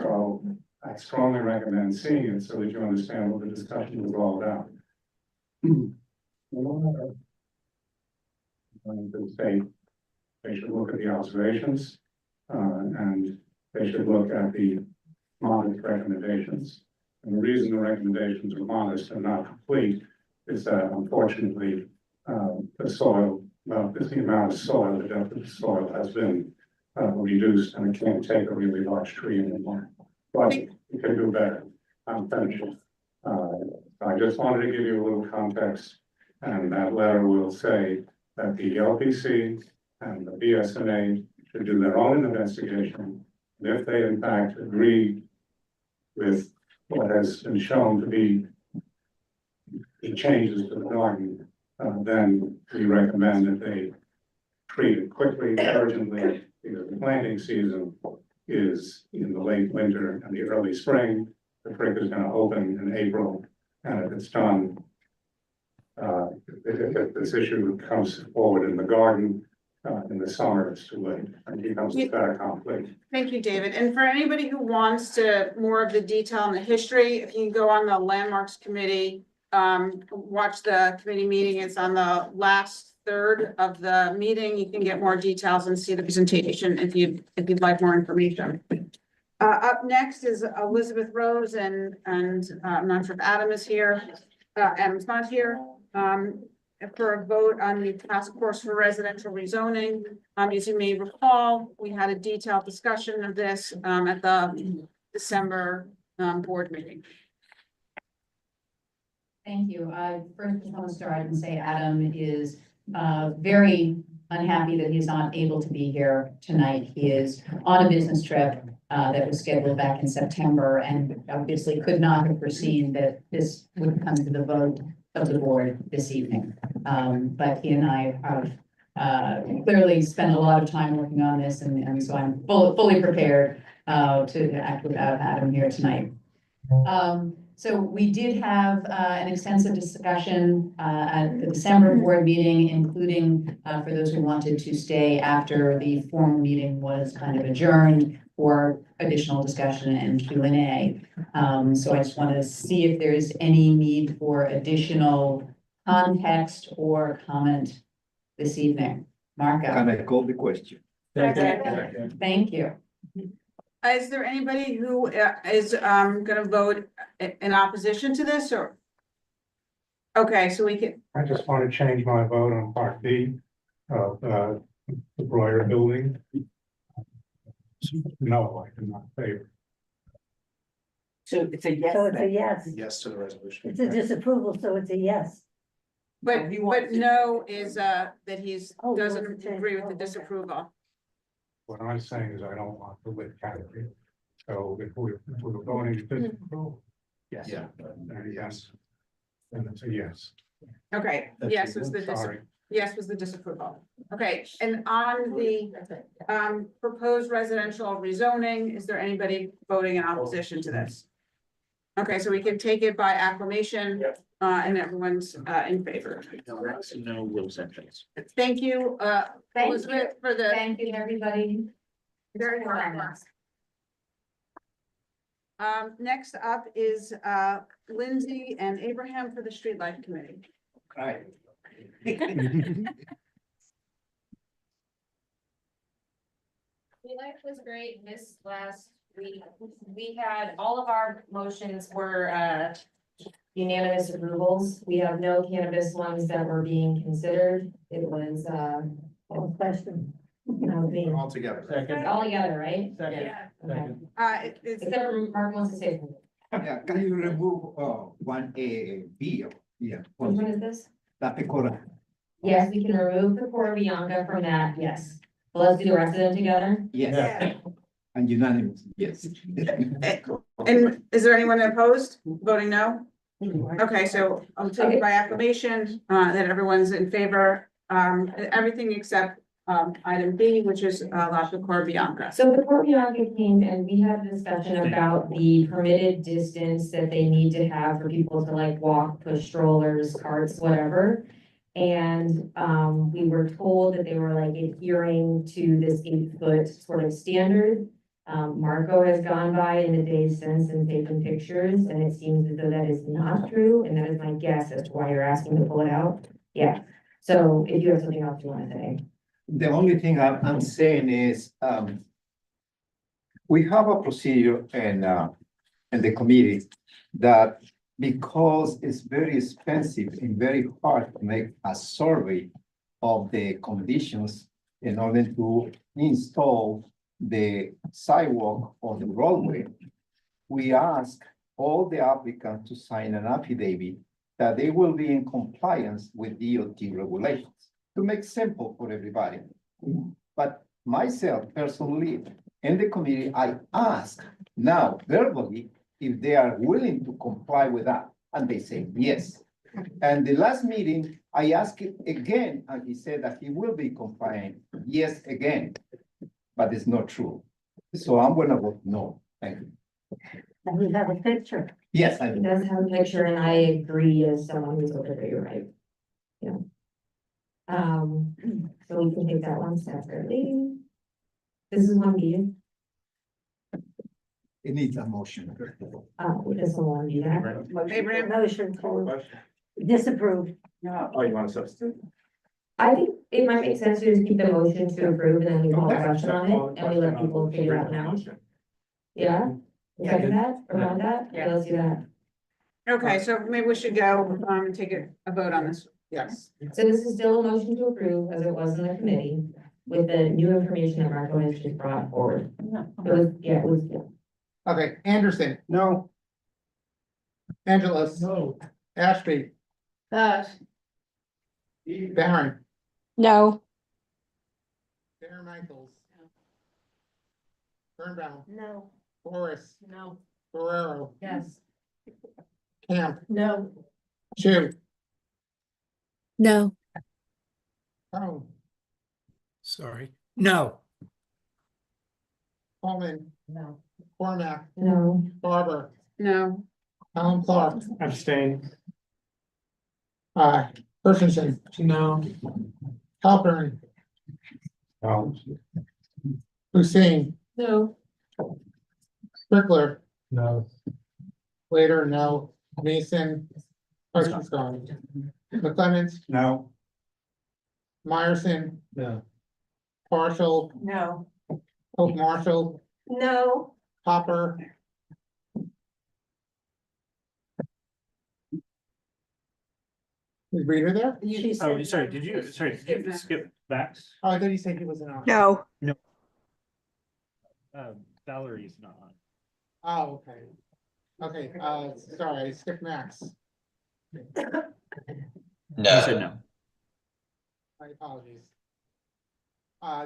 So I strongly recommend seeing it so that you understand what the discussion was all about. Going to say they should look at the observations, and they should look at the modest recommendations. And the reason the recommendations are modest and not complete is that unfortunately, the soil, well, the amount of soil, the depth of the soil has been reduced and it can't take a really large tree anymore. But it can do better. I'm finished. I just wanted to give you a little context, and that letter will say that the LPC and the BSNA should do their own investigation. And if they in fact agree with what has been shown to be the changes to the garden, then we recommend that they treat it quickly, urgently, because the planting season is in the late winter and the early spring. The Frick is going to open in April, and if it's done if this issue comes forward in the garden, in the summer, it's too late, and it becomes a fair conflict. Thank you, David. And for anybody who wants to more of the detail and the history, if you can go on the landmarks committee, watch the committee meeting. It's on the last third of the meeting. You can get more details and see the presentation if you'd like more information. Up next is Elizabeth Rose and I'm not sure if Adam is here. Adam's not here. For a vote on the task force for residential rezoning. As you may recall, we had a detailed discussion of this at the December board meeting. Thank you. First, I want to start and say Adam is very unhappy that he's not able to be here tonight. He is on a business trip that was scheduled back in September and obviously could not have foreseen that this would come to the vote of the board this evening. But he and I have clearly spent a lot of time working on this, and so I'm fully prepared to act without Adam here tonight. So we did have an extensive discussion at the December board meeting, including for those who wanted to stay after the formal meeting was kind of adjourned for additional discussion and Q&A. So I just want to see if there's any need for additional context or comment this evening. Marco. Can I call the question? Thank you. Is there anybody who is gonna vote in opposition to this or? Okay, so we can, I just want to change my vote on part B of the Breuer building. No, I do not favor. So it's a yes. So it's a yes. Yes to the resolution. It's a disapproval, so it's a yes. but no is that he's Oh, doesn't well, okay. agree with the disapproval. What I'm saying is I don't want the lit category. So if we're going to disapprove, Yes. then yes. Then it's a yes. Okay, yes was the Sorry. yes was the disapproval. Okay, and on the proposed residential rezoning, is there anybody voting in opposition to this? Okay, so we can take it by acclamation, and everyone's in favor. No will sections. Thank you, Thank Elizabeth, for the. Thank you, everybody. Very much. Next up is Lindsay and Abraham for the Streetlight Committee. Right. Life was great this last week. We had, all of our motions were unanimous approvals. We have no cannabis ones that were being considered. It was Question. All together. all together, right? Second. Okay. It's Except for Mark wants to say something. Yeah, can you remove one B? Yeah. Which one is this? La pecora. Yes, we can remove the core Bianca from that, yes. Well, let's do the rest of them together. Yes. And unanimous, yes. And is there anyone opposed, voting no? Okay, so I'll take it by acclamation, that everyone's in favor, everything except item B, which is La Core Bianca. So the Core Bianca came and we had a discussion about the permitted distance that they need to have for people to like walk, push strollers, carts, whatever. And we were told that they were like adhering to this 8-foot sort of standard. Marco has gone by in the days since and taken pictures, and it seems as though that is not true, and that is my guess as to why you're asking to pull it out. Yeah, so if you have something else you want to say. The only thing I'm saying is, we have a procedure in the committee that because it's very expensive and very hard to make a survey of the conditions in order to install the sidewalk on the roadway, we ask all the applicants to sign an affidavit that they will be in compliance with DOT regulations, to make simple for everybody. But myself personally, in the committee, I ask now verbally if they are willing to comply with that, and they say yes. And the last meeting, I asked it again, and he said that he will be compliant, yes, again. But it's not true. So I'm gonna vote no. Thank you. And we have a picture. Yes, I It do. does have a picture, and I agree as someone who's over there, you're right. So we can take that one separately. This is one B. It needs a motion. Does someone want to do that? Abraham? Motion to disapprove. Oh, you want to substitute? I think it might make sense to just keep the motion to approve and then we call a question on it and we let people figure it out now. Yeah? You second that or want that? Yeah, let's do that. Okay, so maybe we should go, and take a vote on this. Yes. So this is still a motion to approve as it was in the committee with the new information that Marco has just brought forward. It was. Okay, Anderson. No. Angelos. No. Ashby. Yes. Barron. No. Darren Michaels. Birnbaum. No. Boris. No. Ferrero. Yes. Camp. No. Chu. No. Cone. Sorry. No. Coleman. No. Cormac. No. Barber. No. Alan Clark. Abstain. Christensen. No. Halpern. No. Hussein. No. Strickler. No. Later, no. Mason. Questions gone. McClemens. No. Meyerson. No. Partial. No. Pope Marshall. No. Hopper. Is Rita there? Oh, sorry, did you skip back? Oh, I thought you said he wasn't on. No. Valerie's not on. Oh, okay. Okay, sorry, I skipped Max. You said no. My apologies.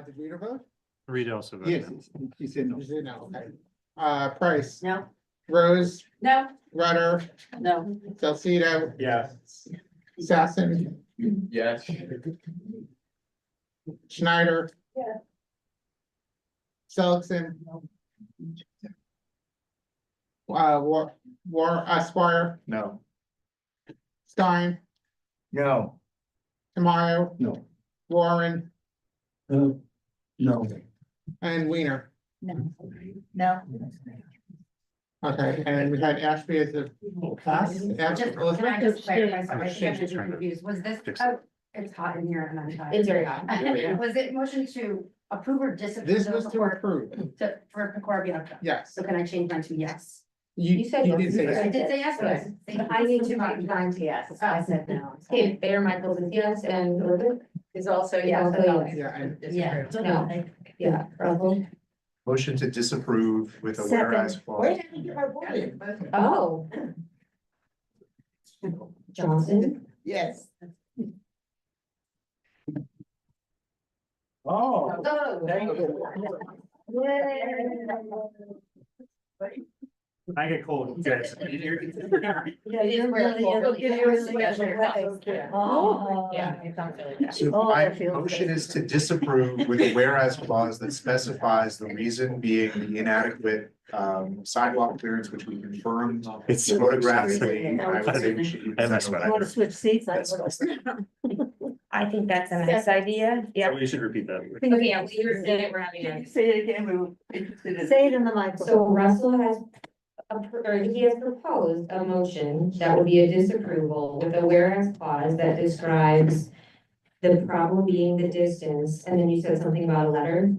Did Rita vote? Rita also voted Yes, no. he said no. You said no, okay. Price. No. Rose. No. Rudder. No. Salcido. Yes. Sassen. Yes. Schneider. Yeah. Seligson. Esquire. No. Stein. No. Tamayo. No. Warren. No. And Weiner. No. No. Okay, and we had Ashby as a pass. Can I just clarify something? I think I'm just Trying to confused. Was this, fix oh, it's hot in here and I'm tired. It's very hot. Was it motion to approve or disapprove? This was to approve. For Pecora Bianca? Yes. So can I change mine to yes? You said you yes. did say I yes. did say yes, yes. I need to make mine to yes. I said no. Okay, Bayer Michaels is yes and Elizabeth Is also yes. Yeah, and Yeah. No. Yeah, Russell. Motion to disapprove with a whereas clause. wait, I didn't get my voting. Oh. Johnson. Yes. Oh. Thank you. I get cold. Yes. Yeah, you're really. Oh. Yeah, it sounds really bad. So Oh, my that feels motion good. is to disapprove with a whereas clause that specifies the reason being the inadequate sidewalk clearance, which we confirmed photographically. I would say we should use I messed that. with You want to switch seats? I will. I think that's a nice idea. Yeah, we should repeat that. Okay, yeah, we were saying it, we're having a. Say it again, we were interested in. Say it in the microphone. So Russell has, or he has proposed a motion that would be a disapproval with a whereas clause that describes the problem being the distance, and then you said something about a letter.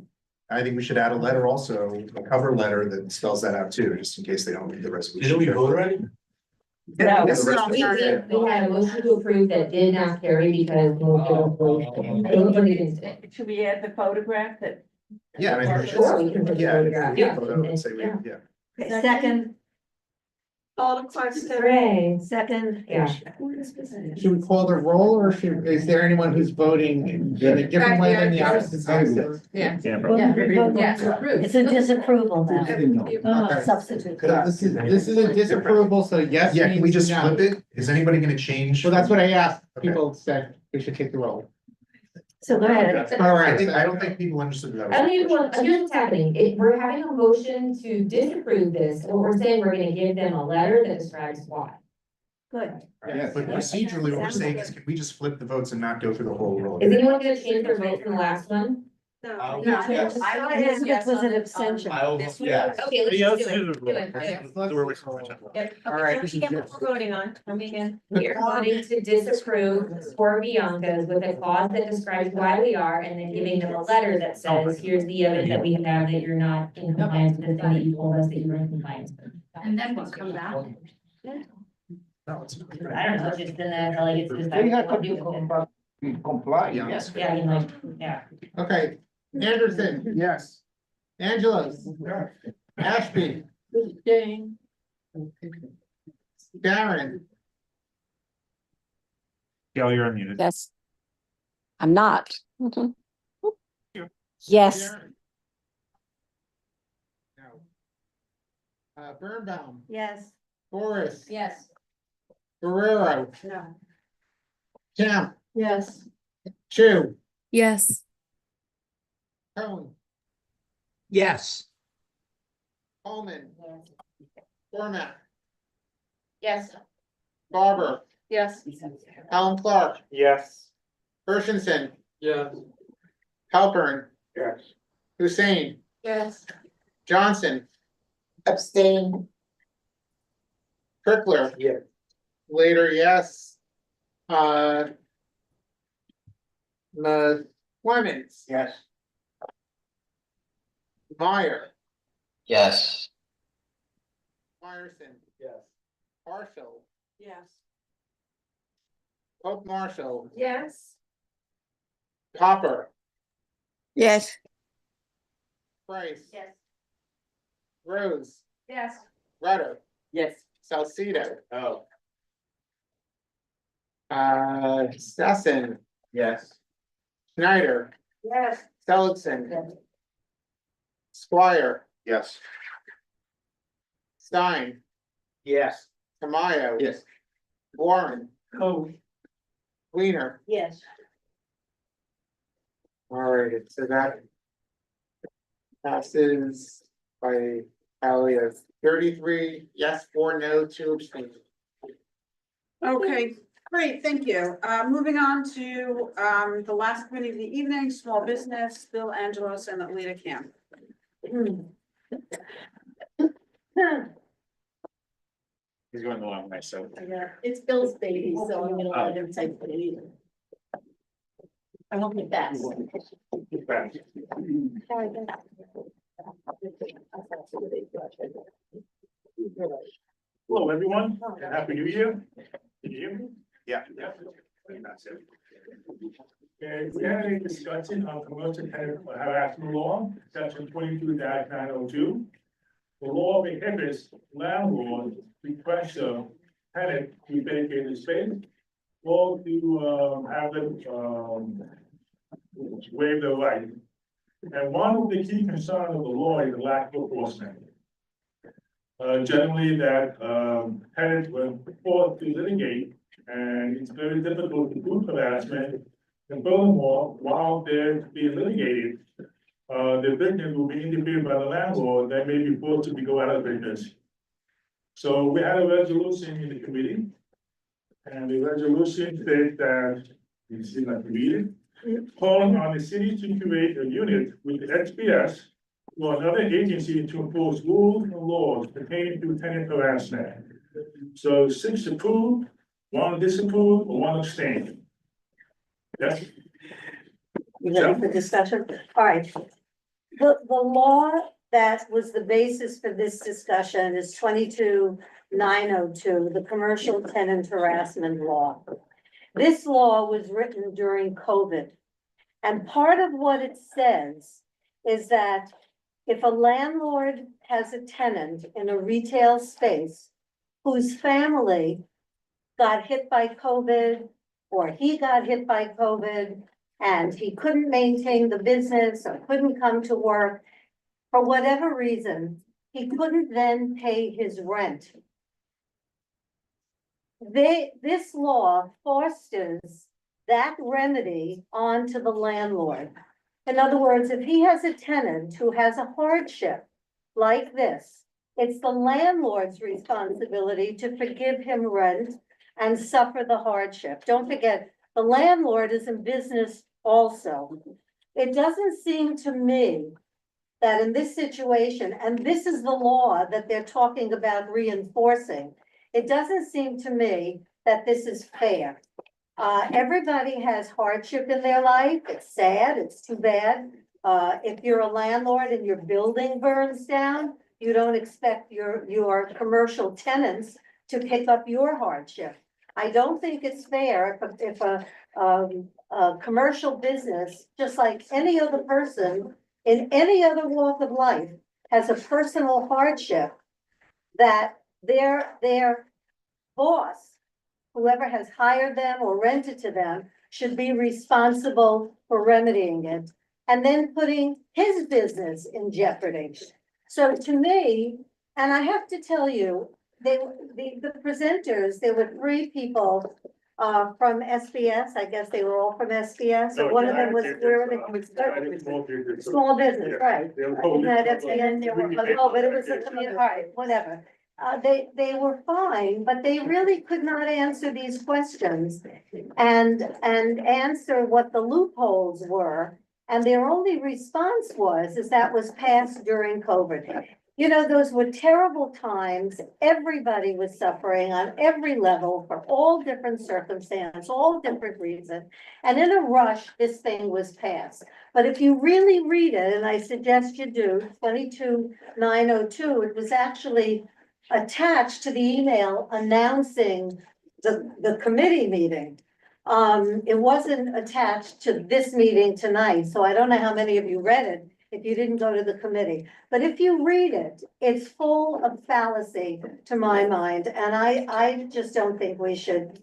I think we should add a letter also, a cover letter that spells that out too, just in case they don't read the resolution. Did we vote already? No, This is the all We started. had a motion to approve that did not carry because. Should we add the photograph that? Yeah, I think we Sure, we should. can put the Yeah. photograph. Yeah. Photo and say we- Yeah. yeah. Okay, Second, All the question. Hooray. second. Yeah. Should we call the roll or is there anyone who's voting in a different way than the opposite? Yeah. Yeah, bro. It's a disapproval now. Okay. Substitute. This is a disapproval, so yes. Yeah, can we means just no. flip it? Is anybody gonna change? Well, that's what I asked. Okay. People said we should take the roll. So go ahead. All I right. don't think people understood that. I don't even want, here's what's happening, we're having a motion to disapprove this, and we're saying we're gonna give them a letter that describes why. Good. But procedurally, what we're saying is, can we just flip the votes and not go through the whole roll? Is anyone gonna change their vote from the last one? I'll- Yes. This was an abstention. Yes. Yes. Okay, let's Yeah, just do let's it. do the Do it. Yep. All right. Okay, so what we're voting on, tell me again. We are voting to disapprove for Bianca's with a clause that describes why we are, and then giving them a letter that says, here's the evidence that we have that you're not in compliance with the thing that you told us that you were in compliance with. And then we'll come back. No, it's. I don't know, just then I feel like it's just. We have what to do with it. comply. Yes. Yeah, I mean, like, yeah. Okay, Anderson, Yes. Angelos, Ashby, Darren, Gail, you're unmuted. Yes. I'm not. Yes. Darren. No. Birnbaum, Yes. Boris, Yes. Guerrero, No. Camp, Yes. Chu, Yes. Cohen, yes. Coleman, Format, Yes. Barber, Yes. Alan Clark, Yes. Hershenson, Yes. Halpern, Yes. Hussein, Yes. Johnson, Abstain. Trickler. Yeah. Later, yes. Clemens, Yes. Meyer, Yes. Meyerson, Yes. Marshall, Yes. Pope Marshall, Yes. Hopper, Yes. Price, Yes. Rose, Yes. Rudder, Yes. Salcido, Oh. Sesson, Yes. Schneider, Yes. Seligson, Squire, Yes. Stein, Yes. Tamayo. Yes. Warren, Oh. Weiner. Yes. All right, so that passes by tally of 33, yes, 4 no, 2 abstain. Okay, great, thank you. Moving on to, the last committee of the evening, small business, Bill Angelos and Alita Camp. He's going the long way, so. It's Bill's baby, so I'm gonna let him take it either. I won't be fast. Hello, everyone, and Happy New Year. Can you hear me? Yeah. Yeah. That's it. Okay, we had a discussion on commercial tenant harassment law, section 22-902. The law prohibits landlords to pressure tenant to vacate the space or to have them waive their right. And one of the key concerns of the law is the lack of enforcement. Generally that tenants were forced to litigate, and it's very difficult to prove harassment. And furthermore, while they're being litigated, the business will be interfered by the landlord, they may be forced to go out of business. So we had a resolution in the committee. And the resolution said that, you see like read it, calling on the city to create a unit with the XPS or another agency to enforce rules and laws pertaining to tenant harassment. So 6 approved, 1 disapproved, or 1 abstained. Yes. You ready for discussion? All right. The law that was the basis for this discussion is 22-902, the commercial tenant harassment law. This law was written during COVID. And part of what it says is that if a landlord has a tenant in a retail space whose family got hit by COVID, or he got hit by COVID, and he couldn't maintain the business or couldn't come to work, for whatever reason, he couldn't then pay his rent. This law fosters that remedy onto the landlord. In other words, if he has a tenant who has a hardship like this, it's the landlord's responsibility to forgive him rent and suffer the hardship. Don't forget, the landlord is in business also. It doesn't seem to me that in this situation, and this is the law that they're talking about reinforcing, it doesn't seem to me that this is fair. Everybody has hardship in their life. It's sad, it's too bad. If you're a landlord and your building burns down, you don't expect your commercial tenants to pick up your hardship. I don't think it's fair if a commercial business, just like any other person in any other walk of life, has a personal hardship, that their boss, whoever has hired them or rented to them, should be responsible for remedying it and then putting his business in jeopardy. So to me, and I have to tell you, the presenters, there were 3 people from SBS. I guess they were all from SBS, or one of them was, where were they? Small business, right. Isn't that SBS? Oh, but it was a community, all right, whatever. They were fine, but they really could not answer these questions and answer what the loopholes were. And their only response is that was passed during COVID. You know, those were terrible times. Everybody was suffering on every level for all different circumstances, all different reasons. And in a rush, this thing was passed. But if you really read it, and I suggest you do, 22902, it was actually attached to the email announcing the committee meeting. It wasn't attached to this meeting tonight, so I don't know how many of you read it if you didn't go to the committee. But if you read it, it's full of fallacy to my mind, and I just don't think we should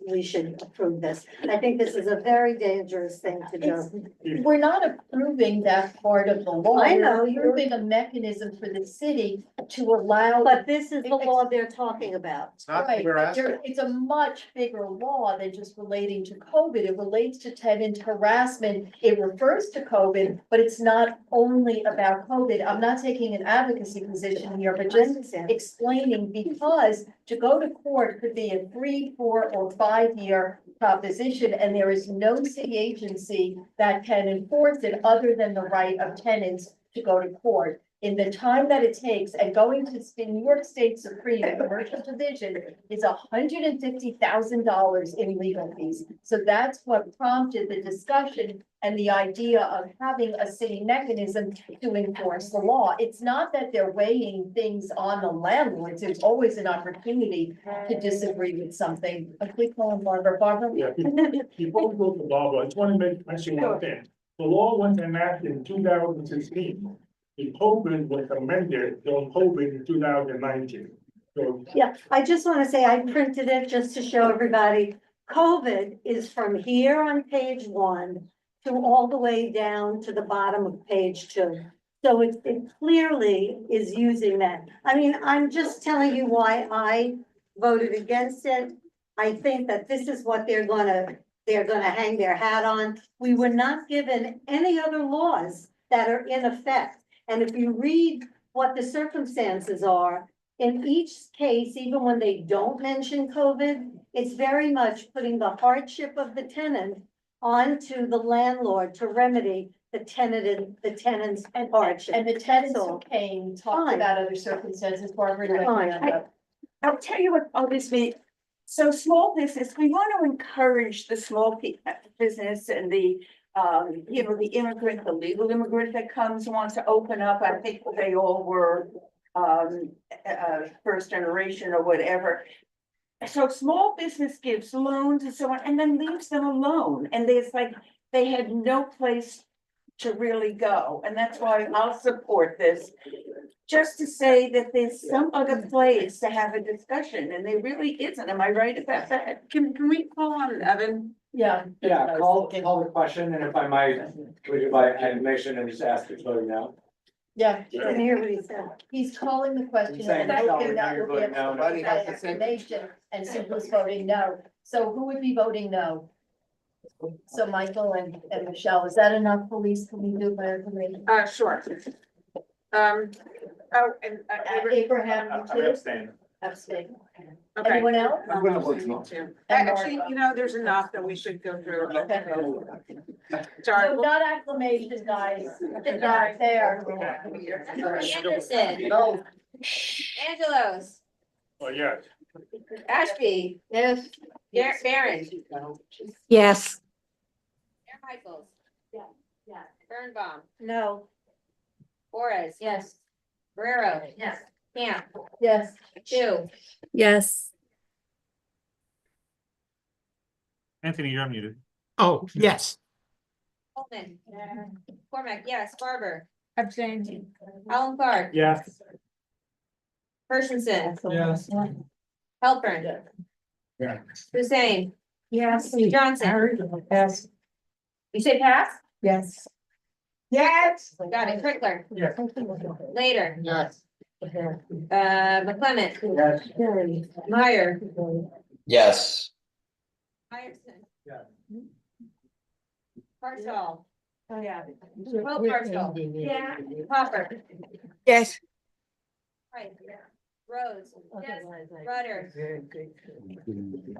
approve this. I think this is a very dangerous thing to do. We're not approving that part of the law. I know, We're approving a mechanism for the city to allow. But this is the law they're talking about. Right, but it's a much bigger law than just relating to COVID. It relates to tenant harassment. It refers to COVID, but it's not only about COVID. I'm not taking an advocacy position here, but just explaining, because to go to court could be a 3, 4, or 5 year proposition, and there is no city agency that can enforce it other than the right of tenants to go to court. In the time that it takes, and going to New York State Supreme Commercial Division is $150,000 in legal fees. So that's what prompted the discussion and the idea of having a city mechanism to enforce the law. It's not that they're weighing things on the landlords. There's always an opportunity to disagree with something. A quick call on Barbara. Barbara? Yeah, before we go to Barbara, I just want to mention one thing. The law was enacted in 2016. The COVID was amended during COVID in 2019. So Yeah, I just want to say I printed it just to show everybody. COVID is from here on page 1 to all the way down to the bottom of page 2. So it clearly is using that. I mean, I'm just telling you why I voted against it. I think that this is what they're gonna hang their hat on. We were not given any other laws that are in effect. And if you read what the circumstances are, in each case, even when they don't mention COVID, it's very much putting the hardship of the tenant onto the landlord to remedy the tenant's hardship. And the tenants who So, came talked fine. about other circumstances. Barbara, you Fine. have that. I'll tell you what all this means. So small business, we want to encourage the small business and the, the immigrant, the legal immigrant that comes, wants to open up. I think they all were, first generation or whatever. So small business gives loans and so on, and then leaves them alone. And there's like, they had no place to really go. And that's why I'll support this. Just to say that there's some other place to have a discussion, and there really isn't. Am I right about that? Can we call on Evan? Yeah. Yeah, call the question, and if I might, would you by animation and just ask who's voting now? Yeah. Didn't hear what he said. He's calling the question, Saying and no, hoping now that you're will be able voting to no. provide information and see who's voting no. So who would be voting no? So Michael and Michelle, is that enough, police? Can we do by information? Sure. Oh, and Abraham, you I'm too? abstaining. Abstain. Okay. Anyone else? I'm gonna vote no. Actually, you know, there's enough that we should go through. Sorry. So not acclamation, guys. Guys, there. Anderson. No. Angelos. Oh, yes. Ashby. Yes. Barron. Yes. Michaels. Yeah. Birnbaum. No. Flores. Yes. Guerrero. Yes. Camp. Yes. Two. Yes. Anthony, you're unmuted. Oh, yes. Coleman. Cormac, yes. Barber. Abstain. Alan Clark. Yes. Hershenson. Yes. Halpern. Yeah. Hussein. Yes. Johnson. Yes. You say pass? Yes. Yes. Got it. Crickler. Yes. Later. Yes. McClement. Yes. Meyer. Yes. Myerson. Yes. Parshall. Oh, yeah. Will Parshall. Yeah. Hopper. Yes. Right. Rose. Yes. Rudder.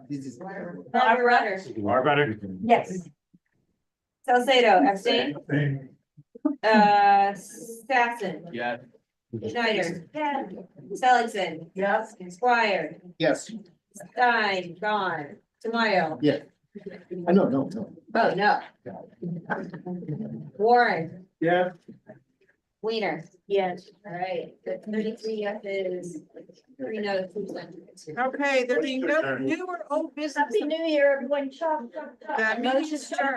This is. Barbara Rudder. Are better. Yes. Salcedo, abstain. Stassen. Yes. Schneider. Yeah. Seligson. Yes. Squire. Yes. Stein, gone. Tamayo. Yeah. I know, no. Oh, no. Warren. Yes. Weiner. Yes. All right, the 33 yeses, 3 no's, 2 abstentions. Okay, there being no new or old business. Happy New Year, everyone. Chop, chop, chop. That meeting is adjourned.